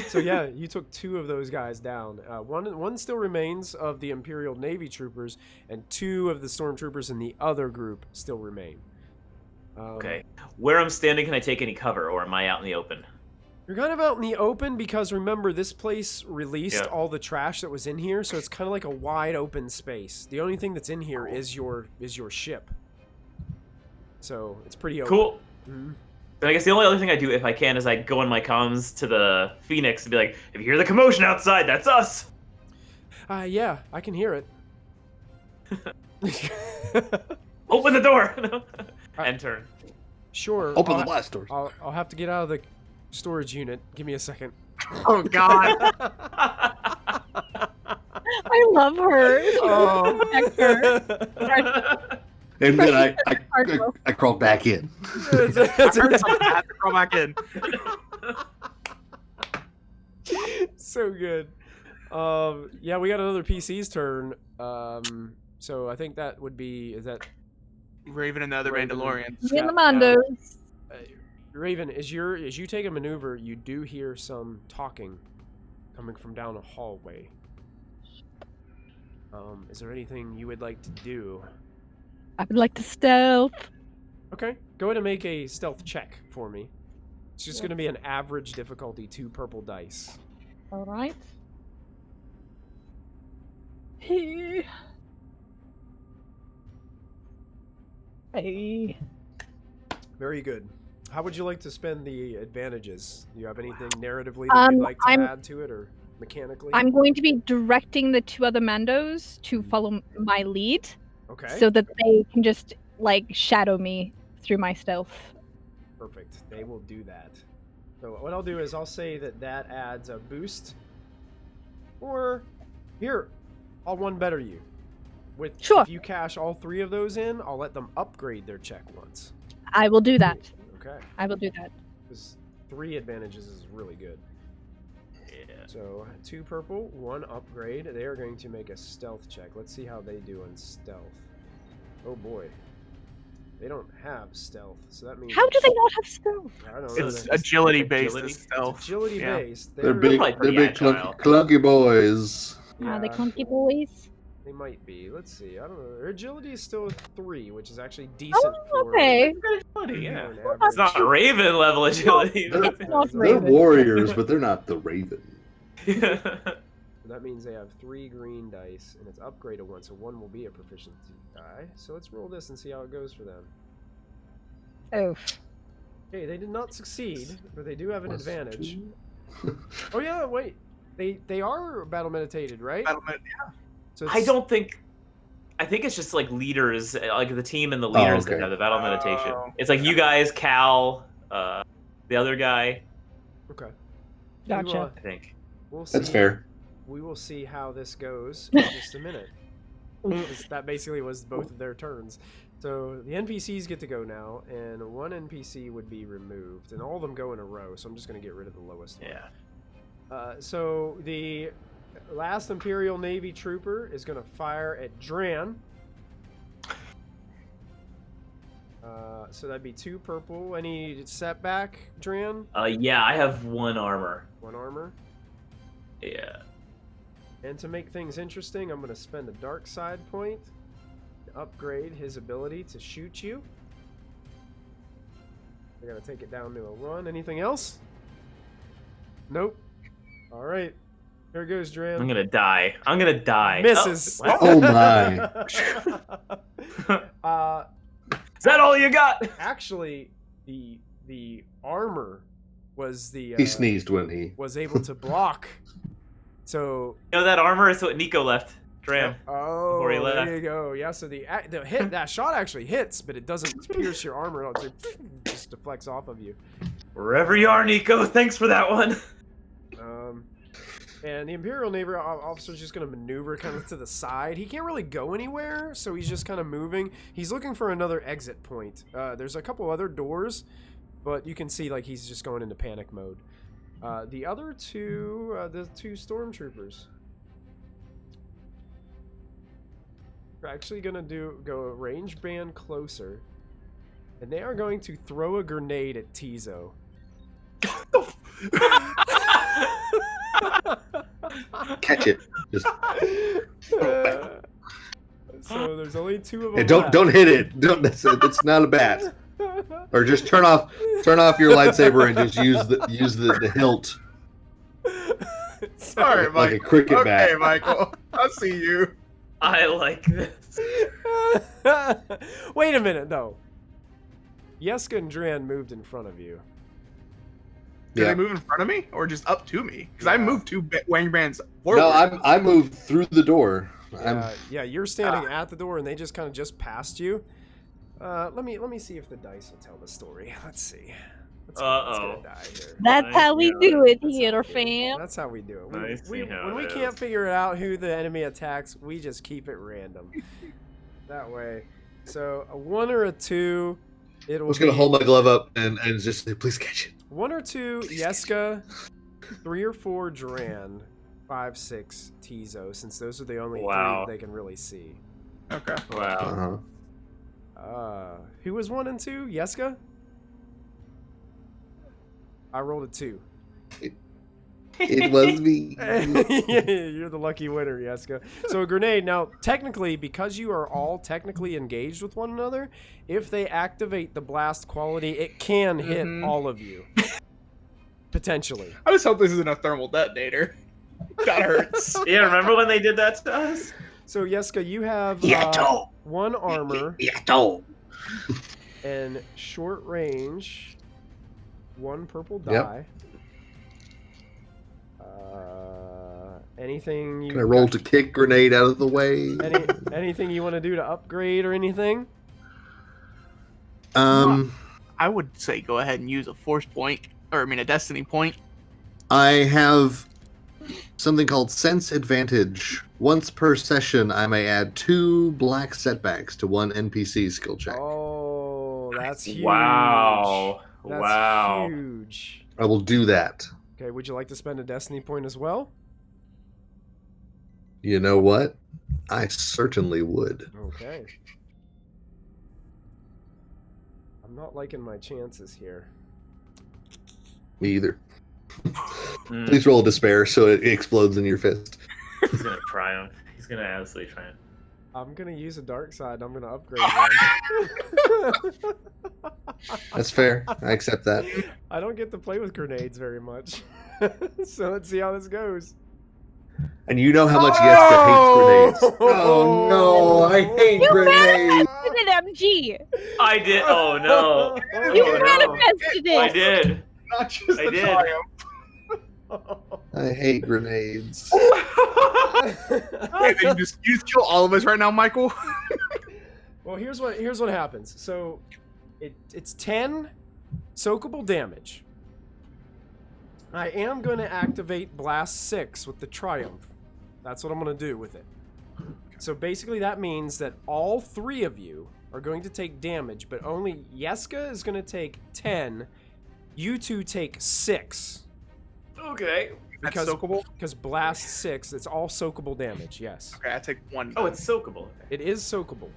So yeah, you took 2 of those guys down. One still remains of the Imperial Navy troopers, and 2 of the stormtroopers in the other group still remain. Okay. Where I'm standing, can I take any cover, or am I out in the open? You're kind of out in the open because remember, this place released all the trash that was in here, so it's kind of like a wide open space. The only thing that's in here is your ship. So it's pretty open. Cool. Mm-hmm. Then I guess the only other thing I do, if I can, is I go in my comms to the Phoenix and be like, if you hear the commotion outside, that's us. Yeah, I can hear it. Open the door. And turn. Sure. Open the blast doors. I'll have to get out of the storage unit. Give me a second. Oh God. I love her. Oh. Protect her. And then I crawl back in. That's I heard something. I have to crawl back in. So good. Yeah, we got another PC's turn. So I think that would be, is that Raven and the other Raven. Mandalorians. Me and the Mondos. Raven, as you take a maneuver, you do hear some talking coming from down a hallway. Is there anything you would like to do? I would like to stealth. Okay, go ahead and make a stealth check for me. It's just going to be an average difficulty, 2 purple dice. All right. Hey. Hey. Very good. How would you like to spend the advantages? Do you have anything narratively that you'd like to add to it, or mechanically? I'm going to be directing the 2 other Mandos to follow my lead. Okay. So that they can just, like, shadow me through my stealth. Perfect. They will do that. So what I'll do is I'll say that adds a boost. Or, here, I'll one better you. Sure. If you cash all 3 of those in, I'll let them upgrade their check once. I will do that. Okay. I will do that. Because 3 advantages is really good. Yeah. So 2 purple, 1 upgrade. They are going to make a stealth check. Let's see how they do on stealth. Oh boy. They don't have stealth, so that means... How do they not have stealth? I don't know. It's agility based stealth. Agility Yeah. based. They're big pretty agile. clunky boys. Are they Yeah. clunky boys? They might be. Let's see. I don't know. Their agility is still 3, which is actually decent Oh, okay. for Yeah. an It's not average. Raven level agility. It's not They're Raven. warriors, but they're not the Raven. So that means they have 3 green dice, and it's upgraded 1, so 1 will be a proficiency die. So let's roll this and see how it goes for them. Oof. Okay, they did not succeed, but they do have an Plus advantage. 2. Oh yeah, wait. They are battle meditated, right? So I don't think. I think it's just like leaders, like the team and the leaders that okay. have the battle meditation. Oh. It's like you guys, Cal, the other guy. Okay. Gotcha. I think. We'll see. That's fair. We will see how this goes in just a minute. 'Cause that basically was both of their turns. So the NPCs get to go now, and 1 NPC would be removed, and all of them go in a row. So I'm just going to get rid of the lowest one. Yeah. So the last Imperial Navy trooper is going to fire at Dran. So that'd be 2 purple. Any setback, Dran? Yeah, I have 1 armor. 1 armor. Yeah. And to make things interesting, I'm going to spend a dark side point to upgrade his ability to shoot you. We're going to take it down to a 1. Anything else? Nope. All right. Here goes, Dran. I'm gonna die. I'm gonna die. Misses. Oh my. Is that all you got? Actually, the armor was the He sneezed when he... was able to block. So You know that armor is what Nico left. Dram. oh, Before he left. there you go. Yeah, so the hit that shot actually hits, but it doesn't pierce your armor at all. It just deflects off of you. Wherever you are, Nico. Thanks for that one. And the Imperial naval officer is just going to maneuver kind of to the side. He can't really go anywhere, so he's just kind of moving. He's looking for another exit point. There's a couple other doors, but you can see like he's just going into panic mode. The other two, the two stormtroopers, are actually going to go a range band closer, and they are going to throw a grenade at Tizo. Catch it. Just so there's only two of them. hey, don't hit it. It's not a bat. Or just turn off your lightsaber and just use the hilt Sorry, like Michael. a cricket bat. Okay, Michael. I'll see you. I like this. Wait a minute, though. Yeska and Dran moved in front of you. Did Yeah. they move in front of me or just up to me? Because I moved two wang bands forward. No, I moved through the door. Yeah, you're standing at the door, and they just kind of just passed you. Let me see if the dice will tell the story. Let's see. Let's Uh-oh. die here. That's how we do it That's here, how we do it. fam. That's how we do it. I see how When we it can't is. figure out who the enemy attacks, we just keep it random. That way. So a 1 or a 2, it I will was be gonna hold my glove up and just say, please catch it. 1 or 2 Yeska, 3 or 4 Dran, 5, 6 Tizo, since those are the only Wow. 3 they can really see. Okay. Wow. Who was 1 and 2? Yeska? I rolled a 2. It was me. You're the lucky winner, Yeska. So a grenade. Now, technically, because you are all technically engaged with one another, if they activate the blast quality, it can hit all of you. Potentially. I just hope this isn't a thermal detonator. That hurts. Yeah, remember when they did that to us? So, Yeska, you have 1 armor and short range, 1 purple die. Yep. Anything you Can I roll to kick grenade out of the way? anything you want to do to upgrade or anything? I would say go ahead and use a force point, or I mean a destiny point. I have something called Sense Advantage. Once per session, I may add 2 black setbacks to 1 NPC skill check. Oh, that's huge. Wow. That's Wow. huge. I will do that. Okay, would you like to spend a destiny point as well? You know what? I certainly would. Okay. I'm not liking my chances here. Me either. Mm, Please roll a despair so it explodes in your fist. he's gonna triumph. He's gonna absolutely triumph. I'm gonna use a dark side. I'm gonna upgrade one. That's fair. I accept that. I don't get to play with grenades very much. So let's see how this goes. And you know how much Yeska hates grenades. Oh no, I hate You grenades. manifested it, MG. I did. Oh no. You Oh, no. manifested I it. did. Not just I the did. triumph. I hate grenades. Wait, you just kill all of us right now, Michael? Well, here's what happens. So, it's 10 soakable damage. I am going to activate Blast 6 with the Triumph. That's what I'm going to do with it. So basically that means that all 3 of you are going to take damage, but only Yeska is going to take 10. You 2 take 6. Okay. That's soakable? Because Blast 6, it's all soakable damage, yes. Okay, I take 1. Oh, it's soakable. It is soakable.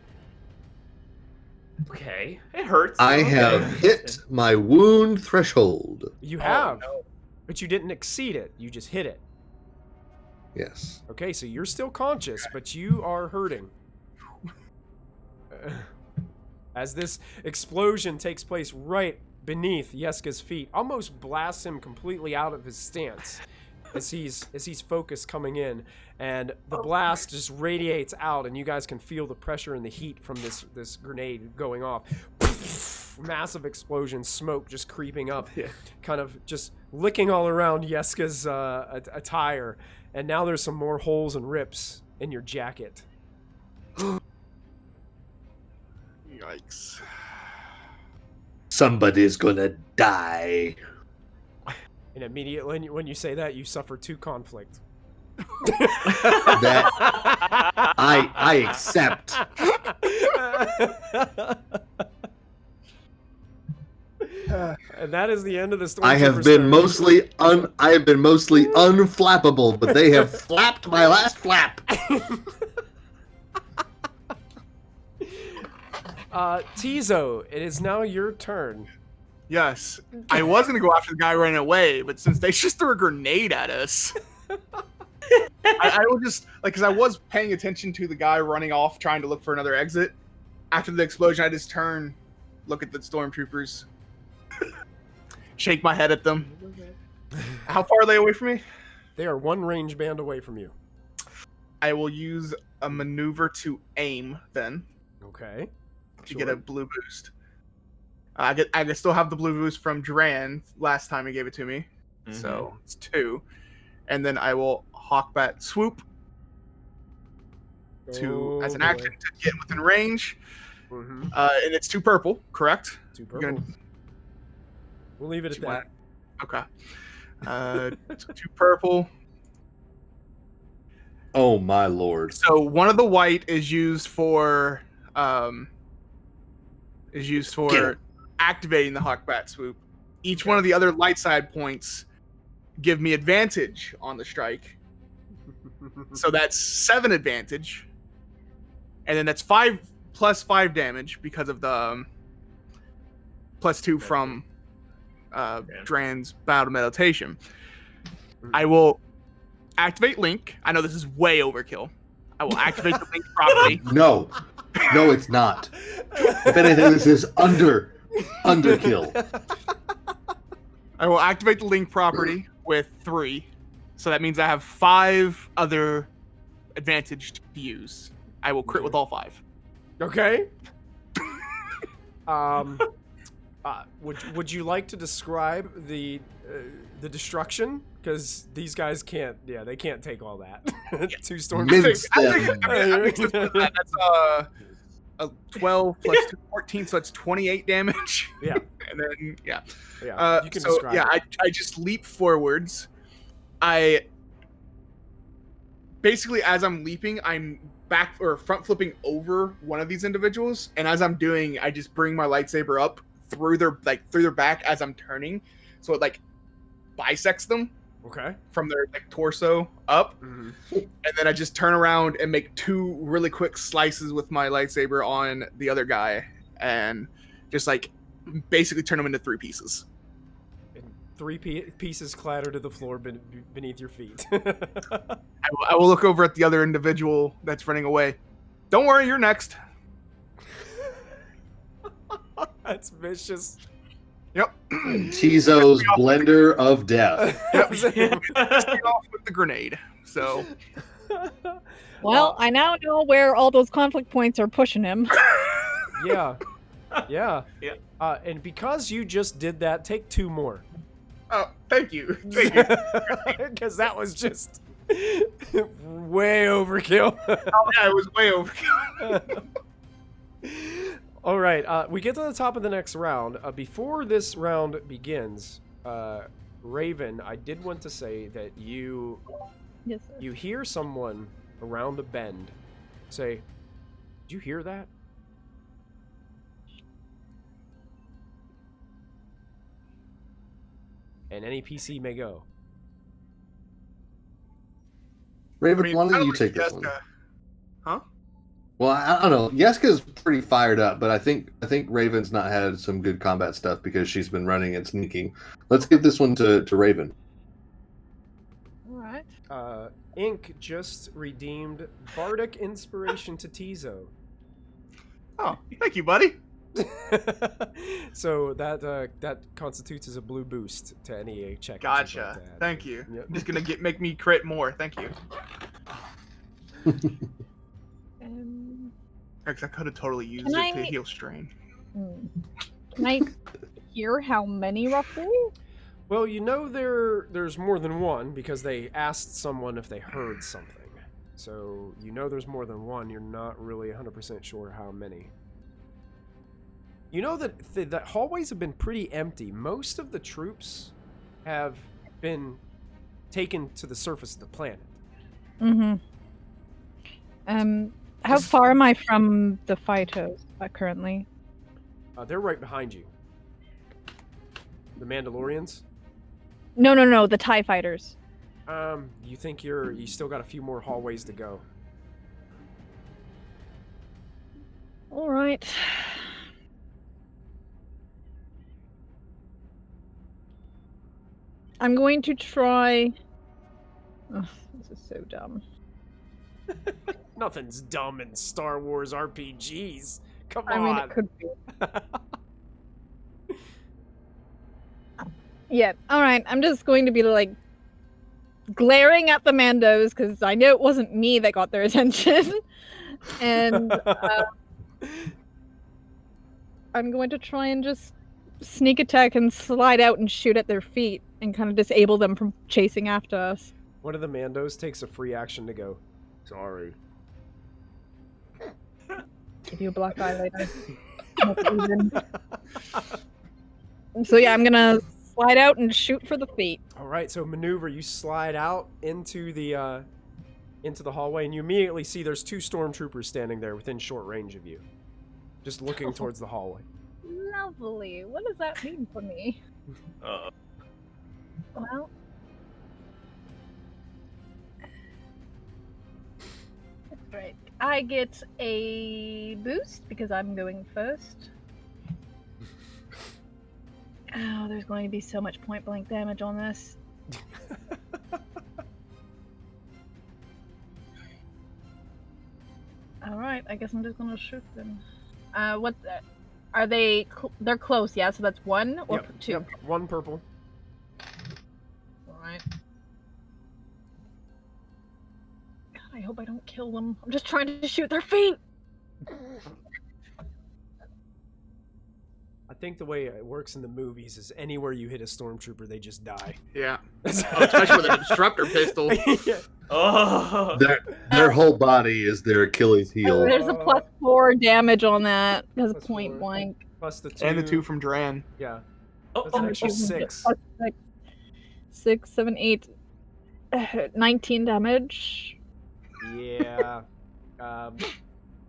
Okay. It hurts. I Okay. have hit my wound threshold. You have, no. but you didn't exceed it. You just hit it. Yes. Okay, so you're still conscious, but you are hurting. As this explosion takes place right beneath Yeska's feet, almost blasts him completely out of his stance as he's focused coming in, and the blast just radiates out, and you guys can feel the pressure and the heat from this grenade going off. Massive explosion, smoke just creeping up, kind of just licking all around Yeska's attire, and now there's some more holes and rips in your jacket. Yikes. Somebody's gonna die. And immediately when you say that, you suffer 2 conflict. That I accept. And that is the end of the stormtrooper. I have been mostly unflappable, but they have flapped my last flap. Tizo, it is now your turn. Yes. I was going to go after the guy running away, but since they just threw a grenade at us, I will just, like, because I was paying attention to the guy running off trying to look for another exit. After the explosion, I just turn, look at the stormtroopers, shake my head at them. How far are they away from me? They are one range band away from you. I will use a maneuver to aim then Okay. to get a blue boost. I still have the blue boost from Duran last time he gave it to me, so it's 2, and then I will hawkbat swoop as an action to get within range, and it's 2 purple, correct? 2 purple. We'll leave it at that. Okay. 2 purple. Oh my lord! So one of the white is used for activating the hawkbat swoop. Each one of the other light side points give me advantage on the strike. So that's 7 advantage, and then that's 5 plus 5 damage because of the +2 from Dran's battle meditation. I will activate Link. I know this is way overkill. I will activate the Link property. No, it's not. If anything, this is underkill. I will activate the Link property with 3. So that means I have 5 other advantage to use. I will crit with all 5. Okay. Would you like to describe the destruction? Because these guys can't. Yeah, they can't take all that. 2 stormtroopers. That's a 12 plus 2, 14, so that's 28 damage. Yeah. And then Yeah. You can so describe yeah, it. I just leap forwards. I basically, as I'm leaping, I'm back or front flipping over one of these individuals, and as I'm doing, I just bring my lightsaber up through their back as I'm turning, so it like bisects them. Okay. From their torso up, and then I just turn around and make 2 really quick slices with my lightsaber on the other guy, and just basically turn them into 3 pieces. And 3 pieces clatter to the floor beneath your feet. I will look over at the other individual that's running away. Don't worry, you're next. That's vicious. Yep. Tizo's blender of death. Yep. Start off with the grenade. So. Well, I now know where all those conflict points are pushing him. Yeah. And because you just did that, take 2 more. Oh, thank you. Thank you. Because that was just way overkill. Oh, yeah, it was way overkill. All right, we get to the top of the next round. Before this round begins, Raven, I did want to say that you hear someone around the bend say, "Did you hear that?" And any PC may go. Raven, why don't you take this one? Huh? Well, I don't know. Yeska's pretty fired up, but I think Raven's not had some good combat stuff because she's been running and sneaking. Let's give this one to Raven. All right. Ink just redeemed Bardic Inspiration to Tizo. Oh, thank you, buddy. So that constitutes as a blue boost to any check. Gotcha. Thank you. Yep. Just gonna make me crit more. Thank you. Because I could have totally used it to heal strain. Can I hear how many roughly? Well, you know there's more than one because they asked someone if they heard something. So you know there's more than one. You're not really 100% sure how many. You know that the hallways have been pretty empty. Most of the troops have been taken to the surface of the planet. Mm-hmm. How far am I from the fighters currently? They're right behind you. The Mandalorians. No, the TIE fighters. You think you still got a few more hallways to go. All right. I'm going to try. Oh, this is so dumb. Nothing's dumb in Star Wars RPGs. Come I on. mean, it could be. Yeah. All right. I'm just going to be like glaring at the Mandos because I know it wasn't me that got their attention, and I'm going to try and just sneak attack and slide out and shoot at their feet and kind of disable them from chasing after us. One of the Mandos takes a free action to go. Sorry. Give you a black eye later. So yeah, I'm gonna slide out and shoot for the feet. All right, so maneuver. You slide out into the hallway, and you immediately see there's 2 stormtroopers standing there within short range of you, just looking towards the hallway. Lovely. What does that mean for me? Well, that's right. I get a boost because I'm going first. Oh, there's going to be so much point blank damage on this. Alright, I guess I'm just gonna shoot them. What are they? They're close, yeah? So that's 1 or 2? Yep, 1 purple. Alright. God, I hope I don't kill them. I'm just trying to shoot their feet! I think the way it works in the movies is anywhere you hit a stormtrooper, they just die. Yeah. Especially with a disruptor pistol. Yeah. Oh. Their whole body is their Achilles heel. There's a +4 damage on that because Plus point 4. blank. Plus the 2. And the 2 from Duran. Yeah. Oh, That's an extra 6. 6, 7, 8, 19 damage. Yeah.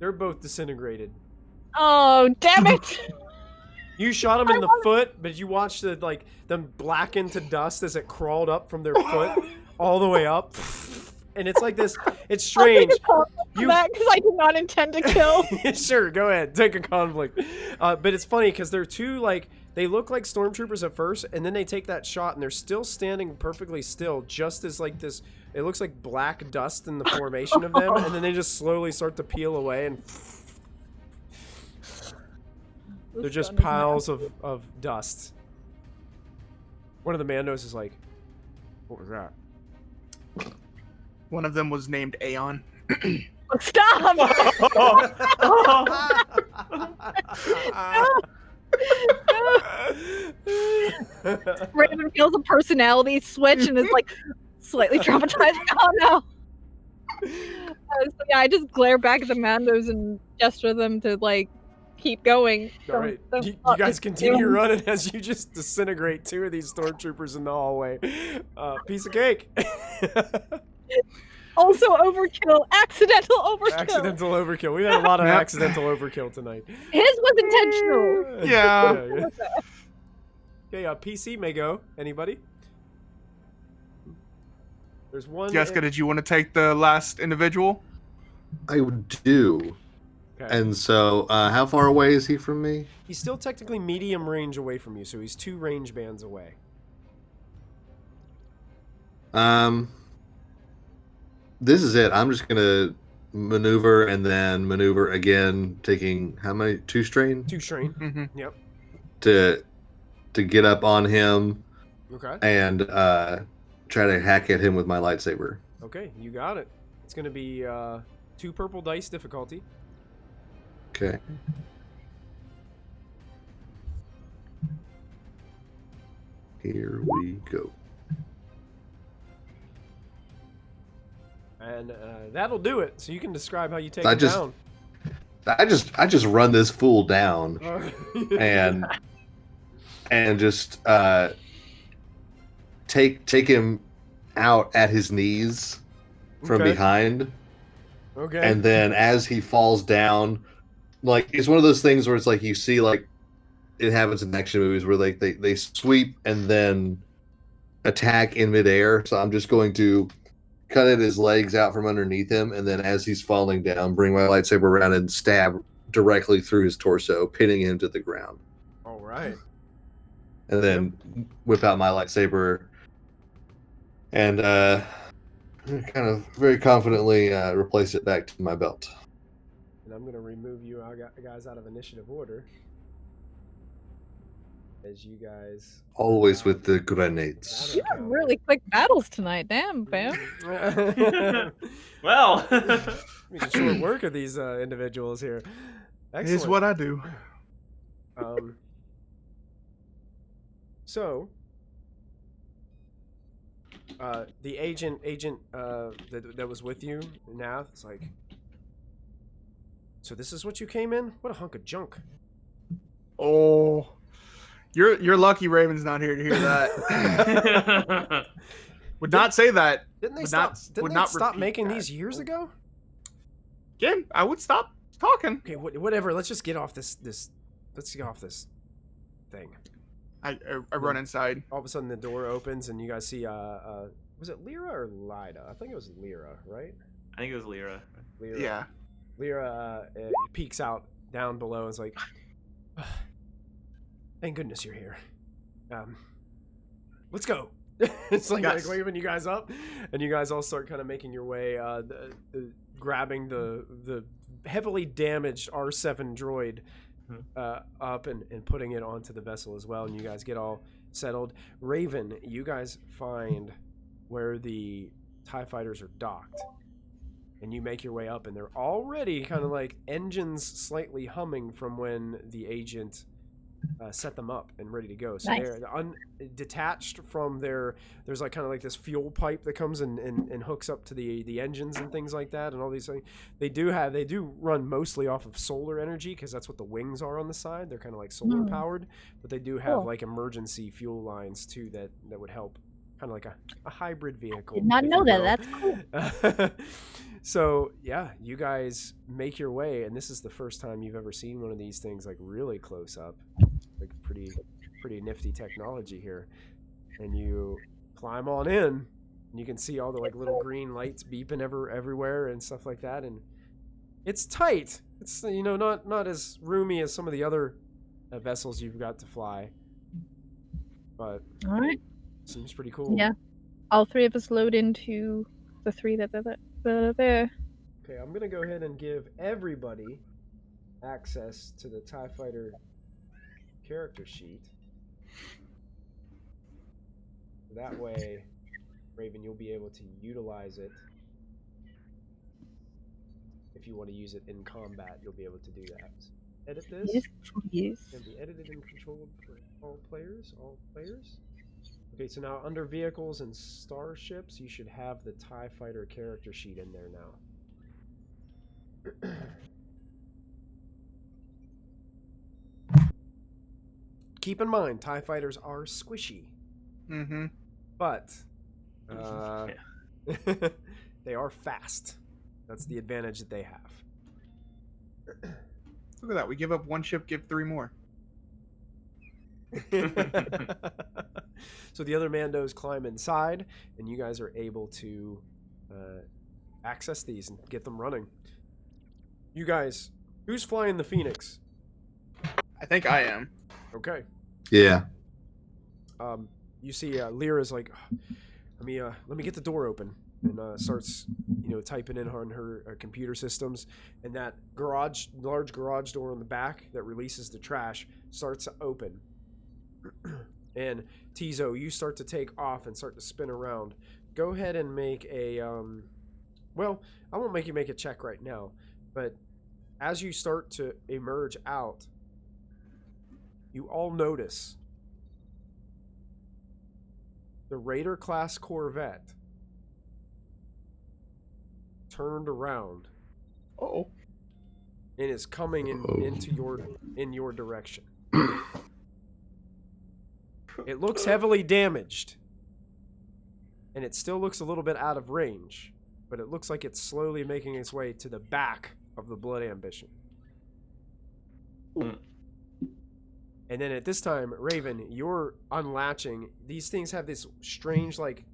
They're both disintegrated. Oh, damn it! You shot them in the foot, but you watched them blacken to dust as it crawled up from their foot all the way up. And it's like this. It's strange. Because I did not intend to kill. Sure, go ahead. Take a conflict. But it's funny because they're 2 they look like stormtroopers at first, and then they take that shot, and they're still standing perfectly still, just as this. It looks like black dust in the formation of them, and then they just slowly start to peel away, and they're just piles of dust. One of the Mandos is like, "What was that?" One of them was named Aeon. Stop! Raven feels a personality switch and is slightly traumatized. Oh no! So yeah, I just glare back at the Mandos and gesture them to keep going. All right, you guys continue running as you just disintegrate 2 of these stormtroopers in the hallway. Piece of cake. Also overkill, accidental overkill. Accidental overkill. We've had a lot of accidental overkill tonight. His was intentional. Yeah. Okay, PC may go. Anybody? There's one. Jessica, did you want to take the last individual? I do. Okay. And so, how far away is he from me? He's still technically medium range away from you, so he's 2 range bands away. This is it. I'm just gonna maneuver and then maneuver again, taking how many? 2 strain? 2 strain. Mm-hmm. Yep. To get up on him Okay. and try to hack at him with my lightsaber. Okay, you got it. It's gonna be 2 purple dice difficulty. Okay. Here we go. And that'll do it. So you can describe how you take I him just- down. I just run this fool down and just take him out at his knees from Okay. behind. Okay. And then as he falls down, like it's one of those things where it's like you see like it happens in action movies where like they sweep and then attack in midair. So I'm just going to cut at his legs out from underneath him, and then as he's falling down, bring my lightsaber around and stab directly through his torso, pinning him to the ground. All right. And then whip out my lightsaber and kind of very confidently replace it back to my belt. And I'm going to remove you guys out of initiative order. As you guys... Always with the grenades. You have really quick battles tonight, damn, fam. Well, Making short work of these individuals here. Excellent. Is what I do. So, the agent that was with you, Nath, is like, so this is what you came in? What a hunk of junk. Oh, you're lucky Raven's not here to hear that. Would not say that. Didn't they Would stop? not- Didn't would they not stop repeat making that. these years ago? Again, I would stop talking. Okay, whatever. Let's just get off this. Let's get off this thing. I run inside. All of a sudden, the door opens and you guys see. Was it Lyra or Lida? I think it was Lyra, right? I think it was Lyra. Lyra. Yeah. Lyra peeks out down below and is like, "Thank goodness you're here. Let's go." It's like, Yes. like waving you guys up, and you guys all start kind of making your way, grabbing the heavily damaged R7 droid up and putting it onto the vessel as well. And you guys get all settled. Raven, you guys find where the TIE fighters are docked, and you make your way up, and they're already kind of like engines slightly humming from when the agent set them up and ready to go. So Nice. they're detached from there's like kind of like this fuel pipe that comes and hooks up to the engines and things like that, and all these things. They do run mostly off of solar energy because that's what the wings are on the side. They're kind of like solar powered, but they do have Cool. like emergency fuel lines too that would help, kind of like a hybrid vehicle. Did not if know you that. will. That's cool. So yeah, you guys make your way, and this is the first time you've ever seen one of these things like really close up, like pretty nifty technology here. And you climb on in, and you can see all the like little green lights beeping everywhere and stuff like that. And it's tight. It's not as roomy as some of the other vessels you've got to fly, but All right. seems pretty cool. Yeah. All three of us load into the three that are there. Okay, I'm gonna go ahead and give everybody access to the TIE Fighter character sheet. That way, Raven, you'll be able to utilize it. If you want to use it in combat, you'll be able to do that. Edit this. Yes, please. Can be edited and controlled for all players. Okay, so now under vehicles and starships, you should have the TIE Fighter character sheet in there now. Keep in mind, TIE Fighters are squishy, Mm-hmm. but they are fast. That's the advantage that they have. Look at that. We give up one ship, give 3 more. So the other Mandos climb inside, and you guys are able to access these and get them running. You guys, who's flying the Phoenix? I think I am. Okay. Yeah. You see Lyra's like, let me get the door open, and starts typing in on her computer systems, and that large garage door on the back that releases the trash starts to open. And Tizo, you start to take off and start to spin around. Go ahead and make a well, I won't make you make a check right now, but as you start to emerge out, you all notice the Raider class Corvette turned around Oh. and is coming in your direction. It looks heavily damaged, and it still looks a little bit out of range. but it looks like it's slowly making its way to the back of the Blood Ambition. Mm. And then at this time, Raven, you're unlatching. These things have this strange, like,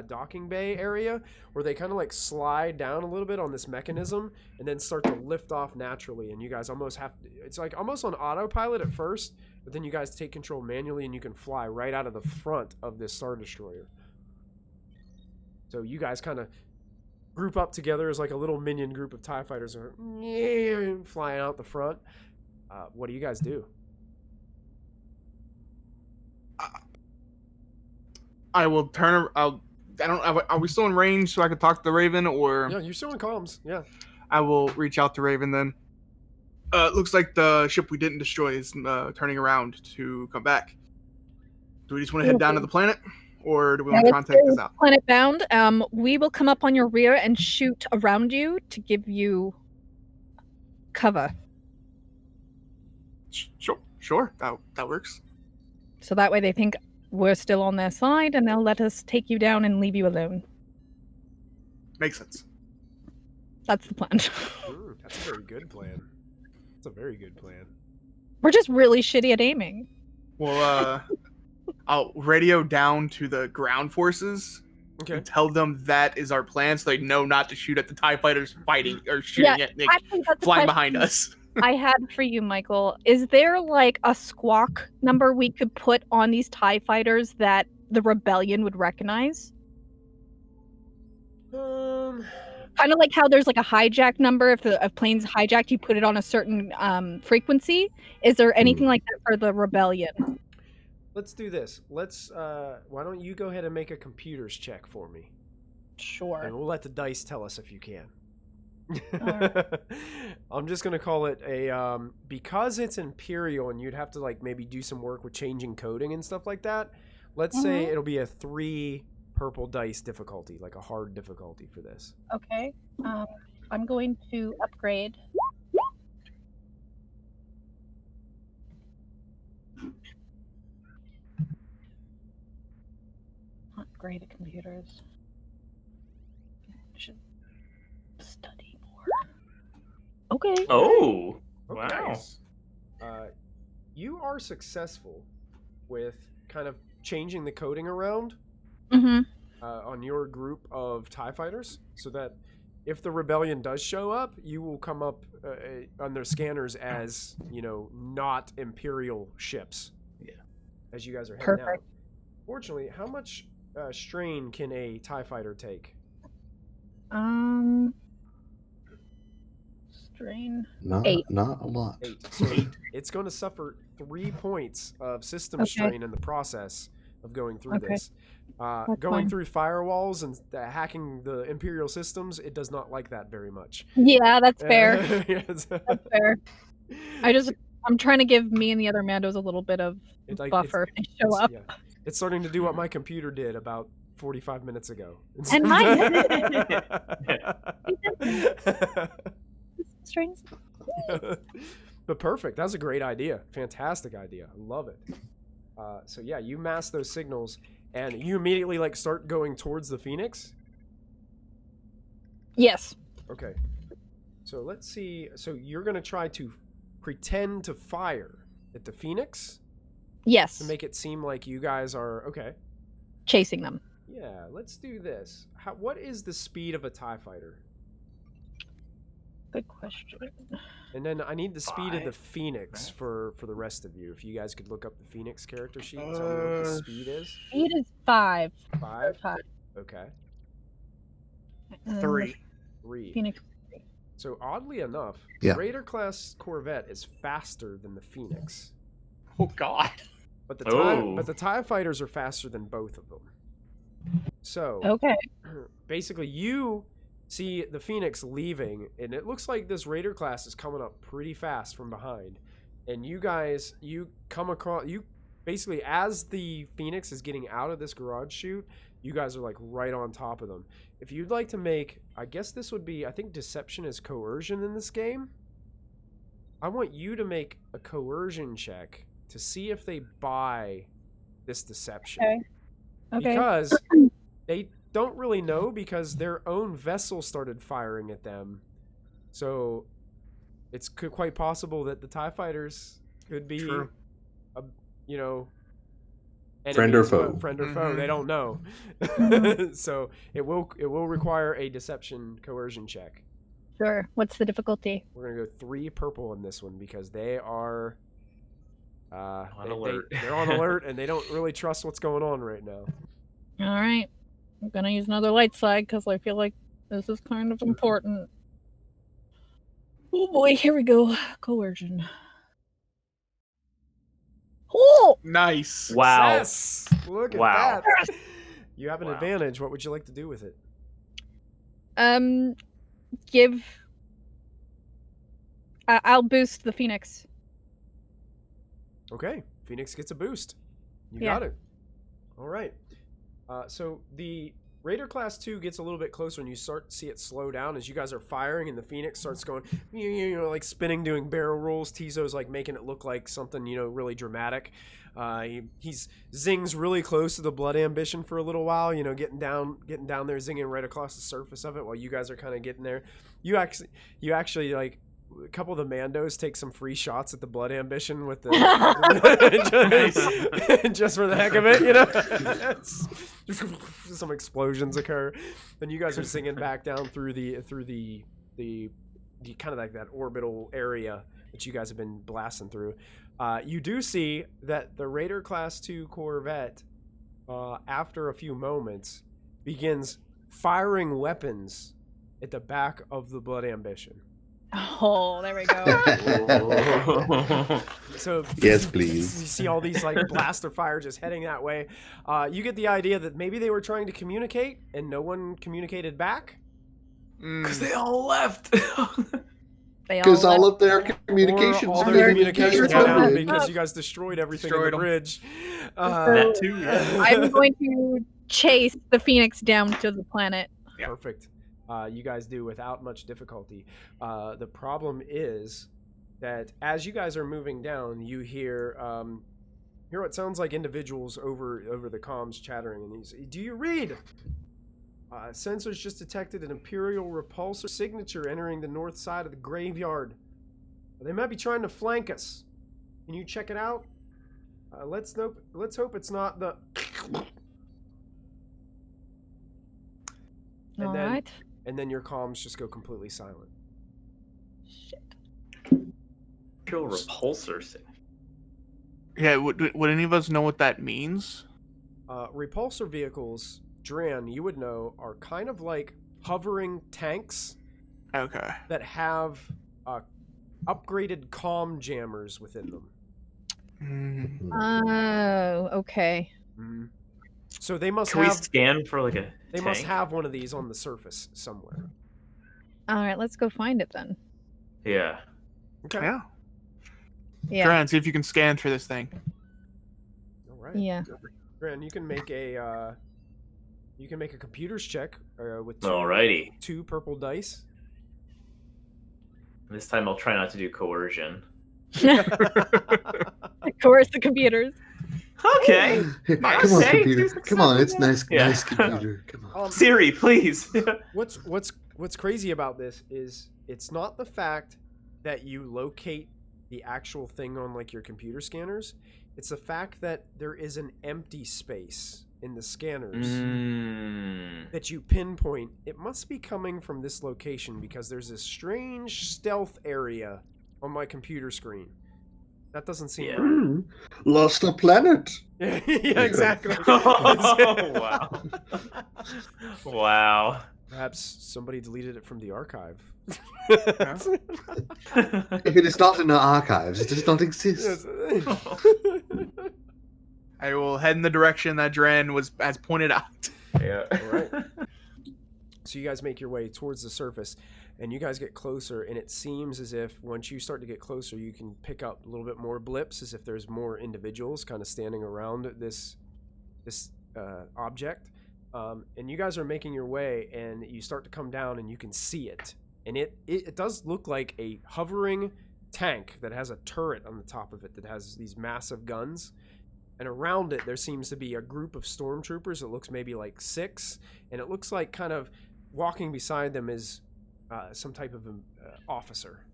docking bay area where they kind of, like, slide down a little bit on this mechanism and then start to lift off naturally. And you guys almost have to, it's like almost on autopilot at first, but then you guys take control manually and you can fly right out of the front of this Star Destroyer. So you guys kind of group up together as like a little minion group of TIE fighters are flying out the front. What do you guys do? I will turn. Are we still in range so I can talk to the Raven, or? Yeah, you're still in comms. Yeah. I will reach out to Raven then. Looks like the ship we didn't destroy is turning around to come back. Do we just want to head down to the planet, or do we want to try and take this out? Planet bound. We will come up on your rear and shoot around you to give you cover. Sure. That works. So that way they think we're still on their side, and they'll let us take you down and leave you alone. Makes sense. That's the plan. That's a very good plan. That's a very good plan. We're just really shitty at aiming. Well, I'll radio down to the ground forces and tell them that is our plan, so they know not to shoot at the TIE fighters fighting or shooting at Nick flying behind us. I had for you, Michael. Is there like a squawk number we could put on these TIE fighters that the rebellion would recognize? Um, Kind of like how there's like a hijack number. If a plane's hijacked, you put it on a certain frequency. Is there anything like that for the rebellion? let's do this. Let's. Why don't you go ahead and make a computers check for me? Sure. And we'll let the dice tell us if you can. Alright. I'm just gonna call it a because it's Imperial and you'd have to like maybe do some work with changing coding and stuff like that. Let's say it'll be a 3 purple dice difficulty, like a hard difficulty for this. Okay. I'm going to upgrade. Upgrade the computers. Should study more. Okay. Oh, Okay. wow. Nice. You are successful with kind of changing the coding around Mm-hmm. on your group of TIE fighters so that if the rebellion does show up, you will come up on their scanners as, you know, not Imperial ships. Yeah. As you guys are heading out. Perfect. Fortunately, how much strain can a TIE fighter take? Strain. Not 8. a lot. 8. So it's going to suffer 3 points of system strain in the process of going through this. Going fine. through firewalls and hacking the Imperial systems, it does not like that very much. Yeah, that's fair. Yes. That's fair. I'm trying to give me and the other Mandos a little bit of buffer if they show up. Yeah. It's starting to do what my computer did about 45 minutes ago. And mine Strings. But perfect. That was a great idea. Fantastic idea. I love it. So yeah, you mask those signals and you immediately like start going towards the Phoenix. Yes. Okay. So let's see. So you're going to try to pretend to fire at the Phoenix Yes. to make it seem like you guys are okay. Chasing them. Yeah, let's do this. What is the speed of a TIE fighter? Good question. And then I need the speed of the 5. Phoenix for the rest of you. If you guys could look up the Phoenix character sheet and tell me what the speed is. Speed is 5. 5? 5. Okay. 3. 3. Phoenix. So oddly enough, Yeah. the Raider class Corvette is faster than the Phoenix. Oh God. But the Oh. TIE fighters are faster than both of them. So Okay. basically you see the Phoenix leaving and it looks like this Raider class is coming up pretty fast from behind. And you guys, you come across, you basically as the Phoenix is getting out of this garage chute, you guys are like right on top of them. If you'd like to make, I guess this would be, I think deception is coercion in this game. I want you to make a coercion check to see if they buy this deception. Okay. Okay. Because don't really know because their own vessel started firing at them. So it's quite possible that the TIE fighters could be, True. Friend or enemies, foe. but friend or foe, they don't know. So it will require a deception coercion check. Sure. What's the difficulty? We're gonna go 3 purple in this one because they are alert. They're on alert and they don't really trust what's going on right now. All right. I'm gonna use another light side because I feel like this is kind of important. Oh boy, here we go. Coercion. Oh! Nice. Wow. Success! Look at Wow. that. You have an Wow. advantage. What would you like to do with it? Give. I'll boost the Phoenix. Okay, Phoenix gets a boost. You Yeah. got it. All right. So the Raider Class 2 gets a little bit closer, and you start to see it slow down as you guys are firing, and the Phoenix starts going, like spinning, doing barrel rolls. Tizo's like making it look like something, really dramatic. He's zings really close to the Blood Ambition for a little while, getting down there, zinging right across the surface of it while you guys are kind of getting there. You actually like. A couple of the Mandos take some free shots at the Blood Ambition with the just for the heck of it, Just some explosions occur, and you guys are singing back down through the kind of like that orbital area that you guys have been blasting through. You do see that the Raider Class 2 Corvette, after a few moments, begins firing weapons at the back of the Blood Ambition. Oh, there we go. So Yes, please. you see all these like blaster fire just heading that way. You get the idea that maybe they were trying to communicate and no one communicated back. Because they all left. Because all of their communications Or all are their being communications destroyed. went out because you guys destroyed everything Destroyed on the 'em. bridge. That too, yeah. I'm going to chase the Phoenix down to the planet. Yeah. Perfect. You guys do without much difficulty. The problem is that as you guys are moving down, you hear what sounds like individuals over the comms chattering, and he's, "Do you read? Sensors just detected an Imperial repulsor signature entering the north side of the graveyard. They might be trying to flank us. Can you check it out? Let's hope it's not the." All right. And then your comms just go completely silent. Shit. Imperial repulsor thing. Yeah, would any of us know what that means? Repulsor vehicles, Dran, you would know, are kind of like hovering tanks Okay. that have upgraded comm jammers within them. Oh, okay. Mm-hmm. So they must Can we have scan for like a they tank? must have one of these on the surface somewhere. All right, let's go find it then. Yeah. Okay. Yeah. Yeah. Try and see if you can scan through this thing. All right. Yeah. Dran, you can make a computers check with Alrighty. 2 purple dice. This time I'll try not to do coercion. Coerce the computers. Okay. Come on, Okay, computer. do Come on, it's success. nice, Yeah. nice computer. Come on. Siri, please. What's crazy about this is it's not the fact that you locate the actual thing on like your computer scanners. It's the fact that there is an empty space in the scanners that you pinpoint. It must be coming from this location because there's this strange stealth area on my computer screen. That doesn't seem Yeah. right. Lost a planet. Yeah, exactly. Oh, wow. Wow. Perhaps somebody deleted it from the archive. If it is not in the archives, it does not exist. I will head in the direction that Dran has pointed out. Yeah. All right. So you guys make your way towards the surface, and you guys get closer, and it seems as if once you start to get closer, you can pick up a little bit more blips, as if there's more individuals kind of standing around this object. And you guys are making your way, and you start to come down, and you can see it. And it does look like a hovering tank that has a turret on the top of it that has these massive guns. and around it there seems to be a group of stormtroopers. It looks maybe like 6, and it looks like kind of walking beside them is some type of officer.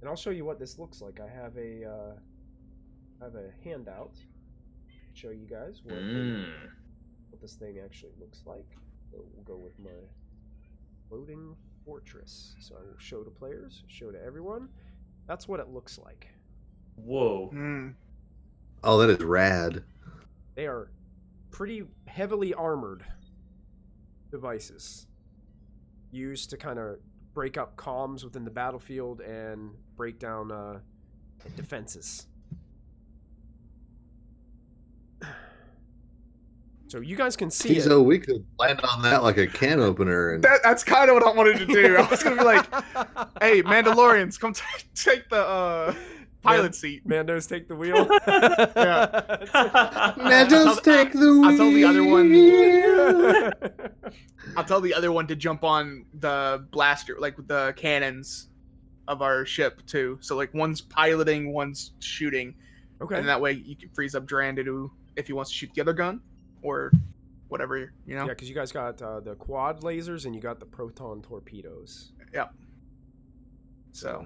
And I'll show you what this looks like. I have a handout to show you guys what this thing actually looks like. So we'll go with my loading fortress. So I will show to players, show to everyone. That's what it looks like. Whoa. Oh, that is rad. They are pretty heavily armored devices used to kind of break up comms within the battlefield and break down defenses. So you guys can see it. Tizo, we could land on that like a can opener. And That's kind of what I wanted to do. I was gonna be like, "Hey, Mandalorians, come take the pilot seat. Mandos take the wheel." Mandos take the wheel. I'll tell the other one. I'll tell the other one to jump on the blaster, like with the cannons of our ship too. So like one's piloting, one's shooting. Okay. And that way you can freeze up Duran to do if he wants to shoot the other gun or whatever, you know. Yeah, because you guys got the quad lasers and you got the proton torpedoes. Yeah. So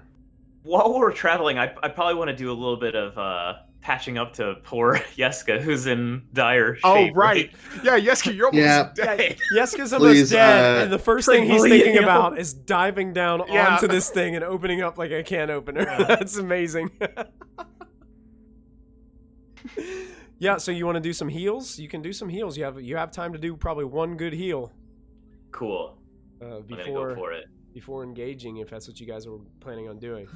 while we're traveling, I probably want to do a little bit of patching up to poor Yeska, who's in dire shape. Oh, right. Yeah, Yeska, you're almost dead. Yeska's almost dead, and the first thing he's thinking about him. is diving down onto this thing and opening up like a can opener. That's amazing. Yeah, so you want to do some heals? You can do some heals. You have time to do probably one good heal. Cool. I'm gonna go for it. Before engaging, if that's what you guys are planning on doing.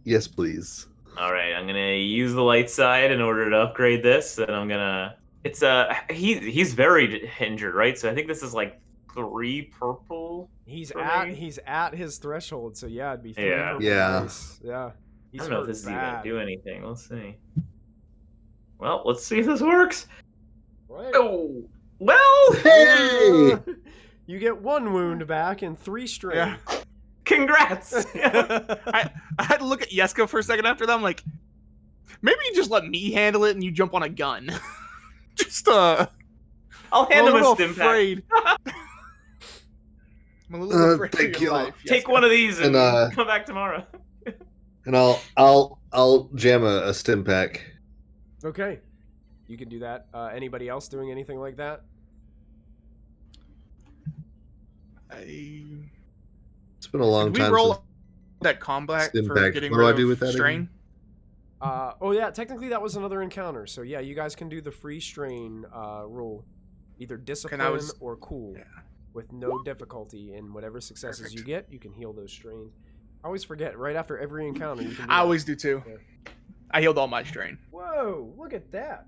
Yes, please. All right, I'm gonna use the light side in order to upgrade this, and I'm gonna. It's he's very injured, right? So I think this is like 3 purple. He's at his threshold, so yeah, it'd be 3 purple. Yeah. Nice. Yeah. I don't know if this is even gonna do anything. Let's see. Well, let's see if this works. Right. Oh, well. Hey! You get 1 wound back and 3 strain. Yeah. Congrats. I had to look at Yeska for a second after that. I'm like, maybe you just let me handle it and you jump on a gun. Just I'll hand him a stim afraid. pack. I'm a little afraid thank of you. your life, Take Yeska. one of these and And, come back tomorrow. And I'll jam a stim pack. Okay. You can do that. Anybody else doing anything like that? It's been a long Did we time roll since that combat Stim for pack. getting What do rid I do of with that strain? Oh yeah, technically that was another encounter. So yeah, you guys can do the free strain rule. Either discipline or cool. Yeah. With no difficulty, and whatever successes you get, you can heal those strains. I always forget, right after every encounter you can do I always do too. Yeah. I healed all my strain. Whoa, look at that.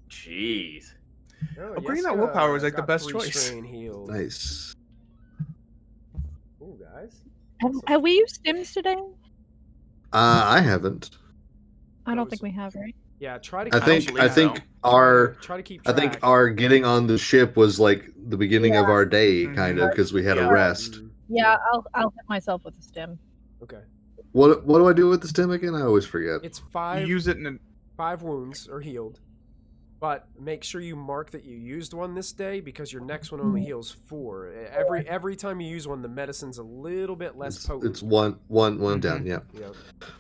Jeez. Oh, Upgrading that willpower was like the got best 3 choice. strain healed. Nice. Ooh, guys. Have we used stims today? I haven't. I don't think we have, right? Yeah, try to. I think so. Try to keep. I think our getting on the ship was like the beginning of our day, kind of, because we had a rest. Yeah, I'll hit myself with a stim. Okay. What do I do with the stim again? I always forget. It's You 5. use it in 5 wounds are healed, but make sure you mark that you used one this day because your next one only heals 4. Every time you use one, the medicine's a little bit less potent. It's one down. Yeah. Yeah.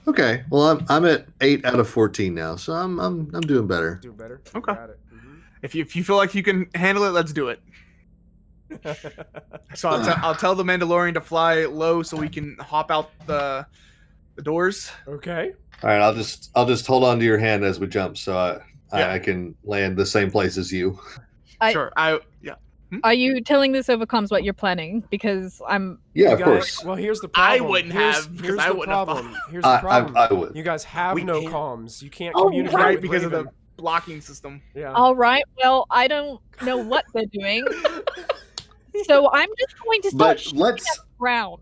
Okay. Well, I'm at 8 out of 14 now, so I'm doing better. Doing better. Okay. Got it. If you feel like you can handle it, let's do it. So I'll tell the Mandalorian to fly low so we can hop out the doors. Okay. All right. I'll just hold on to your hand as we jump, so I can land the same place as you. Sure. Are you telling this over comms what you're planning? Because I'm. Yeah, You of guys- course. Well, here's the I problem. wouldn't Here's- have, because here's I the wouldn't have problem. Here's the problem. I would. You guys have We no can't- comms. You can't Oh, communicate right, with because of Raven. the blocking system. Yeah. All right. Well, I don't know what they're doing, so I'm just going to start But shooting around.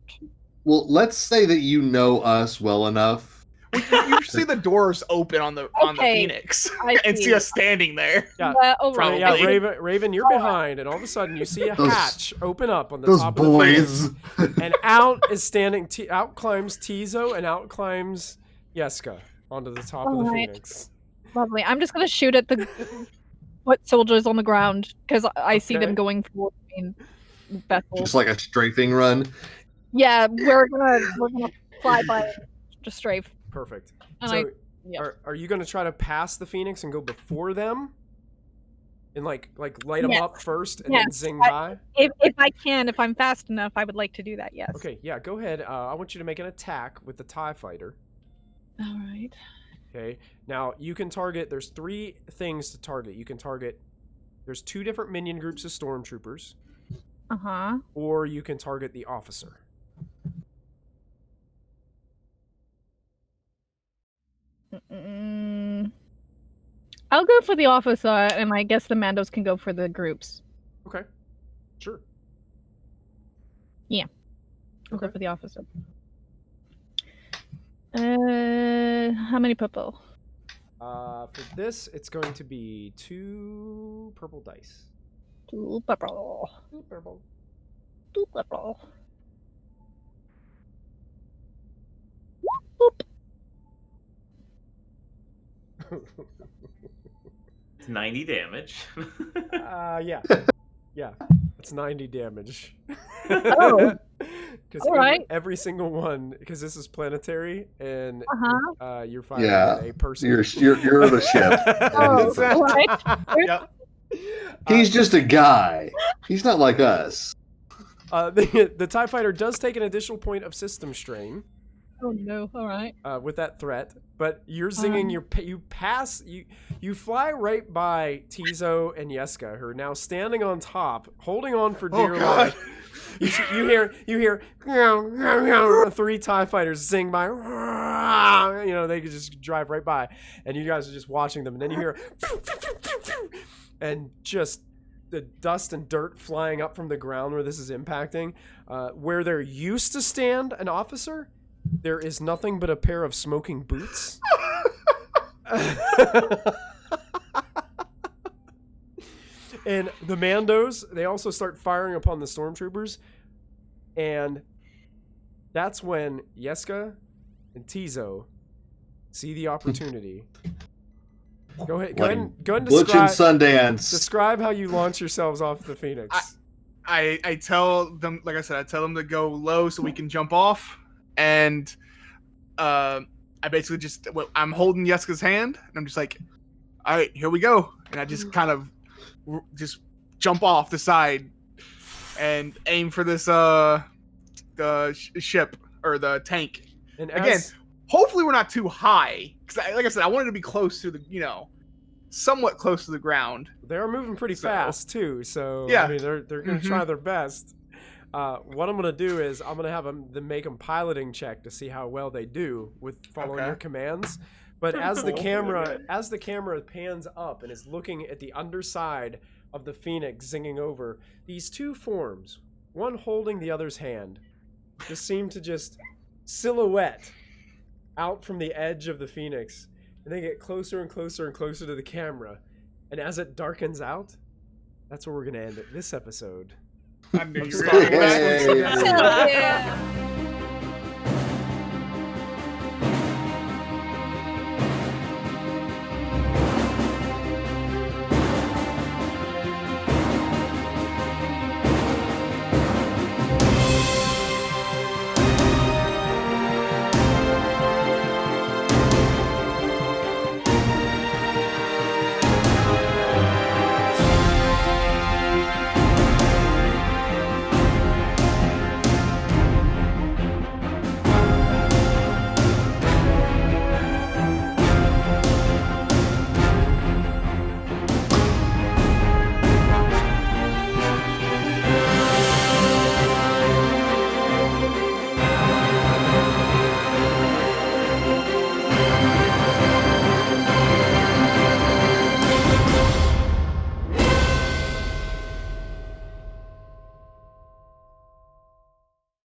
let's say that you know us well enough. You see the doors open on the Phoenix I and see see. us standing there. Yeah. Well, all right. Yeah, Probably. Raven, you're behind, and all of a sudden you see a Those- hatch open up on the Those top boys. of the thing, and out is standing. Out climbs Tizo, and out climbs Yeska onto the top of the Alright. Phoenix. Lovely. I'm just gonna shoot at the foot soldiers on the ground because I see them Okay. going towards me in vessels. Just like a strafing run. Yeah, we're gonna fly by and just strafe. Perfect. And So, yeah. are you gonna try to pass the Phoenix and go before them, and like light them Yes. up first and then Yes. zing by? If I can, if I'm fast enough, I would like to do that. Yes. Okay, yeah, go ahead. I want you to make an attack with the TIE fighter. All right. Okay. Now you can target. There's 3 things to target. You can target. There's 2 different minion groups of stormtroopers, or you can target the officer. I'll go for the officer, and I guess the Mandos can go for the groups. Okay. Sure. I'll go for the officer. How many purple? For this, it's going to be 2 purple dice. 2 purple. 2 purple. 2 purple. Boop. It's 90 damage. Yeah. Yeah. It's 90 damage. Oh. Because Alright. every single one, because this is planetary, and you're firing Yeah. at a person. You're the ship. Oh, alright. Yep. He's just a guy. He's not like us. The TIE fighter does take an additional point of system strain Oh no! All right. with that threat, but you're zinging. You fly right by Tizo and Yeska, who are now standing on top, holding on for dear life. You hear 3 TIE fighters zing by. You know, they could just drive right by, and you guys are just watching them, and then you hear and just the dust and dirt flying up from the ground where this is impacting. Where there used to stand an officer, there is nothing but a pair of smoking boots. And the Mandos, they also start firing upon the stormtroopers. And that's when Yeska and Tizo see the opportunity. Go ahead and describe how you launch yourselves off the Phoenix. I tell them, like I said, I tell them to go low so we can jump off, and I basically just I'm holding Yeska's hand, and I'm just like, all right, here we go, and I just kind of just jump off the side and aim for this the ship or the tank. And again, hopefully we're not too high, because like I said, I wanted to be close to the somewhat close to the ground. They're moving pretty fast too, so yeah. I mean they're going to try their best. What I'm going to do is I'm going to have them make them piloting check to see how well they do with following your commands. But as the camera pans up and is looking at the underside of the Phoenix zinging over, these 2 forms, one holding the other's hand, just seem to just silhouette out from the edge of the Phoenix. And they get closer and closer and closer to the camera. And as it darkens out, that's where we're going to end this episode. I knew you were going to do that. Hell yeah.